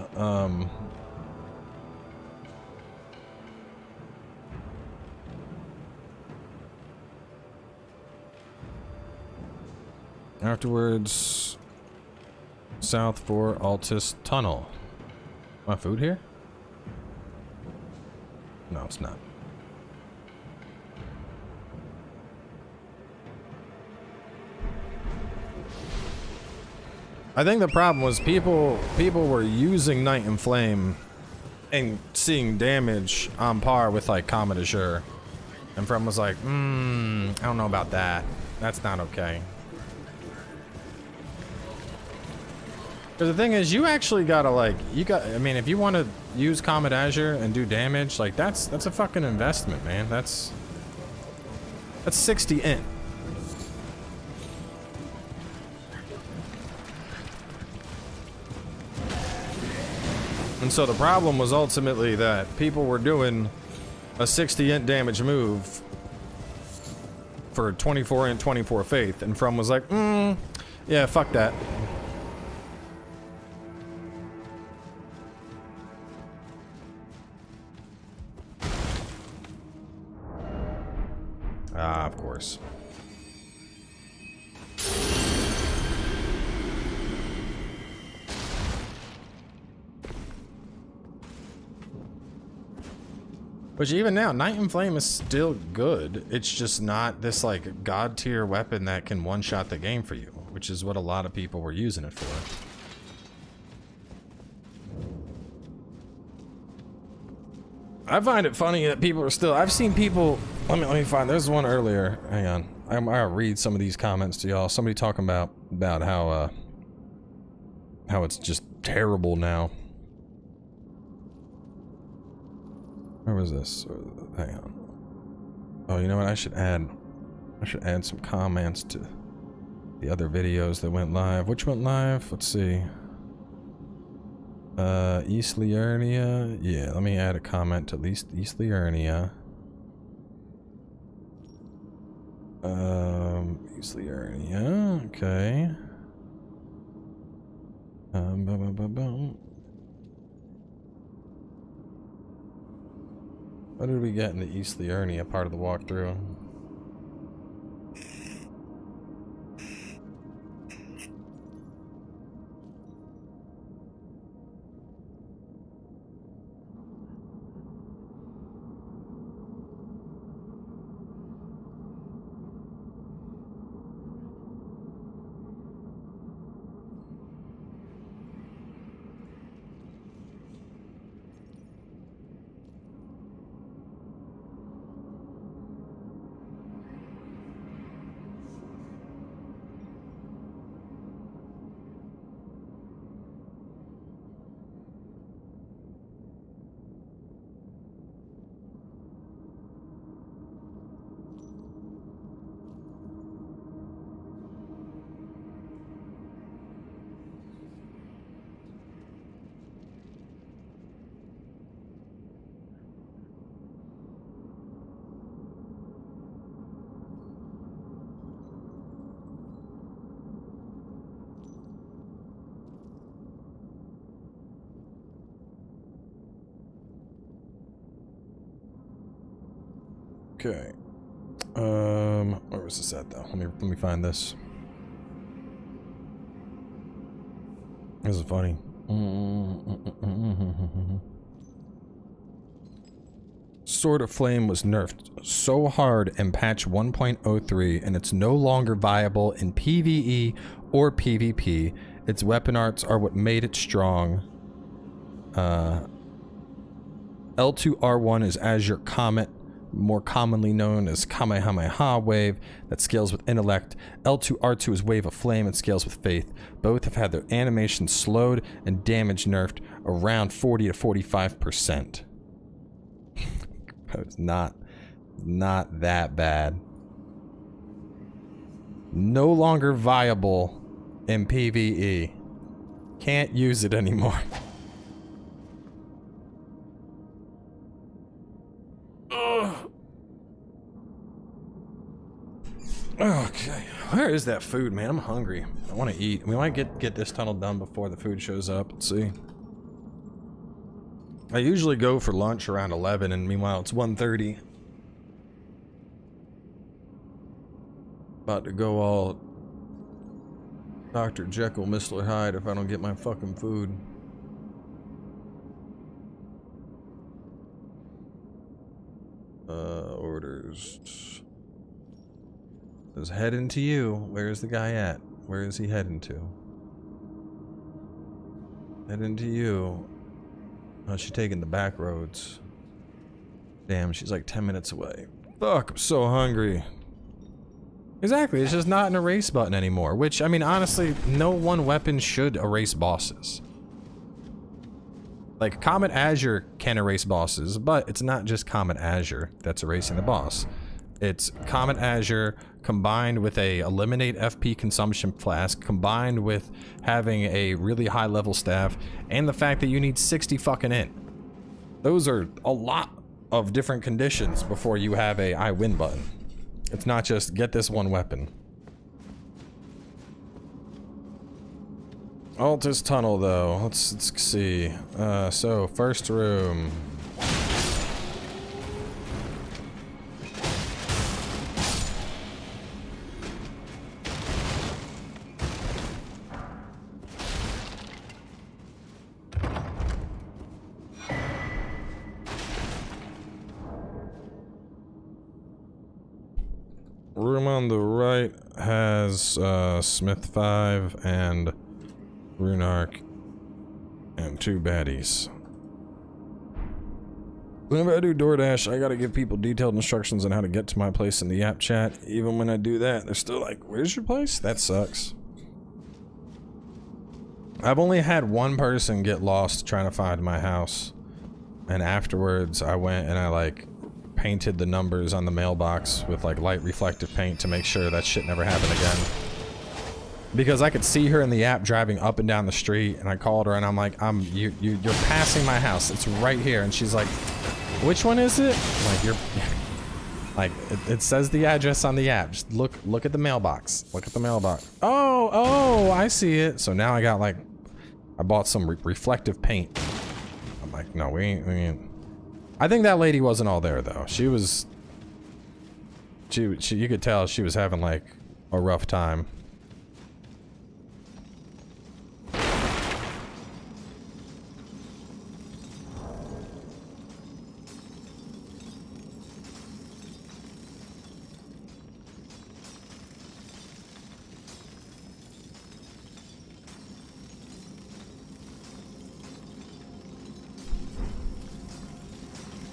S1: Afterwards, south for Altus Tunnel. My food here? No, it's not. I think the problem was people were using Night and Flame and seeing damage on par with like Comet Azure. And From was like, I don't know about that. That's not okay. Because the thing is, you actually gotta like, I mean, if you want to use Comet Azure and do damage, like that's a fucking investment, man. That's 60 int. And so the problem was ultimately that people were doing a 60 int damage move for 24 int 24 faith, and From was like, yeah, fuck that. Ah, of course. Which even now, Night and Flame is still good. It's just not this like god tier weapon that can one-shot the game for you, which is what a lot of people were using it for. I find it funny that people are still, I've seen people, let me find, there's one earlier, hang on. I'll read some of these comments to y'all. Somebody talking about how it's just terrible now. Where was this? Hang on. Oh, you know what? I should add some comments to the other videos that went live. Which went live? Let's see. East Liurnia. Yeah, let me add a comment to East Liurnia. East Liurnia. Okay. What did we get in the East Liurnia part of the walkthrough? Okay. Where was this at though? Let me find this. This is funny. Sword of Flame was nerfed so hard in patch 1.03 and it's no longer viable in PvE or PvP. Its weapon arts are what made it strong. L2R1 is Azure Comet, more commonly known as Kamehameha Wave, that scales with Intellect. L2R2 is Wave of Flame and scales with Faith. Both have had their animations slowed and damage nerfed around 40 to 45%. It's not that bad. No longer viable in PvE. Can't use it anymore. Ugh. Okay, where is that food, man? I'm hungry. I want to eat. We might get this tunnel done before the food shows up. Let's see. I usually go for lunch around 11, and meanwhile it's 1:30. About to go all Dr. Jekyll, Mr. Hyde if I don't get my fucking food. Orders. Is heading to you. Where's the guy at? Where is he heading to? Heading to you. Oh, she's taking the back roads. Damn, she's like 10 minutes away. Fuck, I'm so hungry. Exactly, it's just not an erase button anymore. Which, I mean, honestly, no one weapon should erase bosses. Like, Comet Azure can erase bosses, but it's not just Comet Azure that's erasing the boss. It's Comet Azure combined with a eliminate FP consumption flask, combined with having a really high level staff, and the fact that you need 60 fucking int. Those are a lot of different conditions before you have a I win button. It's not just get this one weapon. Altus Tunnel though, let's see. So first room. Room on the right has Smith 5 and Runark and 2 baddies. Whenever I do DoorDash, I gotta give people detailed instructions on how to get to my place in the app chat. Even when I do that, they're still like, where's your place? That sucks. I've only had one person get lost trying to find my house. And afterwards, I went and I like painted the numbers on the mailbox with like light reflective paint to make sure that shit never happened again. Because I could see her in the app driving up and down the street, and I called her and I'm like, you're passing my house. It's right here. And she's like, which one is it? I'm like, you're like, it says the address on the app. Just look at the mailbox. Look at the mailbox. Oh, I see it. So now I got like, I bought some reflective paint. I'm like, no, we ain't. I think that lady wasn't all there though. She was, you could tell she was having like a rough time.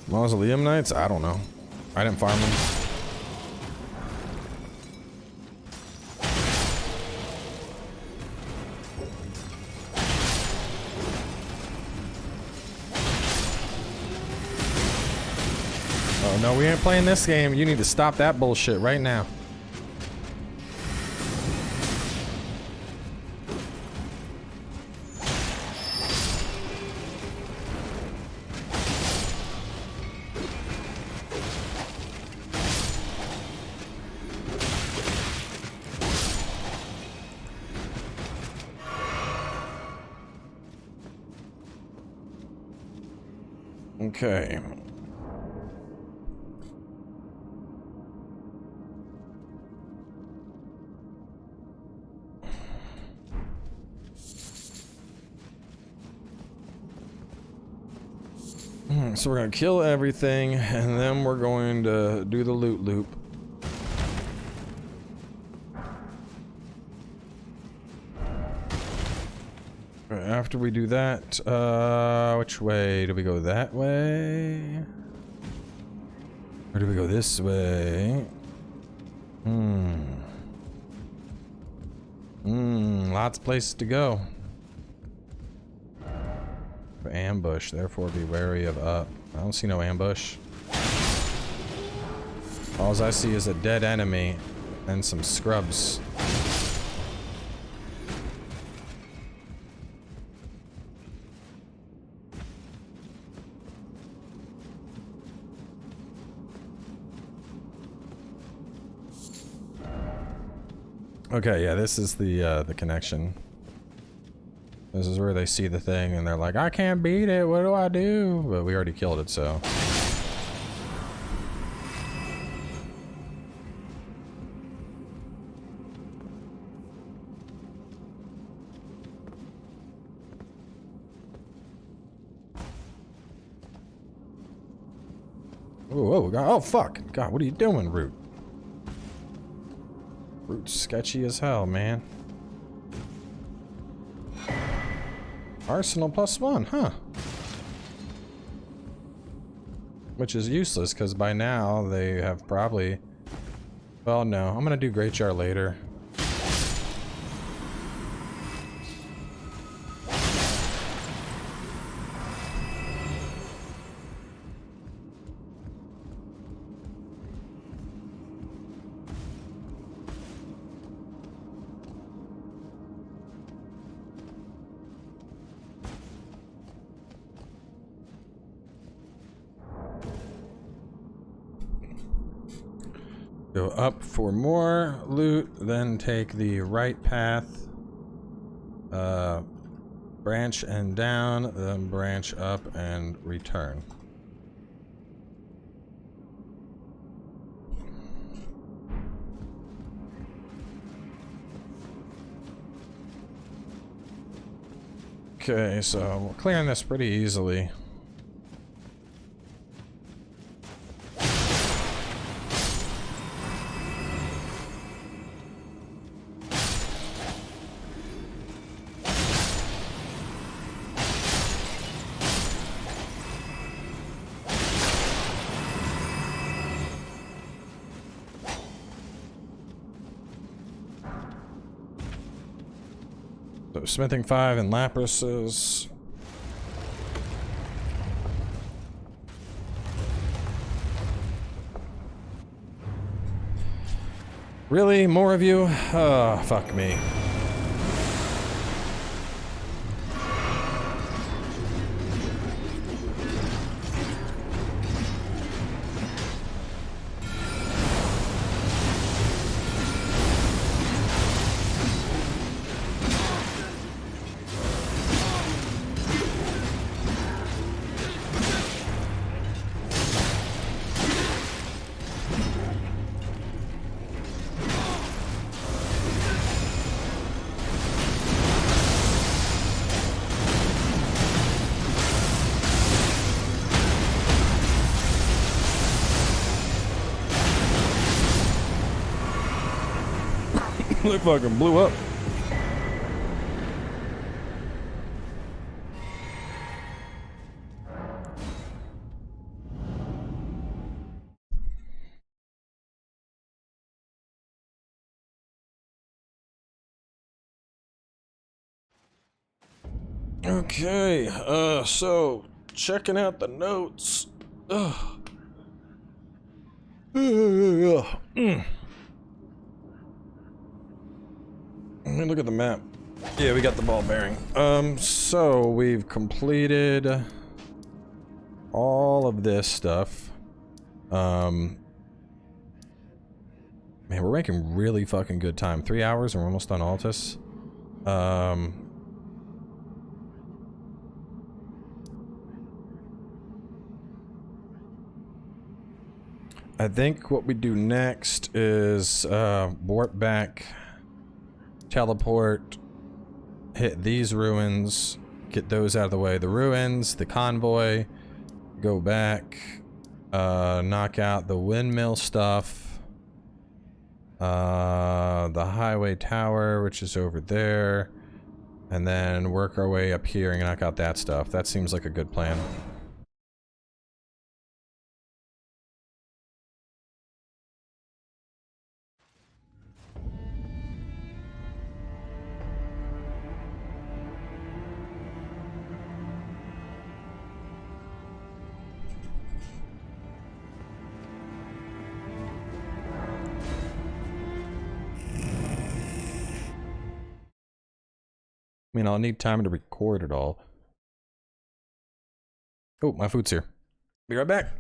S1: Mausoleum Knights? I don't know. I didn't farm them. Oh no, we ain't playing this game. You need to stop that bullshit right now. Okay. So we're gonna kill everything, and then we're going to do the loot loop. After we do that, which way do we go? That way? Or do we go this way? Lots of places to go. Ambush, therefore be wary of up. I don't see no ambush. All I see is a dead enemy and some scrubs. Okay, yeah, this is the connection. This is where they see the thing and they're like, I can't beat it, what do I do? But we already killed it, so. Whoa, oh fuck. God, what are you doing, Root? Root's sketchy as hell, man. Arsenal +1, huh? Which is useless, because by now they have probably... Well, no. I'm gonna do Great Jar later. Go up for more loot, then take the right path, branch and down, then branch up and return. Okay, so we're clearing this pretty easily. So smithing 5 and lapises. Really? More of you? Oh, fuck me. They fucking blew up. Okay, so checking out the notes. Ugh. Let me look at the map. Yeah, we got the ball bearing. So we've completed all of this stuff. Man, we're making really fucking good time. 3 hours and we're almost on Altus. I think what we do next is warp back, teleport, hit these ruins, get those out of the way. The ruins, the convoy, go back, knock out the windmill stuff, the highway tower, which is over there, and then work our way up here and knock out that stuff. That seems like a good plan. I mean, I'll need time to record it all. Oh, my food's here. Be right back.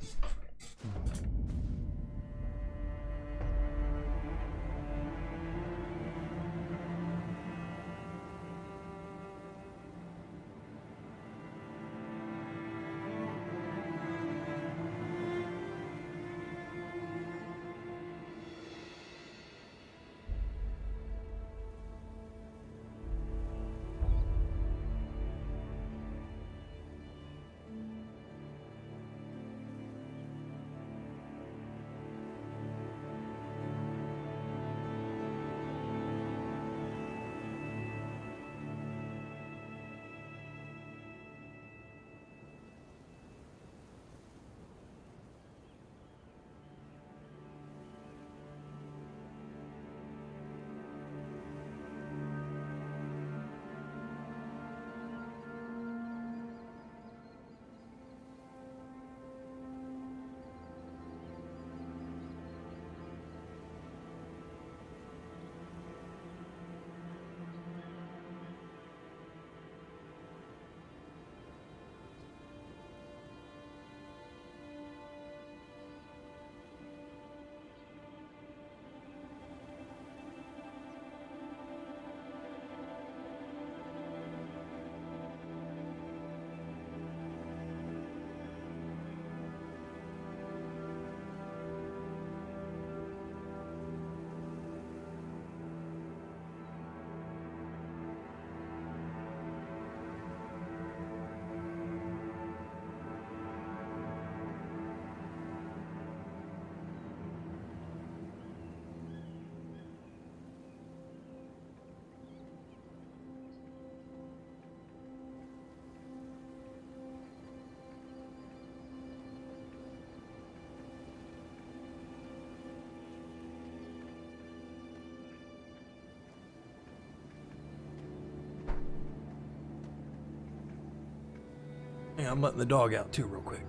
S1: Yeah, I'm letting the dog out too real quick.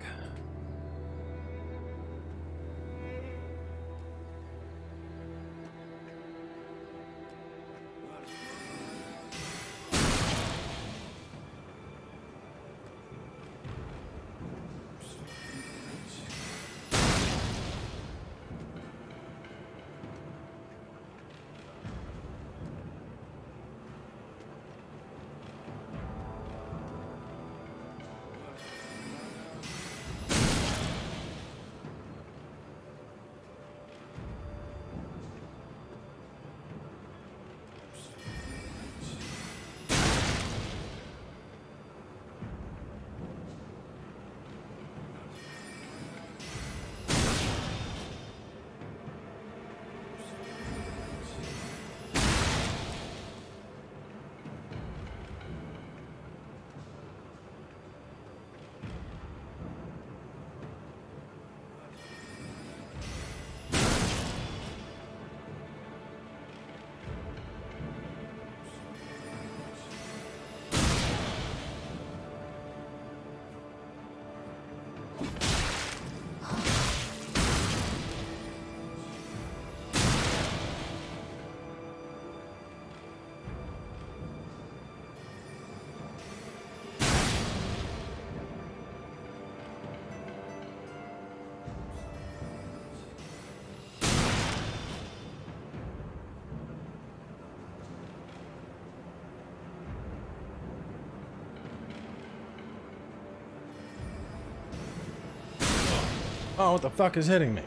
S1: Oh, what the fuck is hitting me?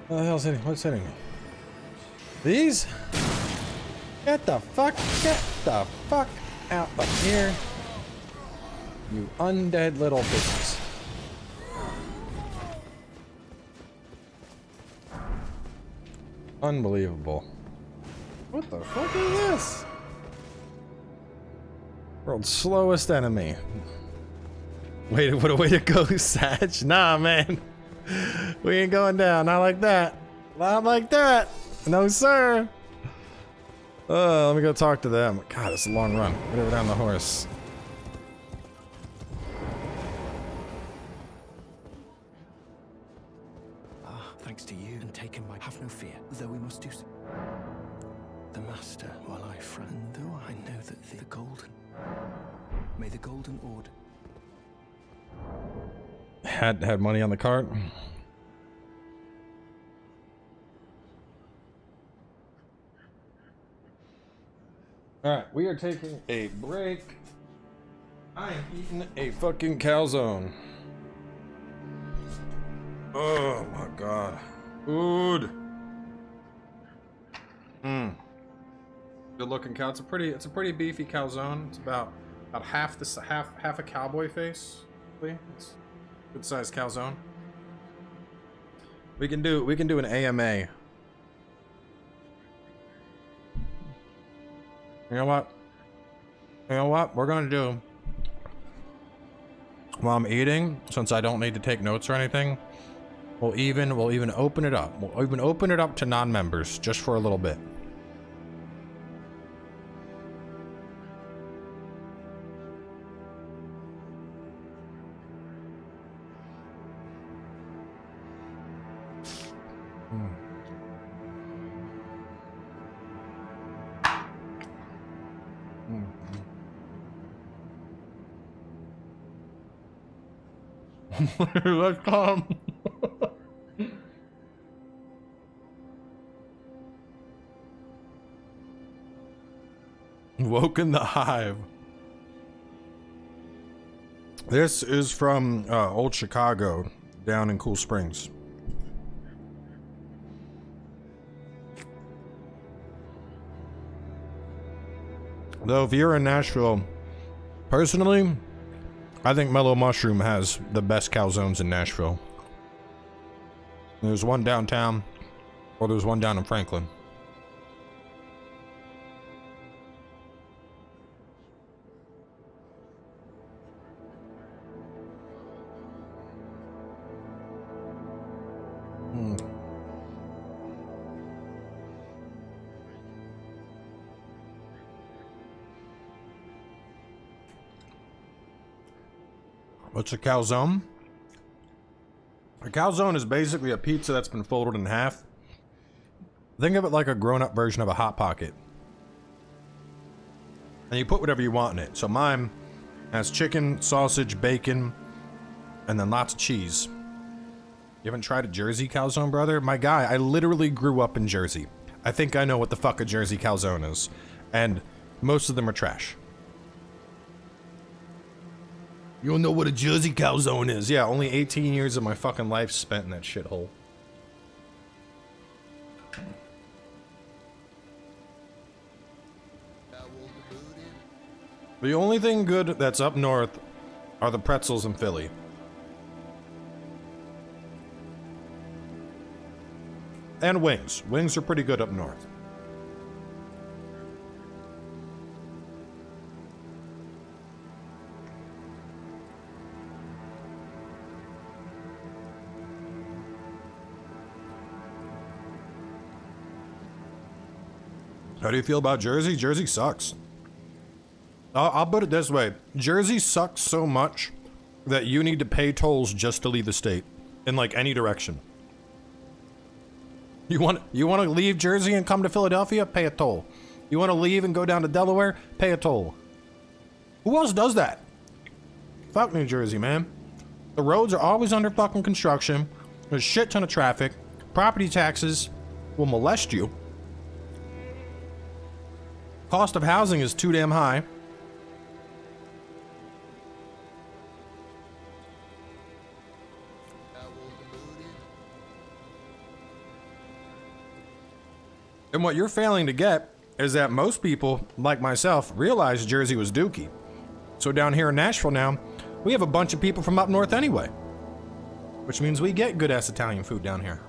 S1: What the hell's hitting? What's hitting me? These? Get the fuck out of here. You undead little bitches. Unbelievable. What the fuck is this? World's slowest enemy. Wait, what a way to go, Satch. Nah, man. We ain't going down. Not like that. Not like that. No, sir. Let me go talk to them. God, it's a long run. Whatever down the horse.
S5: Thanks to you and taking my... Have no fear, though we must do so. The master, while I frown, and though I know that the golden... May the golden order...
S1: Had money on the cart. Alright, we are taking a break. I am eating a fucking calzone. Oh my god. Food. Good looking cow. It's a pretty beefy calzone. It's about half a cowboy face. It's a good sized calzone. We can do an AMA. You know what? We're gonna do while I'm eating, since I don't need to take notes or anything. We'll even open it up. We'll even open it up to non-members just for a little bit. Let's come. Woken the Hive. This is from old Chicago down in Cool Springs. Though if you're in Nashville, personally, I think Mellow Mushroom has the best calzones in Nashville. There's one downtown, or there's one down in Franklin. What's a calzone? A calzone is basically a pizza that's been folded in half. Think of it like a grown-up version of a Hot Pocket. And you put whatever you want in it. So mine has chicken, sausage, bacon, and then lots of cheese. You haven't tried a Jersey calzone, brother? My guy, I literally grew up in Jersey. I think I know what the fuck a Jersey calzone is. And most of them are trash. You don't know what a Jersey calzone is. Yeah, only 18 years of my fucking life spent in that shithole. The only thing good that's up north are the pretzels in Philly. And wings. Wings are pretty good up north. How do you feel about Jersey? Jersey sucks. I'll put it this way. Jersey sucks so much that you need to pay tolls just to leave the state. In like any direction. You want to leave Jersey and come to Philadelphia? Pay a toll. You want to leave and go down to Delaware? Pay a toll. Who else does that? Fuck New Jersey, man. The roads are always under fucking construction. There's a shit ton of traffic. Property taxes will molest you. Cost of housing is too damn high. And what you're failing to get is that most people, like myself, realized Jersey was dookie. So down here in Nashville now, we have a bunch of people from up north anyway. Which means we get good-ass Italian food down here.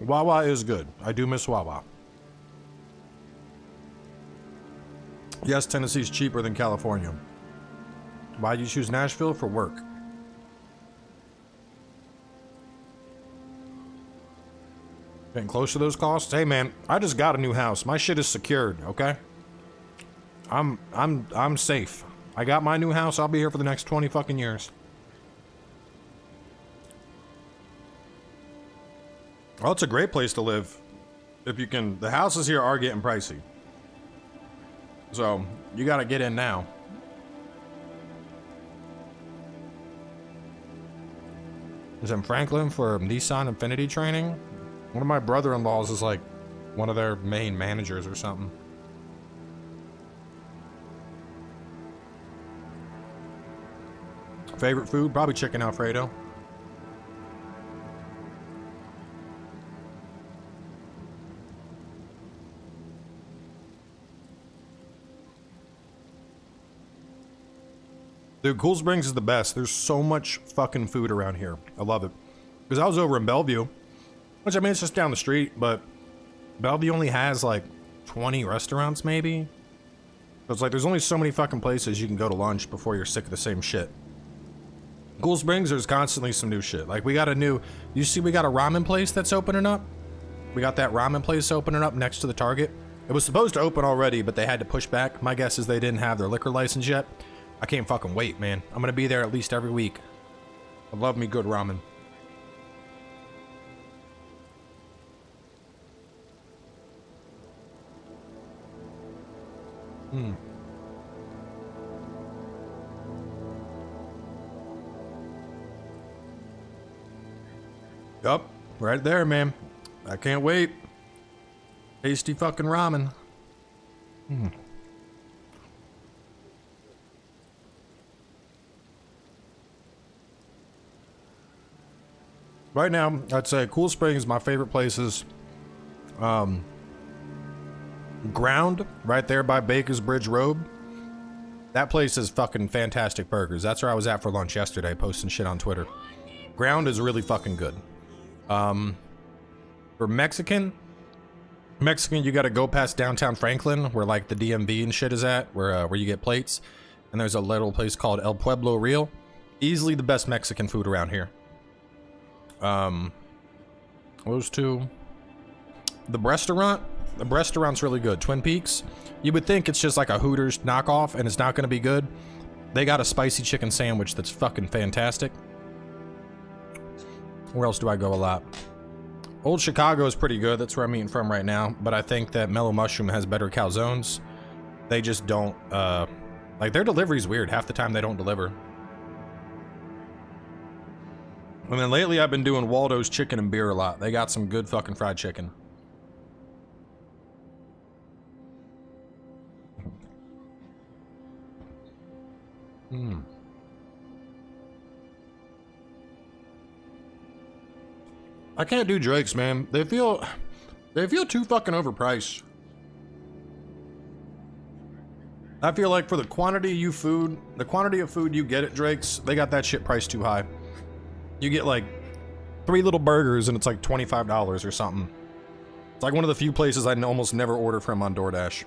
S1: Wawa is good. I do miss Wawa. Yes, Tennessee's cheaper than California. Why'd you choose Nashville? For work. Getting close to those costs? Hey man, I just got a new house. My shit is secured, okay? I'm safe. I got my new house. I'll be here for the next 20 fucking years. Well, it's a great place to live. If you can, the houses here are getting pricey. So, you gotta get in now. Is in Franklin for Nissan Infinity training? One of my brother-in-laws is like one of their main managers or something. Favorite food? Probably chicken Alfredo. Dude, Cool Springs is the best. There's so much fucking food around here. I love it. Because I was over in Bellevue, which I mean, it's just down the street, but Bellevue only has like 20 restaurants maybe. So it's like there's only so many fucking places you can go to lunch before you're sick of the same shit. Cool Springs, there's constantly some new shit. Like we got a new, you see we got a ramen place that's opening up? We got that ramen place opening up next to the Target. It was supposed to open already, but they had to push back. My guess is they didn't have their liquor license yet. I can't fucking wait, man. I'm gonna be there at least every week. I love me good ramen. Yup, right there, man. I can't wait. Tasty fucking ramen. Right now, I'd say Cool Springs is my favorite places. Ground, right there by Baker's Bridge Road. That place is fucking fantastic burgers. That's where I was at for lunch yesterday, posting shit on Twitter. Ground is really fucking good. For Mexican, you gotta go past downtown Franklin, where like the DMV and shit is at, where you get plates. And there's a little place called El Pueblo Real. Easily the best Mexican food around here. Those two. The restaurant's really good. Twin Peaks. You would think it's just like a Hooters knockoff, and it's not gonna be good. They got a spicy chicken sandwich that's fucking fantastic. Where else do I go a lot? Old Chicago is pretty good. That's where I'm eating from right now. But I think that Mellow Mushroom has better calzones. They just don't, like their delivery's weird. Half the time they don't deliver. And then lately I've been doing Waldo's Chicken and Beer a lot. They got some good fucking fried chicken. I can't do Drake's, man. They feel too fucking overpriced. I feel like for the quantity of food you get at Drake's, they got that shit priced too high. You get like 3 little burgers and it's like $25 or something. It's like one of the few places I almost never order from on DoorDash.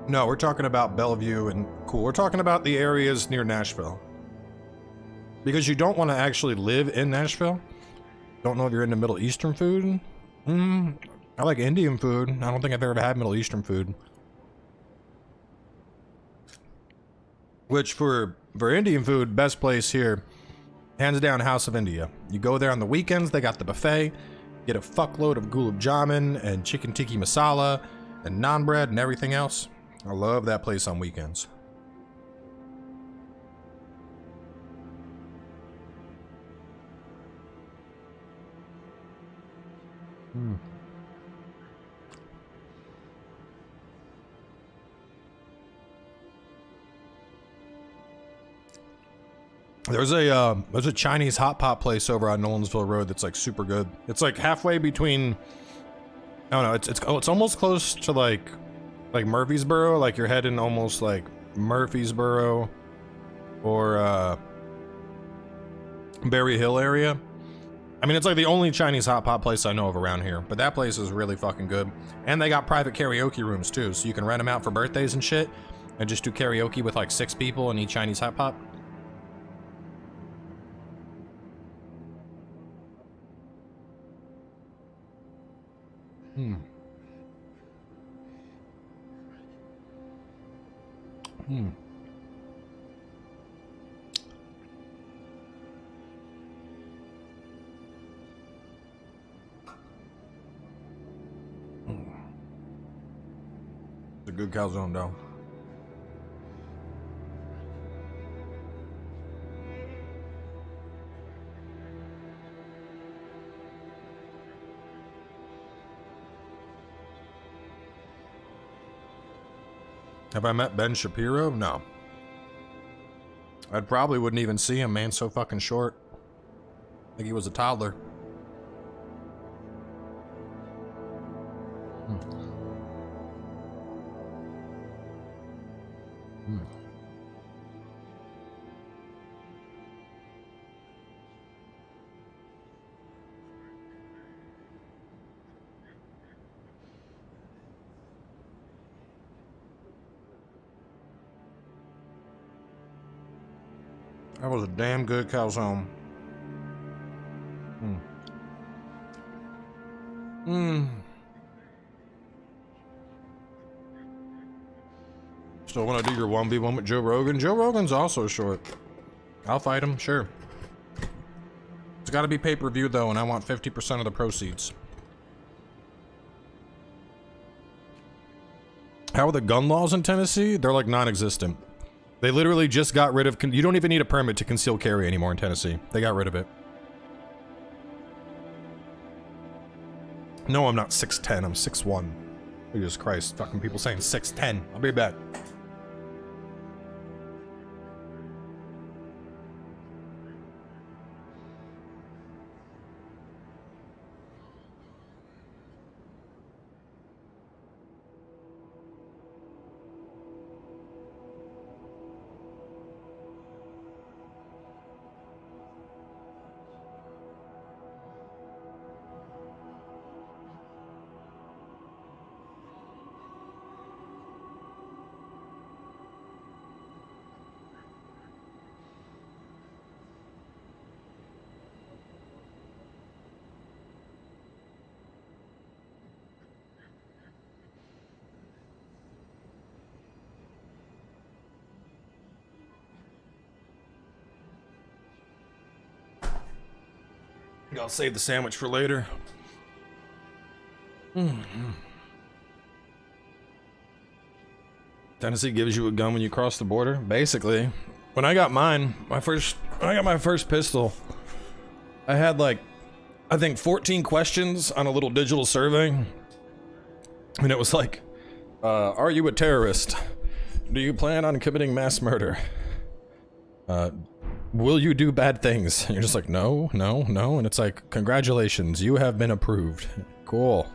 S1: No, we're talking about Bellevue and cool. We're talking about the areas near Nashville. Because you don't want to actually live in Nashville. Don't know if you're into Middle Eastern food. I like Indian food. I don't think I've ever had Middle Eastern food. Which for Indian food, best place here, hands down, House of India. You go there on the weekends, they got the buffet, get a fuckload of gulab jamun and chicken tikka masala and naan bread and everything else. I love that place on weekends. There's a Chinese hot pot place over on Nolensville Road that's like super good. It's like halfway between, I don't know, it's almost close to like Murfreesboro, like you're heading almost like Murfreesboro or Berry Hill area. I mean, it's like the only Chinese hot pot place I know of around here, but that place is really fucking good. And they got private karaoke rooms too, so you can rent them out for birthdays and shit and just do karaoke with like 6 people and eat Chinese hot pot. It's a good calzone though. Have I met Ben Shapiro? No. I probably wouldn't even see him, man. So fucking short. I think he was a toddler. That was a damn good calzone. Still want to do your 1v1 with Joe Rogan? Joe Rogan's also short. I'll fight him, sure. It's got to be pay-per-view though, and I want 50% of the proceeds. How are the gun laws in Tennessee? They're like non-existent. They literally just got rid of, you don't even need a permit to conceal carry anymore in Tennessee. They got rid of it. No, I'm not 6'10", I'm 6'1". Jesus Christ, fucking people saying 6'10". I'll be back. I'll save the sandwich for later. Tennessee gives you a gun when you cross the border. Basically, when I got mine, when I got my first pistol, I had like, I think 14 questions on a little digital survey, and it was like, are you a terrorist? Do you plan on committing mass murder? Will you do bad things? And you're just like, no, no, no. And it's like, congratulations, you have been approved. Cool.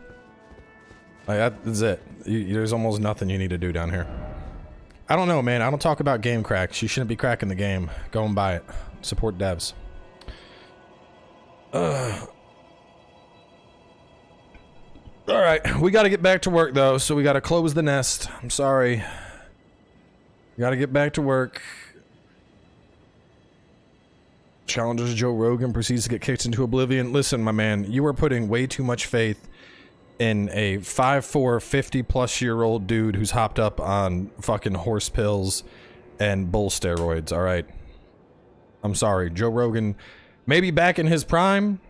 S1: Like, that's it. There's almost nothing you need to do down here. I don't know, man. I don't talk about game cracks. You shouldn't be cracking the game. Go and buy it. Support devs. Alright, we gotta get back to work though, so we gotta close the nest. I'm sorry. We gotta get back to work. Challenges Joe Rogan, proceeds to get kicked into oblivion. Listen, my man, you are putting way too much faith in a 5'4", 50-plus-year-old dude who's hopped up on fucking horse pills and bull steroids, alright? I'm sorry. Joe Rogan, maybe back in his prime,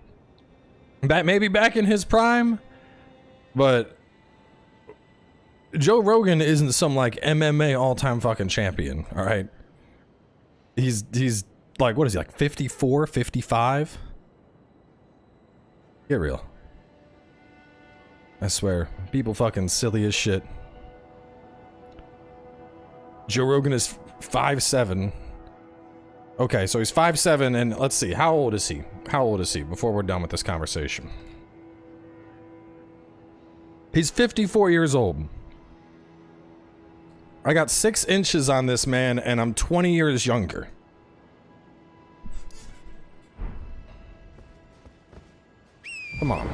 S1: but Joe Rogan isn't some, like, MMA all-time fucking champion, alright? He's like, what is he, like 54, 55? Get real. I swear, people fucking silly as shit. Joe Rogan is 5'7", Okay, so he's 5'7", and let's see, how old is he? How old is he before we're done with this conversation? He's 54 years old. I got 6 inches on this man, and I'm 20 years younger. Come on.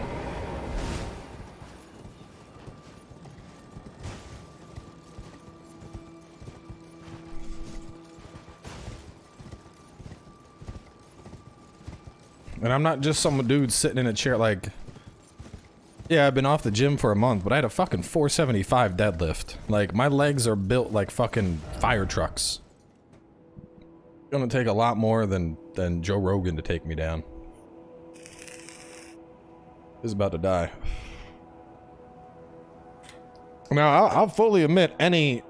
S1: And I'm not just some dude sitting in a chair like... Yeah, I've been off the gym for a month, but I had a fucking 475 deadlift. Like, my legs are built like fucking fire trucks. It's gonna take a lot more than Joe Rogan to take me down. He's about to die. Now, I'll fully admit, any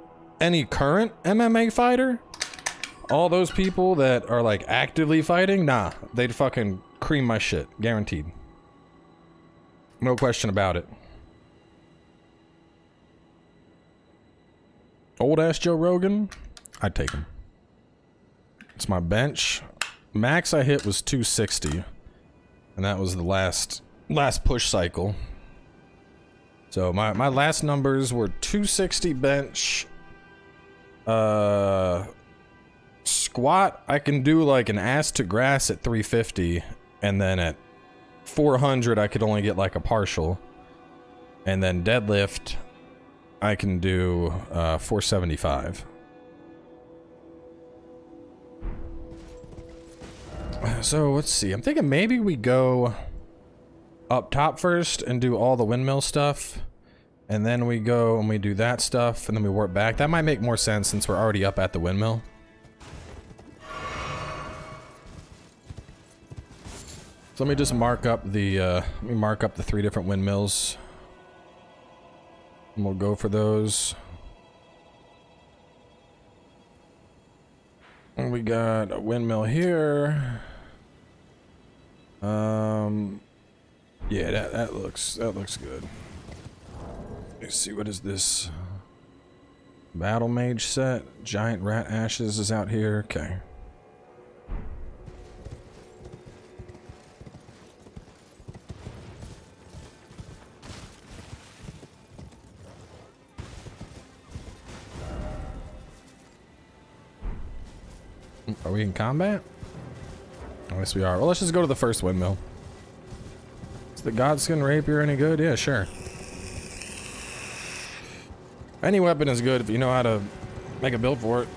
S1: current MMA fighter, all those people that are like actively fighting, nah, they'd fucking cream my shit, guaranteed. No question about it. Old ass Joe Rogan, I'd take him. It's my bench. Max I hit was 260, and that was the last push cycle. So my last numbers were 260 bench. Squat, I can do like an ass to grass at 350, and then at 400 I could only get like a partial. And then deadlift, I can do 475. So let's see, I'm thinking maybe we go up top first and do all the windmill stuff, and then we go and we do that stuff, and then we work back. That might make more sense since we're already up at the windmill. So let me just mark up the 3 different windmills, and we'll go for those. And we got a windmill here. Yeah, that looks good. Let's see, what is this? Battle Mage set. Giant Rat Ashes is out here. Okay. Are we in combat? I guess we are. Well, let's just go to the first windmill. Is the Godskin Rapier any good? Yeah, sure. Any weapon is good if you know how to make a build for it.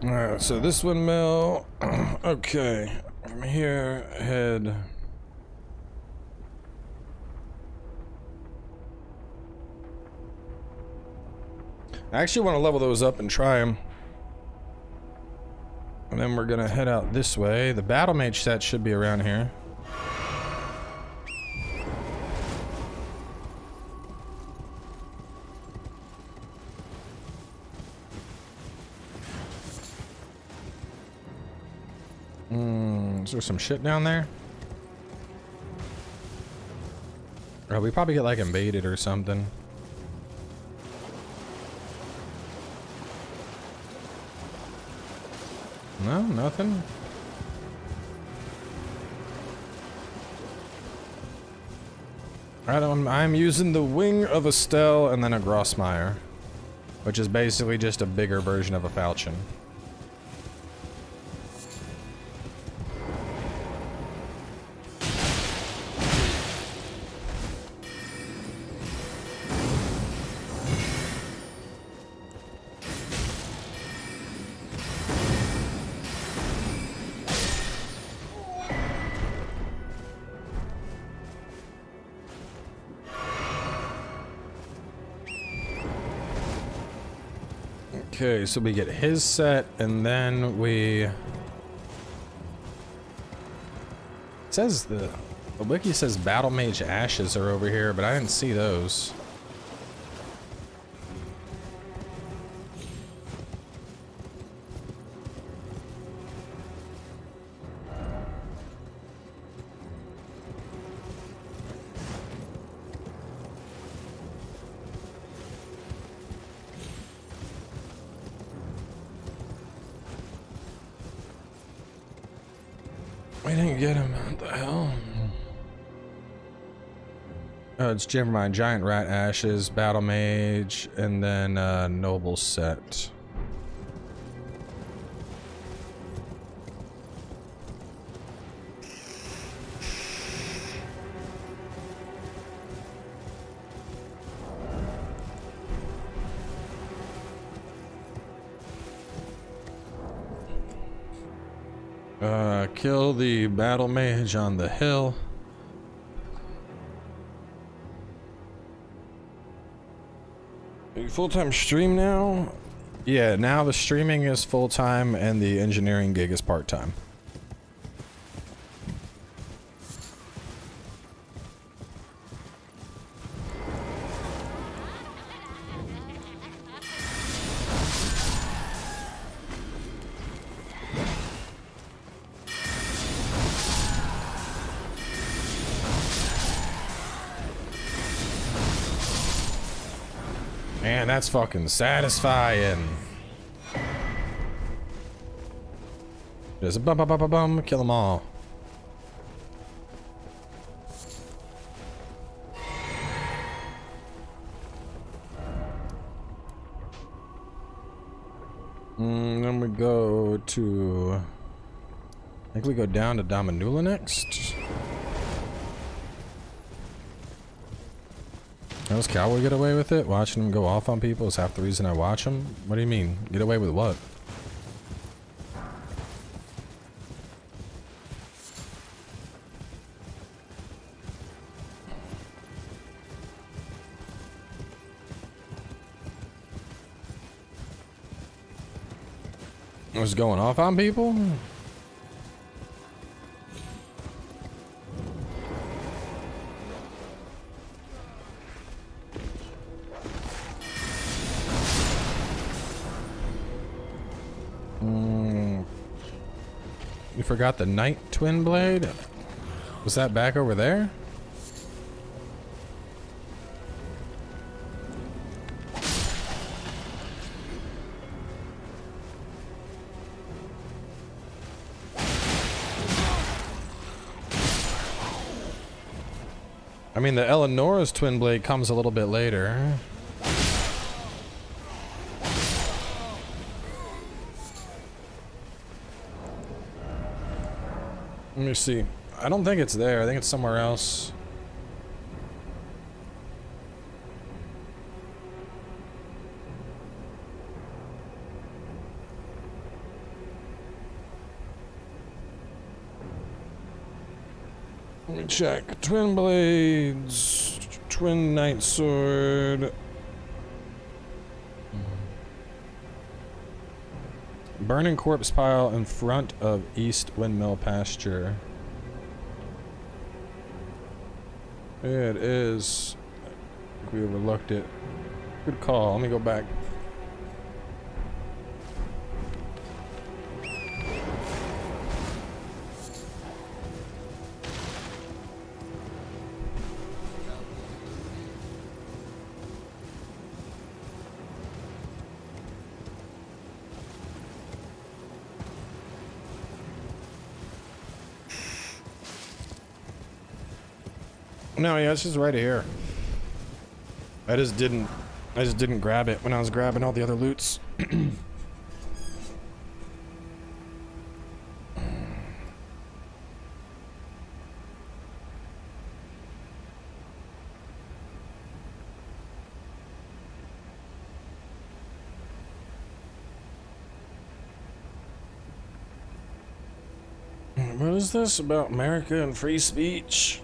S1: Alright, so this windmill, okay, from here, head. I actually want to level those up and try them. And then we're gonna head out this way. The Battle Mage set should be around here. Is there some shit down there? Oh, we probably get like invaded or something. No, nothing. I'm using the Wing of Estelle and then a Grossmeyer, which is basically just a bigger version of a falchion. Okay, so we get his set, and then we... It says the wiki says Battle Mage Ashes are over here, but I didn't see those. We didn't get him. What the hell? Oh, it's Jimmermine, Giant Rat Ashes, Battle Mage, and then Noble set. Kill the Battle Mage on the hill. Are you full-time stream now? Yeah, now the streaming is full-time and the engineering gig is part-time. Man, that's fucking satisfying. Just a bum bum bum bum bum, kill them all. Then we go to... I think we go down to Damanula next. How does Cowboy get away with it? Watching him go off on people is half the reason I watch him? What do you mean? Get away with what? Was going off on people? You forgot the Night Twin Blade? Was that back over there? I mean, the Eleonora's Twin Blade comes a little bit later. Let me see. I don't think it's there. I think it's somewhere else. Let me check. Twin Blades. Twin Knight Sword. Burning corpse pile in front of East Windmill Pasture. It is. I think we overlooked it. Good call. Let me go back. No, yeah, it's just right here. I just didn't grab it when I was grabbing all the other loots. What is this about America and free speech?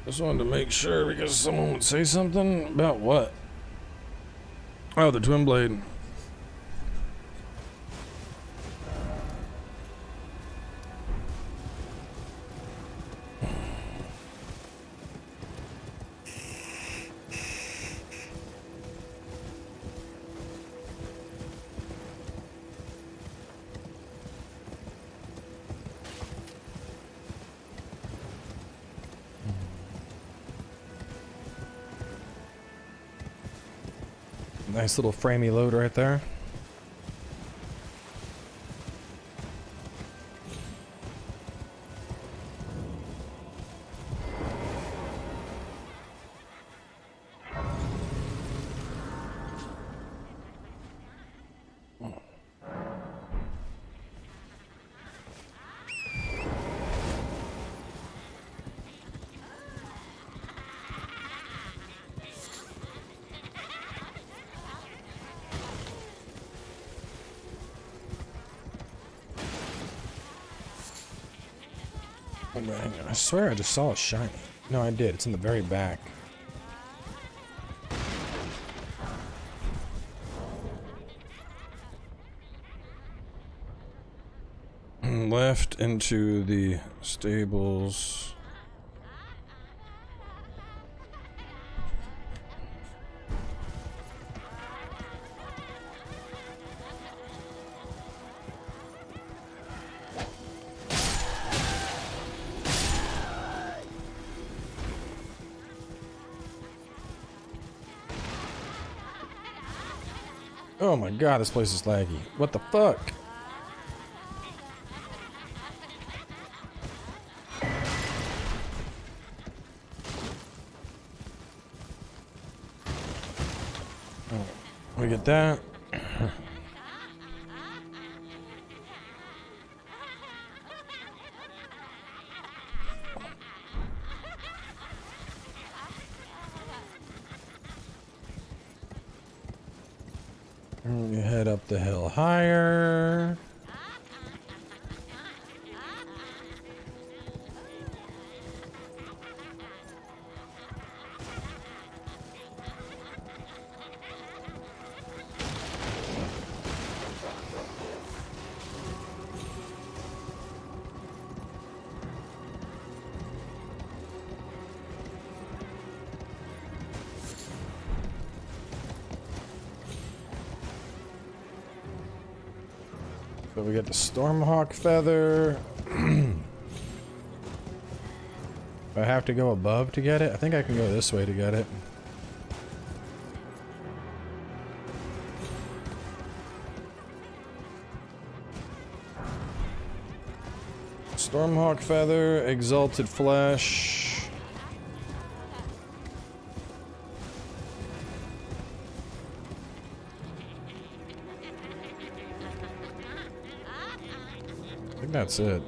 S1: Just wanted to make sure because someone would say something about what? Oh, the twin blade. Nice little framey load right there. I swear I just saw it shiny. No, I did. It's in the very back. Left into the stables. Oh my god, this place is laggy. What the fuck? Oh, we get that. And we head up the hill higher. So we get the Stormhawk feather. I have to go above to get it? I think I can go this way to get it. Stormhawk feather, exalted flesh. I think that's it.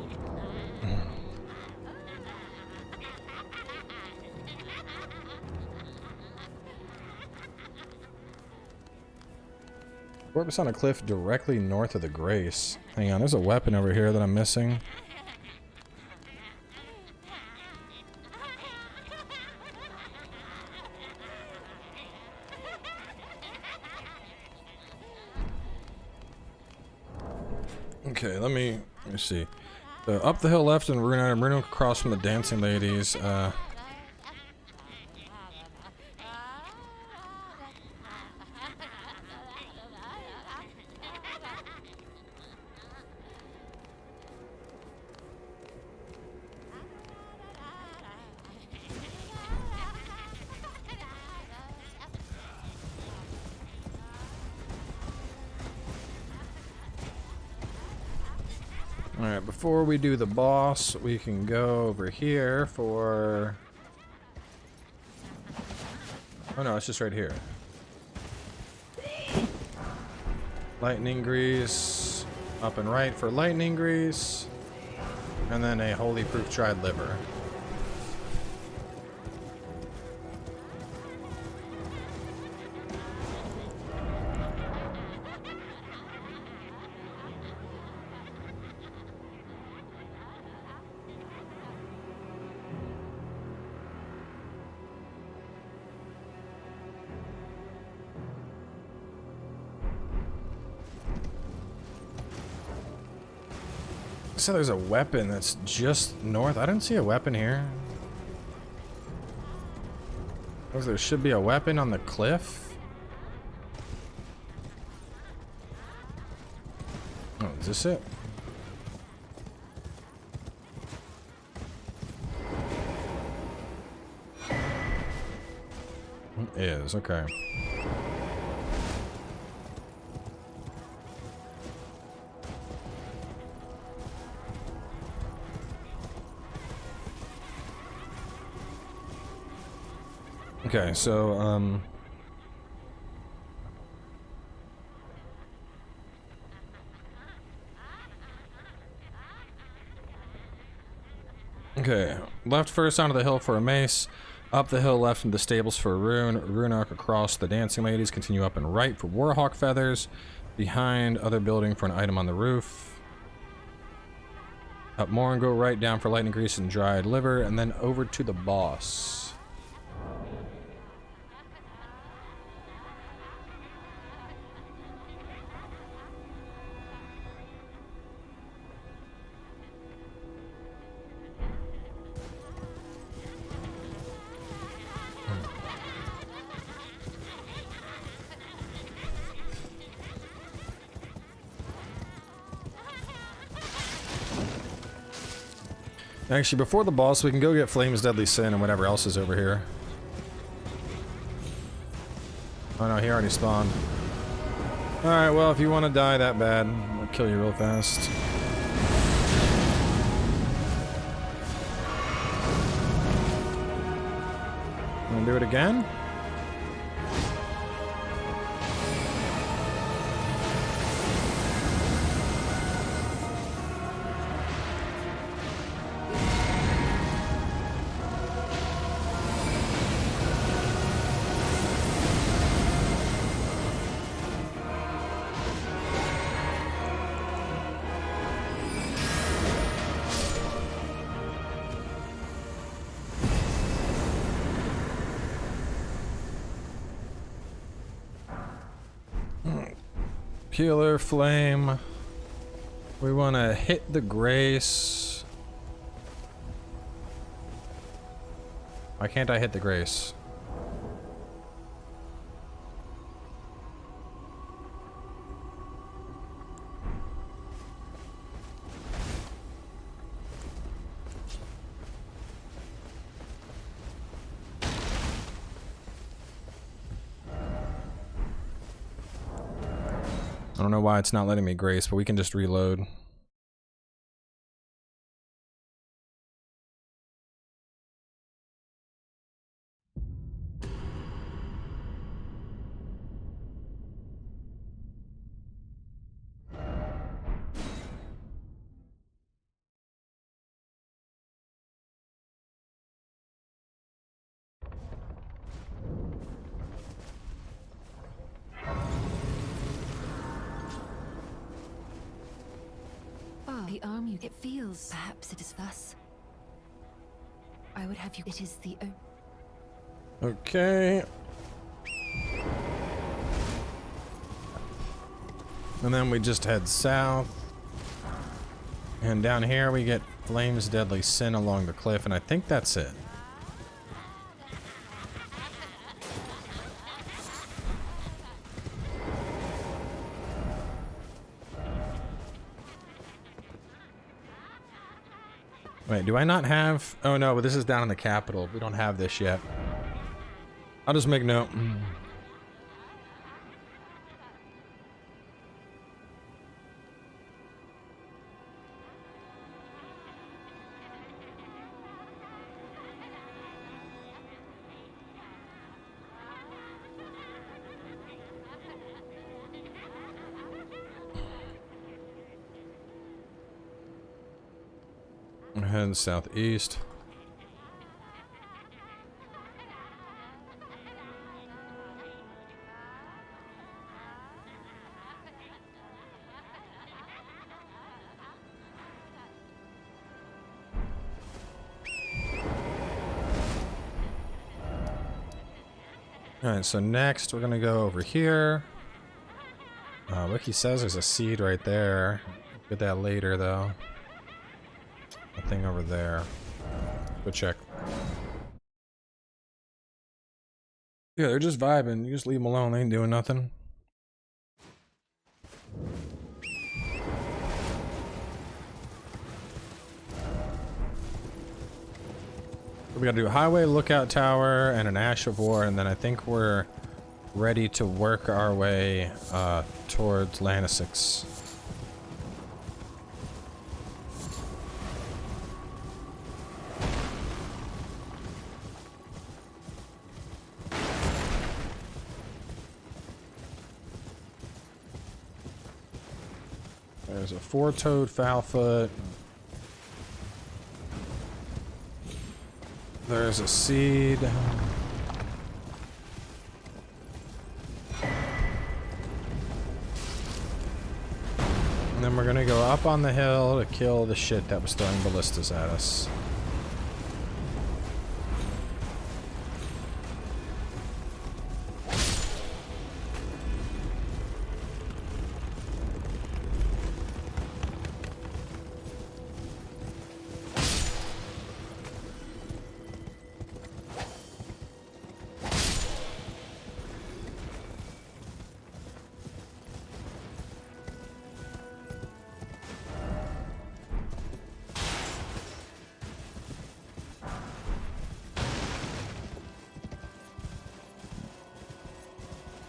S1: Corpse on a cliff directly north of the Grace. Hang on, there's a weapon over here that I'm missing. Okay, let me see. So up the hill left and we're gonna across from the dancing ladies. Alright, before we do the boss, we can go over here for... Oh no, it's just right here. Lightning grease. Up and right for lightning grease. And then a holy proof dried liver. So there's a weapon that's just north. I didn't see a weapon here. There should be a weapon on the cliff. Oh, is this it? It is, okay. Okay, so, okay, left first onto the hill for a mace, up the hill left into the stables for a rune arc across the dancing ladies, continue up and right for warhawk feathers, behind other building for an item on the roof, up more and go right down for lightning grease and dried liver, and then over to the boss. Actually, before the boss, we can go get Flame's Deadly Sin and whatever else is over here. Oh no, he already spawned. Alright, well, if you want to die that bad, I'll kill you real fast. Wanna do it again? Healer flame. We want to hit the grace. Why can't I hit the grace? I don't know why it's not letting me grace, but we can just reload.
S7: The arm you... It feels... Perhaps it is thus. I would have you... It is the...
S1: Okay. And then we just head south. And down here we get Flame's Deadly Sin along the cliff, and I think that's it. Wait, do I not have... Oh no, but this is down in the capital. We don't have this yet. I'll just make note. We're heading southeast. Alright, so next we're gonna go over here. Wiki says there's a seed right there. Get that later though. a thing over there. Go check. Yeah, they're just vibing. You just leave them alone. They ain't doing nothing. We gotta do a highway, lookout tower, and an ash of war, and then I think we're ready to work our way towards Lannisix. There's a four-toed fowlfoot. There's a seed. And then we're gonna go up on the hill to kill the shit that was throwing ballistas at us.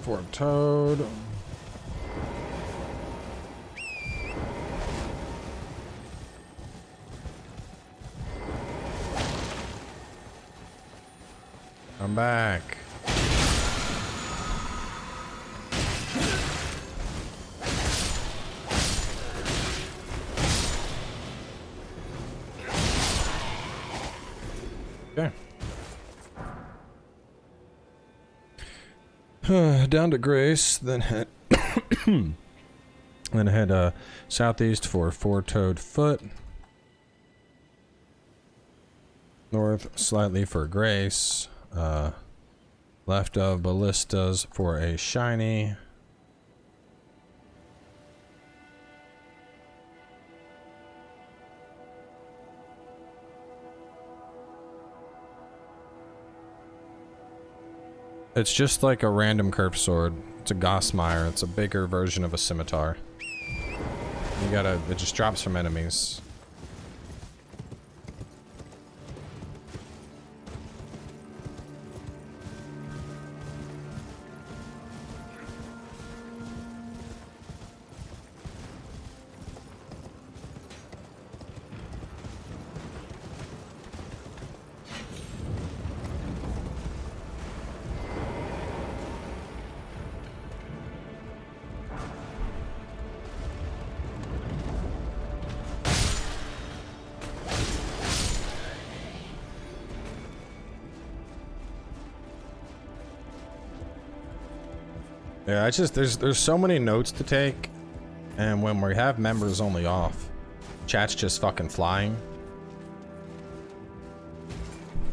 S1: Four-toed. I'm back. Okay. Down to Grace, then head then head southeast for four-toed foot. North slightly for Grace. Left of ballistas for a shiny. It's just like a random curved sword. It's a Gosmire. It's a bigger version of a scimitar. It just drops from enemies. Yeah, it's just there's so many notes to take, and when we have members only off, chat's just fucking flying.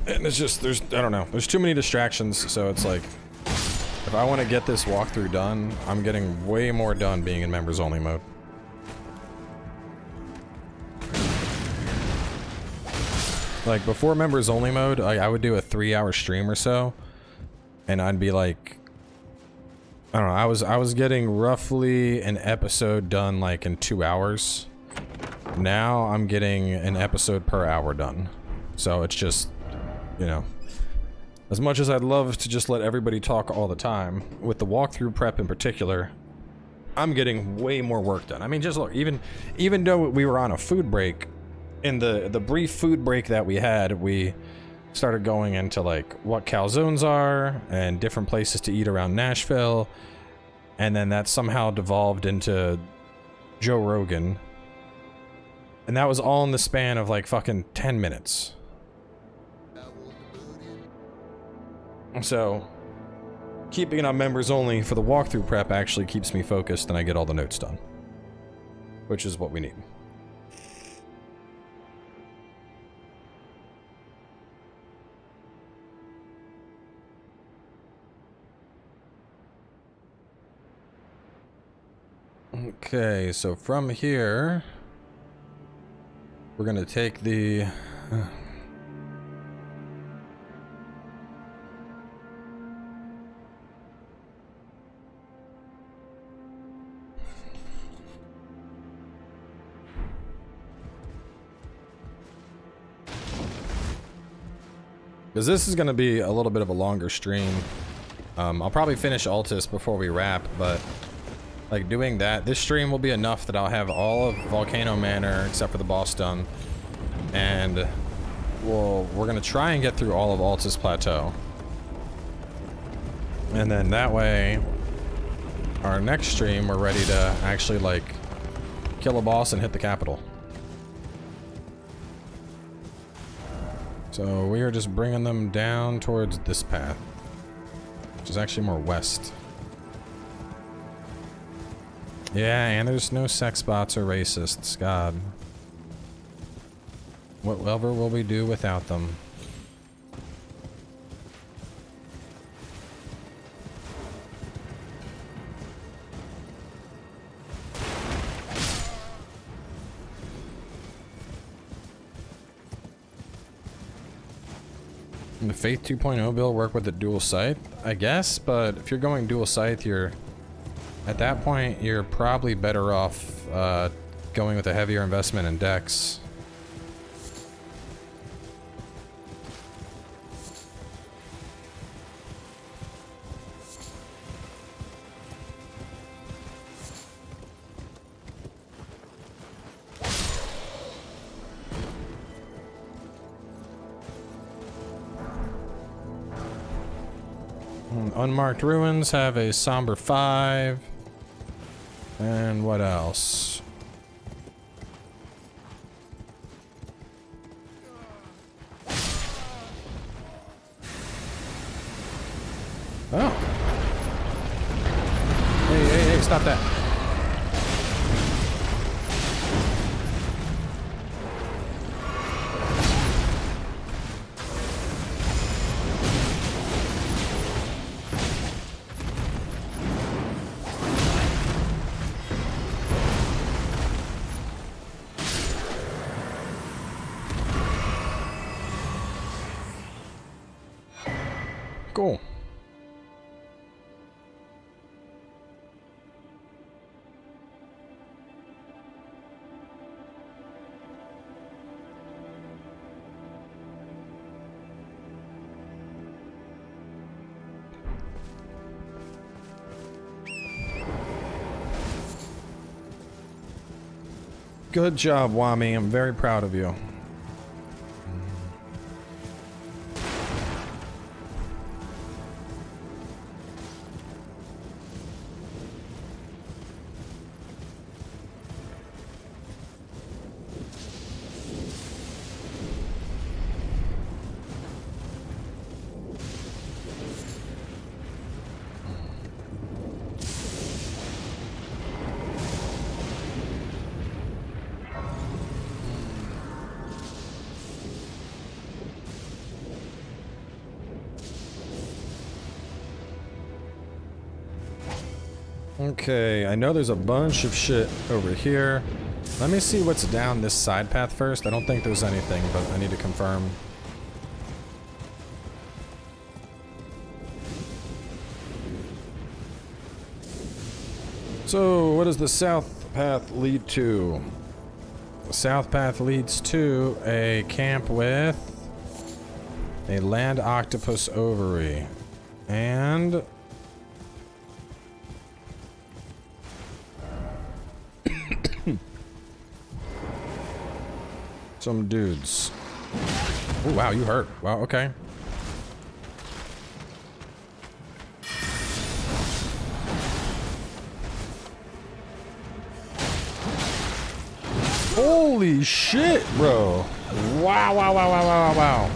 S1: And it's just I don't know, there's too many distractions, so it's like if I want to get this walkthrough done, I'm getting way more done being in members only mode. Like before members only mode, I would do a 3-hour stream or so, and I'd be like, I don't know, I was getting roughly an episode done like in 2 hours. Now I'm getting an episode per hour done. So it's just, you know, as much as I'd love to just let everybody talk all the time, with the walkthrough prep in particular, I'm getting way more work done. I mean, just look, even though we were on a food break, in the brief food break that we had, we started going into like what calzones are and different places to eat around Nashville, and then that somehow devolved into Joe Rogan, and that was all in the span of like fucking 10 minutes. So keeping it on members only for the walkthrough prep actually keeps me focused, and I get all the notes done, which is what we need. Okay, so from here, We're gonna take the... Because this is going to be a little bit of a longer stream. I'll probably finish Altus before we wrap, but like doing that, this stream will be enough that I'll have all of Volcano Manor except for the boss done. And we're going to try and get through all of Altus Plateau. And then that way, our next stream, we're ready to actually like kill a boss and hit the capital. So we are just bringing them down towards this path, which is actually more west. Yeah, and there's no sex bots or racists. God. Whatever will we do without them? The Faith 2.0 build work with the dual scythe, I guess, but if you're going dual scythe, at that point, you're probably better off going with a heavier investment in dex. Unmarked ruins have a somber 5. And what else? Oh. Hey, stop that. Cool. Good job, Wami. I'm very proud of you. Okay, I know there's a bunch of shit over here. Let me see what's down this side path first. I don't think there's anything, but I need to confirm. So, what does the south path lead to? The south path leads to a camp with a land octopus ovary. And some dudes. Oh wow, you hurt. Wow, okay. Holy shit, bro. Wow, wow, wow, wow, wow, wow.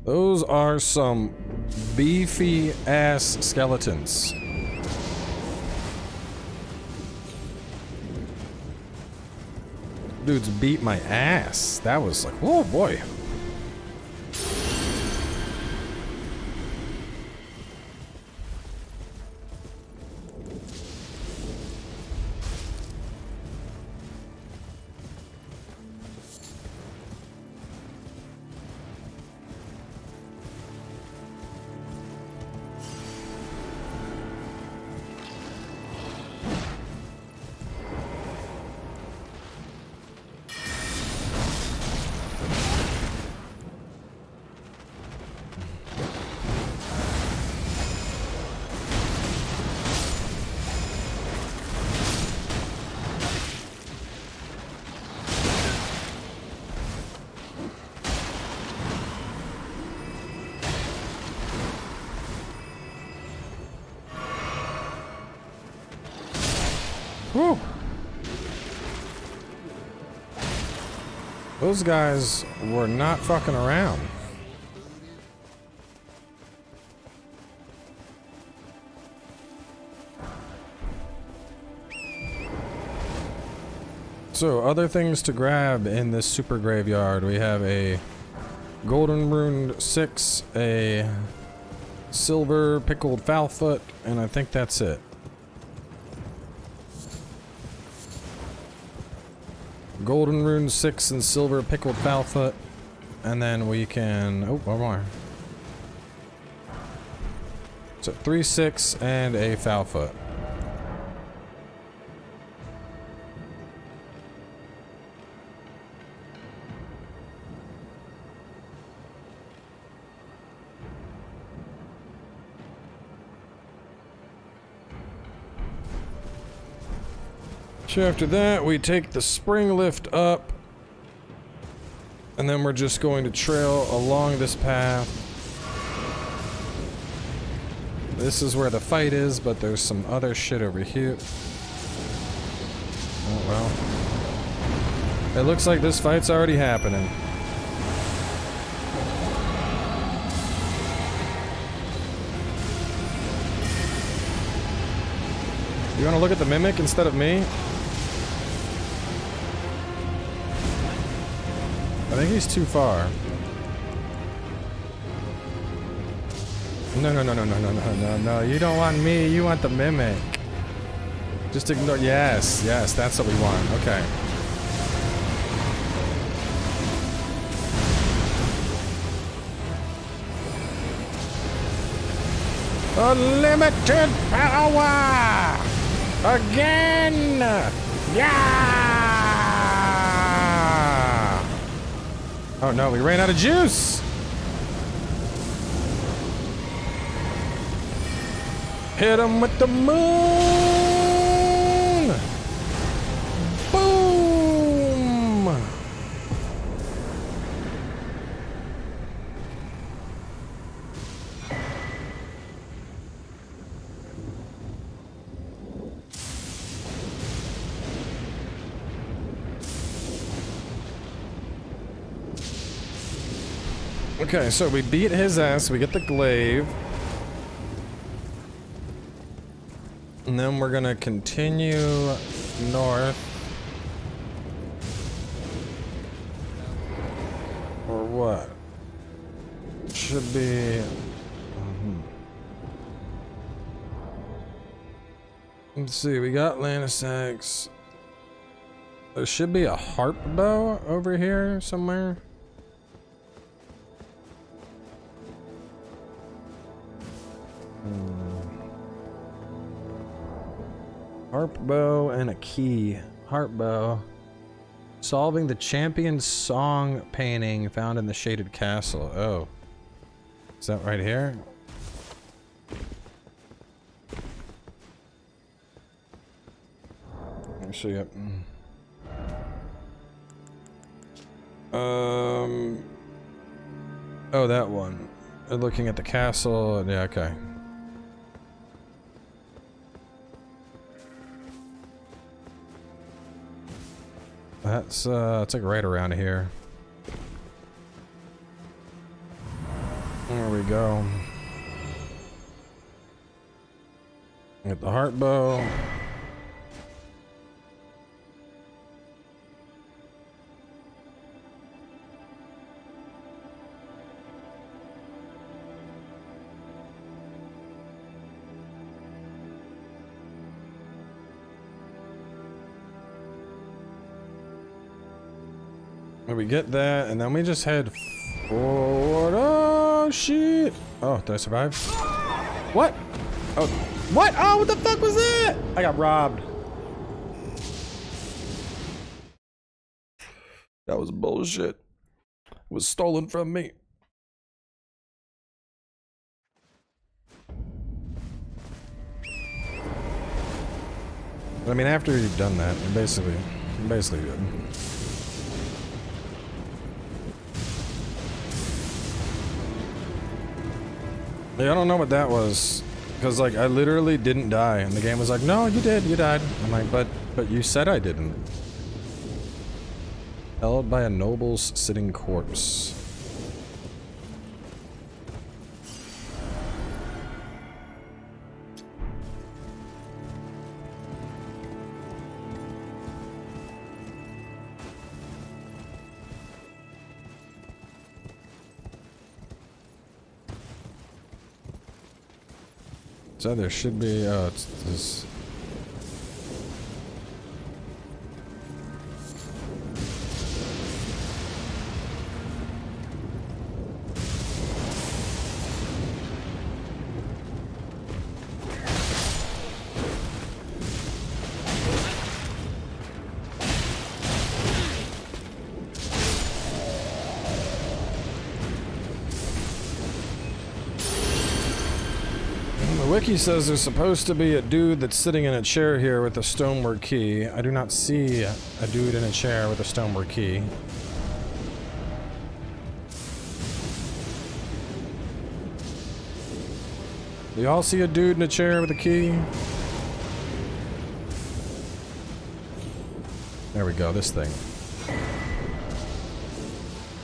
S1: Those are some beefy ass skeletons. Dudes beat my ass. That was like, oh boy. Whew. Those guys were not fucking around. So, other things to grab in this super graveyard. We have a golden rune 6, a silver pickled foulfoot, and I think that's it. Golden rune 6 and silver pickled foulfoot, and then we can, oh, one more. So 3, 6, and a foulfoot. So after that, we take the spring lift up, and then we're just going to trail along this path. This is where the fight is, but there's some other shit over here. Oh well. It looks like this fight's already happening. You want to look at the mimic instead of me? I think he's too far. No, you don't want me, you want the mimic. Just ignore, yes, that's what we want, okay. Unlimited power! Again! Yeah! Oh no, we ran out of juice! Hit him with the moon! Boom! Okay, so we beat his ass, we get the glaive. And then we're gonna continue north. Or what? Should be... Let's see, we got Lanisax. There should be a harp bow over here somewhere. Harp bow and a key. Harp bow. Solving the champion song painting found in the shaded castle. Oh. Is that right here? Actually, yep. Oh, that one. Looking at the castle. Yeah, okay. That's it's like right around here. There we go. Get the heart bow. We get that, and then we just head forward. Oh, shit. Oh, did I survive? What? Oh, what? Oh, what the fuck was that? I got robbed. That was bullshit. It was stolen from me. I mean, after you've done that, you're basically good. Yeah, I don't know what that was, because like I literally didn't die, and the game was like, "No, you did, you died." I'm like, "But you said I didn't." Held by a noble's sitting corpse. So there should be, it's this. Wiki says there's supposed to be a dude that's sitting in a chair here with a Stonework Key. I do not see a dude in a chair with a Stonework Key. Do y'all see a dude in a chair with a key? There we go, this thing.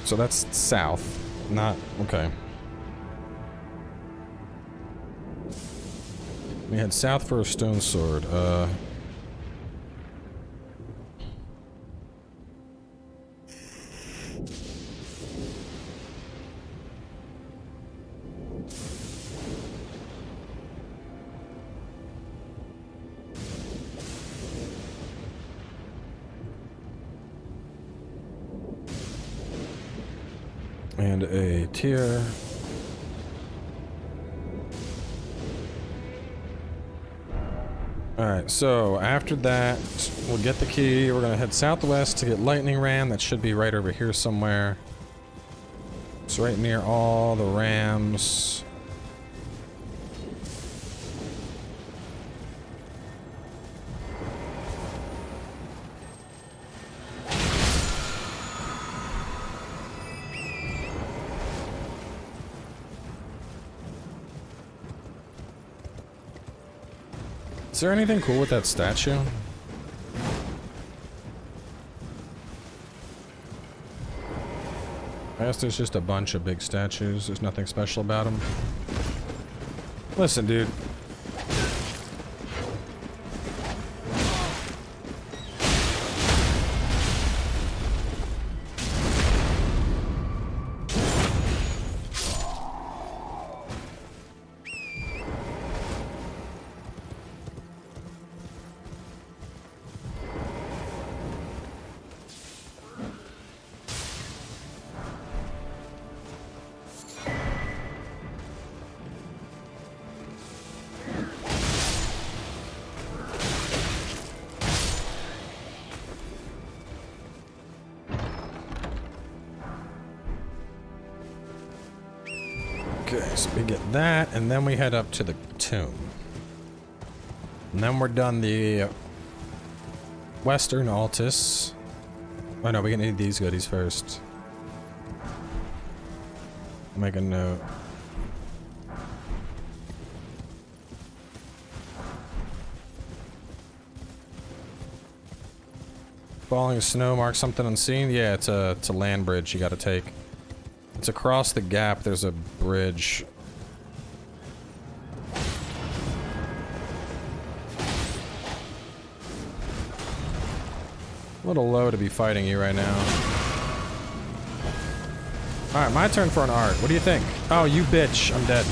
S1: So that's south, not... okay. We head south for a stone sword. And a tier. Alright, so after that, we'll get the key. We're gonna head southwest to get lightning ram. That should be right over here somewhere. It's right near all the rams. Is there anything cool with that statue? I guess there's just a bunch of big statues. There's nothing special about them. Listen, dude. Okay, so we get that, and then we head up to the tomb. And then we're done the Western Altus. Oh no, we're gonna need these goodies first. Make a note. Falling snow marks something unseen? Yeah, it's a land bridge you gotta take. It's across the gap, there's a bridge. A little low to be fighting you right now. Alright, my turn for an art. What do you think? Oh, you bitch. I'm dead.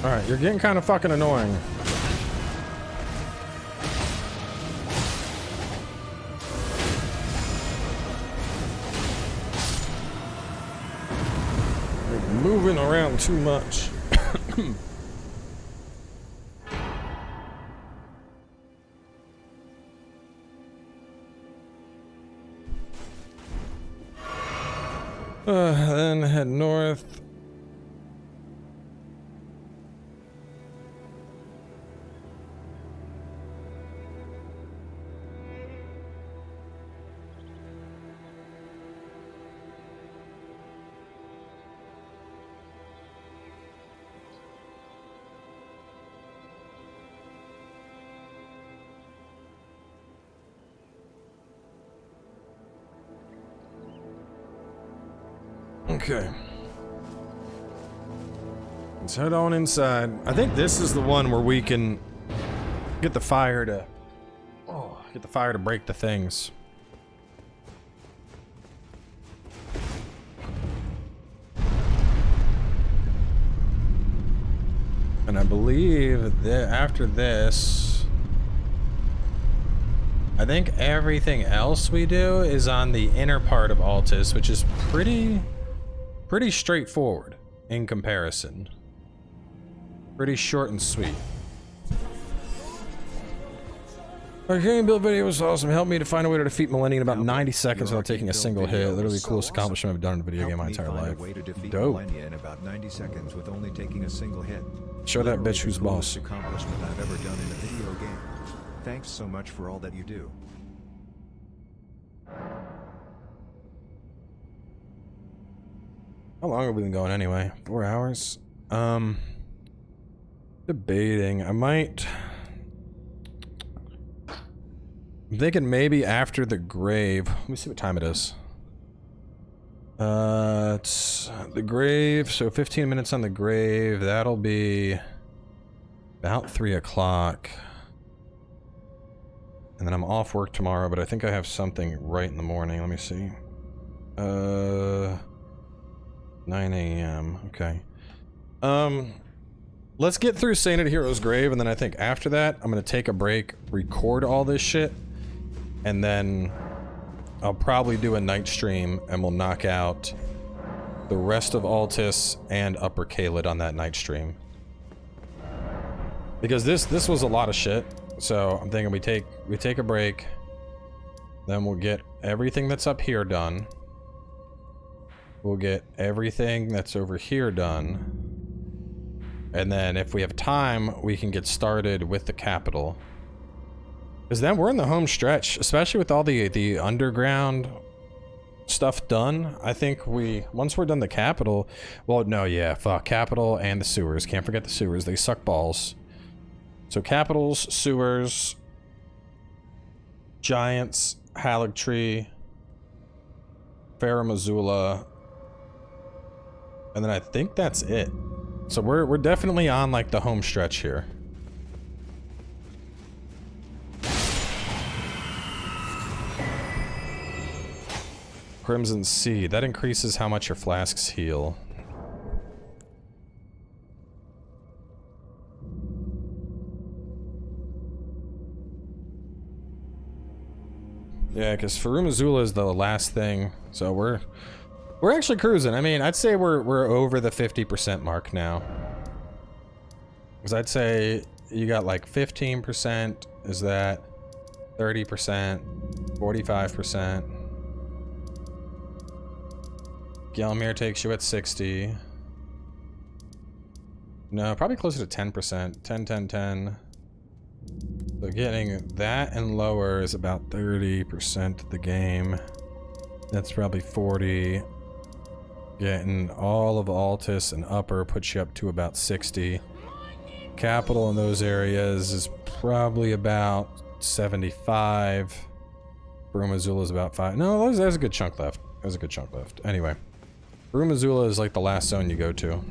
S1: Alright, you're getting kind of fucking annoying. You're moving around too much. Then head north. Okay. Let's head on inside. I think this is the one where we can get the fire to break the things. And I believe that after this, I think everything else we do is on the inner part of Altus, which is pretty straightforward in comparison. Pretty short and sweet. Our game build video was awesome. Helped me to find a way to defeat Millennium in about 90 seconds without taking a single hit. Literally the coolest accomplishment I've done in a video game my entire life. Dope.
S2: In about 90 seconds with only taking a single hit.
S1: Show that bitch who's boss.
S2: Accomplishment I've ever done in a video game. Thanks so much for all that you do.
S1: How long have we been going anyway? 4 hours? Debating. I'm thinking maybe after the grave. Let me see what time it is. It's the grave, so 15 minutes on the grave. That'll be about 3 o'clock. And then I'm off work tomorrow, but I think I have something right in the morning. Let me see. 9 a.m. Okay. Let's get through Sainted Hero's grave, and then I think after that, I'm gonna take a break, record all this shit, and then I'll probably do a night stream, and we'll knock out the rest of Altus and Upper Caelid on that night stream. Because this was a lot of shit, so I'm thinking we take a break, then we'll get everything that's up here done. We'll get everything that's over here done. And then if we have time, we can get started with the capital. Because then we're in the home stretch, especially with all the underground stuff done. I think once we're done the capital, well, no, yeah, fuck, capital and the sewers. Can't forget the sewers, they suck balls. So capitals, sewers, giants, Haligtree, Farum Azula, and then I think that's it. So we're definitely on like the home stretch here. Crimson Seed, that increases how much your flasks heal. Yeah, because Farum Azula is the last thing, so we're actually cruising. I mean, I'd say we're over the 50% mark now. Because I'd say you got like 15%, is that 30%, 45%. Gelmir takes you at 60. No, probably closer to 10%. 10, 10, 10. So getting that and lower is about 30% of the game. That's probably 40. Getting all of Altus and Upper puts you up to about 60. Capital in those areas is probably about 75. Farum Azula is about 5. No, there's a good chunk left. There's a good chunk left. Anyway, Farum Azula is like the last zone you go to.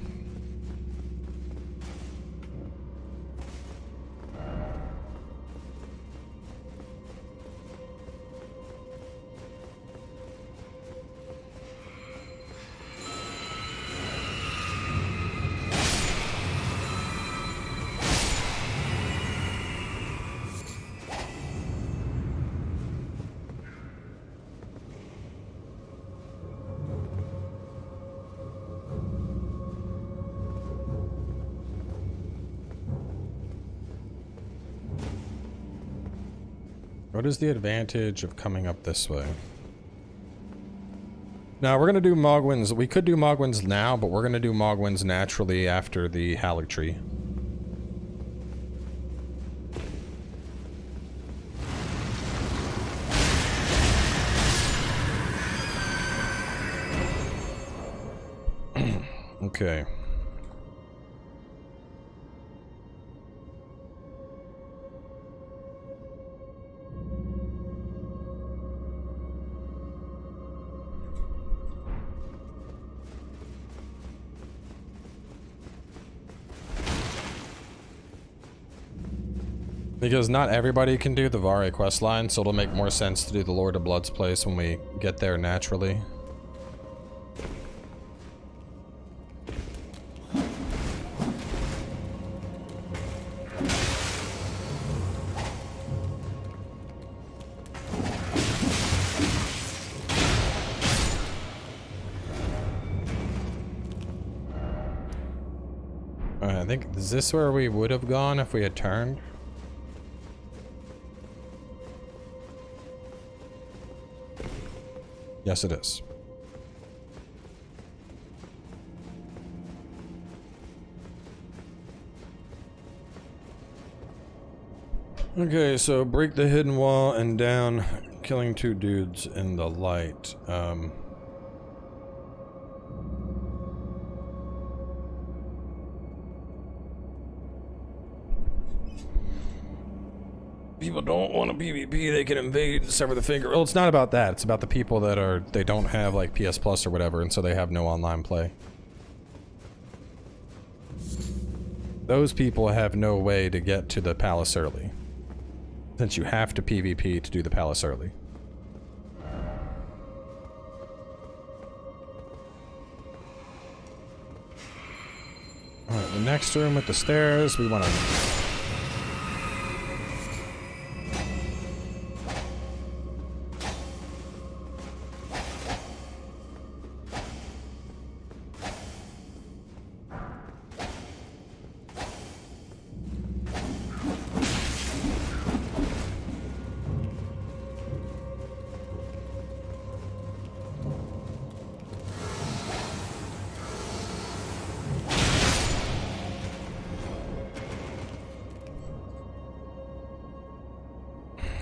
S1: What is the advantage of coming up this way? Now, we're going to do Mogwins. We could do Mogwins now, but we're going to do Mogwins naturally after the Haligtree. Okay. Because not everybody can do the Vare questline, so it'll make more sense to do the Lord of Blood's place when we get there naturally. Alright, I think, is this where we would have gone if we had turned? Yes, it is. Okay, so break the hidden wall and down, killing 2 dudes in the light. People don't want a PvP, they can invade, sever the finger. Well, it's not about that. It's about the people that are, they don't have like PS Plus or whatever, and so they have no online play. Those people have no way to get to the palace early, since you have to PvP to do the palace early. Alright, the next room with the stairs, we want to...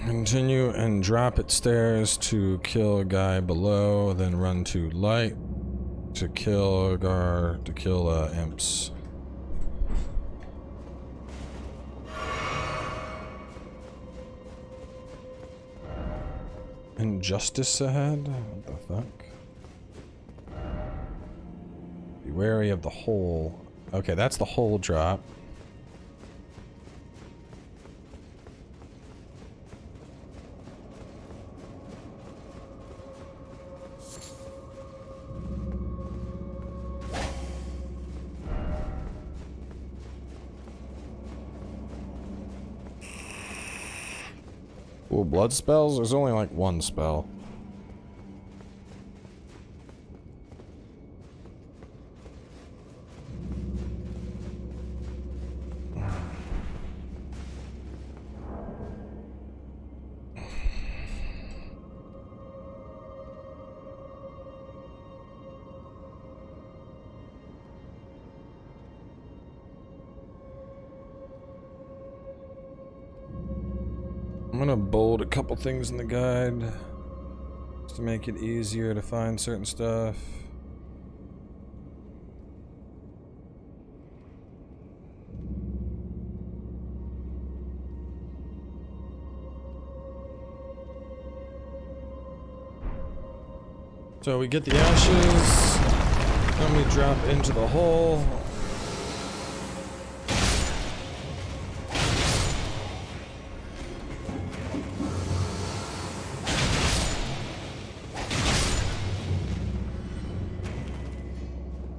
S1: Continue and drop at stairs to kill a guy below, then run to light to kill imps. Injustice ahead? What the fuck? Be wary of the hole. Okay, that's the hole drop. Well, blood spells? There's only like 1 spell. I'm gonna bold a couple things in the guide just to make it easier to find certain stuff. So we get the ashes, then we drop into the hole.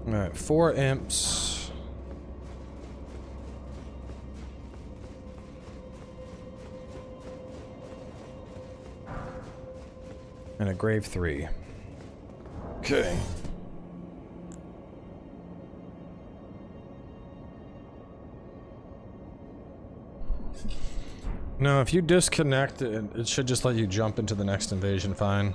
S1: Alright, 4 imps. And a grave 3. Okay. No, if you disconnect, it should just let you jump into the next invasion fine.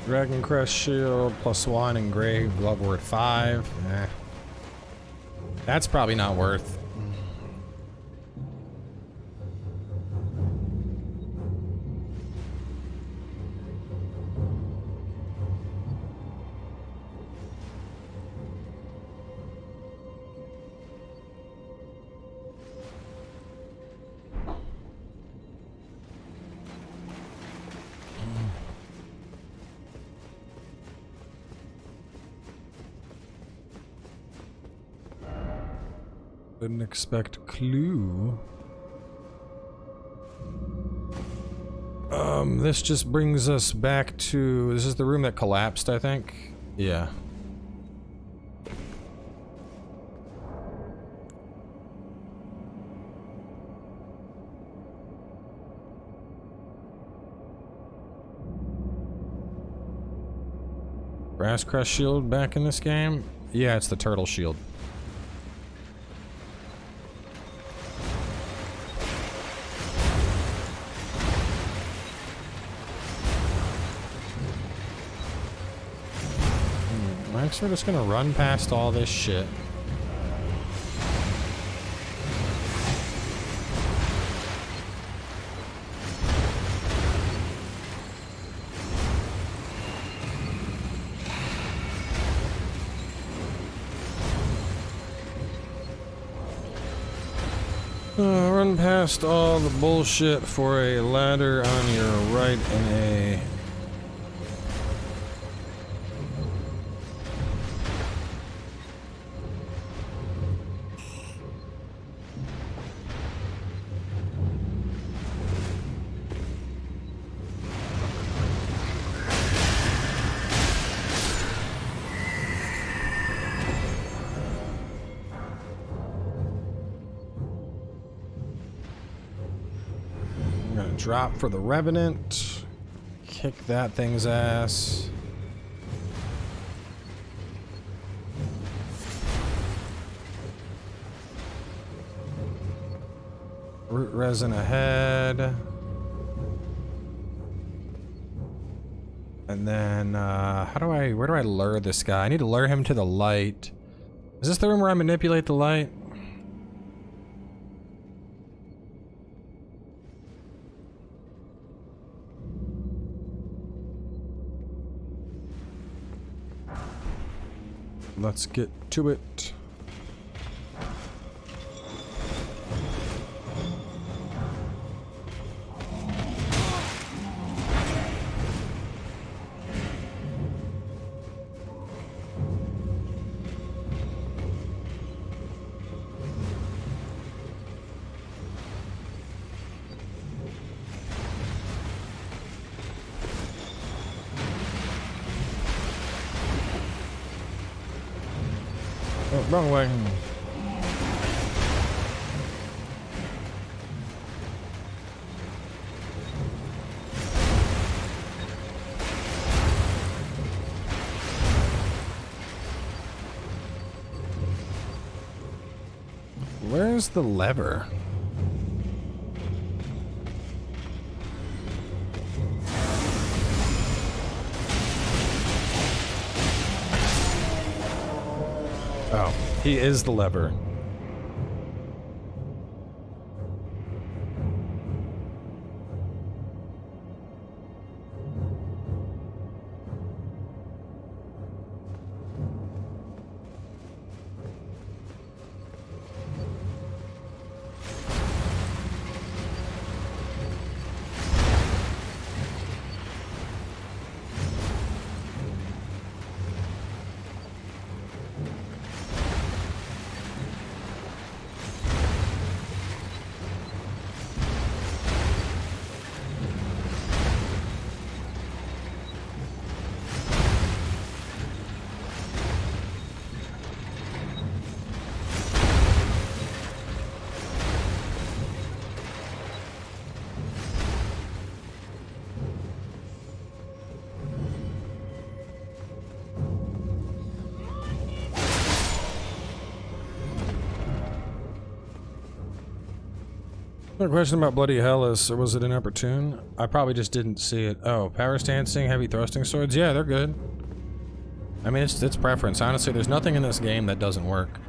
S1: Dragon Crest Shield, +1, engraved, glove worth 5. Eh. That's probably not worth. Didn't expect clue. This just brings us back to... This is the room that collapsed, I think? Yeah. Brass Crest Shield back in this game? Yeah, it's the turtle shield. We're just gonna run past all this shit. Run past all the bullshit for a ladder on your right and a... Drop for the Revenant. Kick that thing's ass. Root resin ahead. And then, where do I lure this guy? I need to lure him to the light. Is this the room where I manipulate the light? Let's get to it. Oh, wrong way. Where's the lever? He is the lever. The question about Bloody Hellas, or was it inopportune? I probably just didn't see it. Oh, power stancing, heavy thrusting swords? Yeah, they're good. I mean, it's preference. Honestly, there's nothing in this game that doesn't work.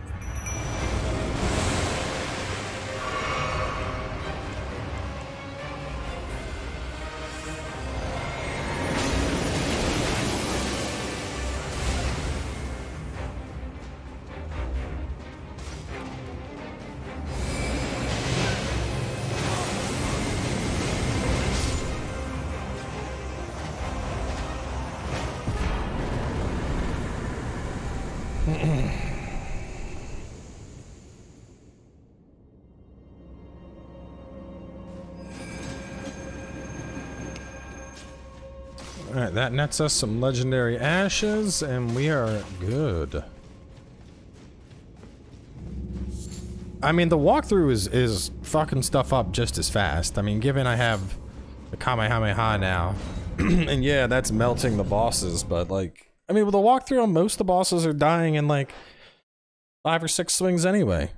S1: Alright, that nets us some legendary ashes, and we are good. I mean, the walkthrough is fucking stuff up just as fast. I mean, given I have the Kamehameha now, and yeah, that's melting the bosses, but like, I mean, with the walkthrough, most of the bosses are dying in like 5 or 6 swings anyway.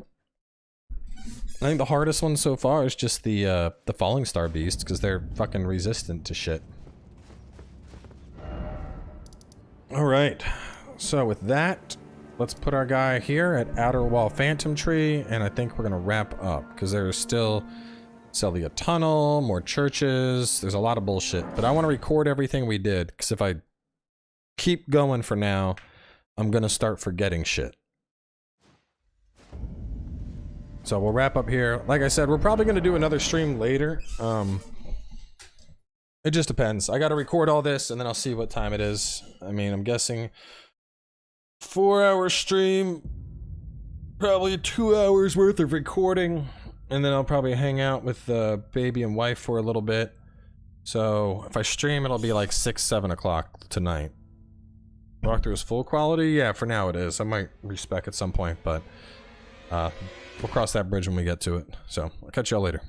S1: I think the hardest one so far is just the Falling Star Beasts, because they're fucking resistant to shit. Alright, so with that, let's put our guy here at Outer Wall Phantom Tree, and I think we're gonna wrap up, because there's still Celia Tunnel, more churches, there's a lot of bullshit, but I want to record everything we did, because if I keep going for now, I'm gonna start forgetting shit. So we'll wrap up here. Like I said, we're probably gonna do another stream later. It just depends. I gotta record all this and then I'll see what time it is. I mean, I'm guessing 4-hour stream, probably 2 hours worth of recording, and then I'll probably hang out with the baby and wife for a little bit. So if I stream, it'll be like 6, 7 o'clock tonight. Walkthrough is full quality? Yeah, for now it is. I might respec at some point, but we'll cross that bridge when we get to it. So I'll catch y'all later.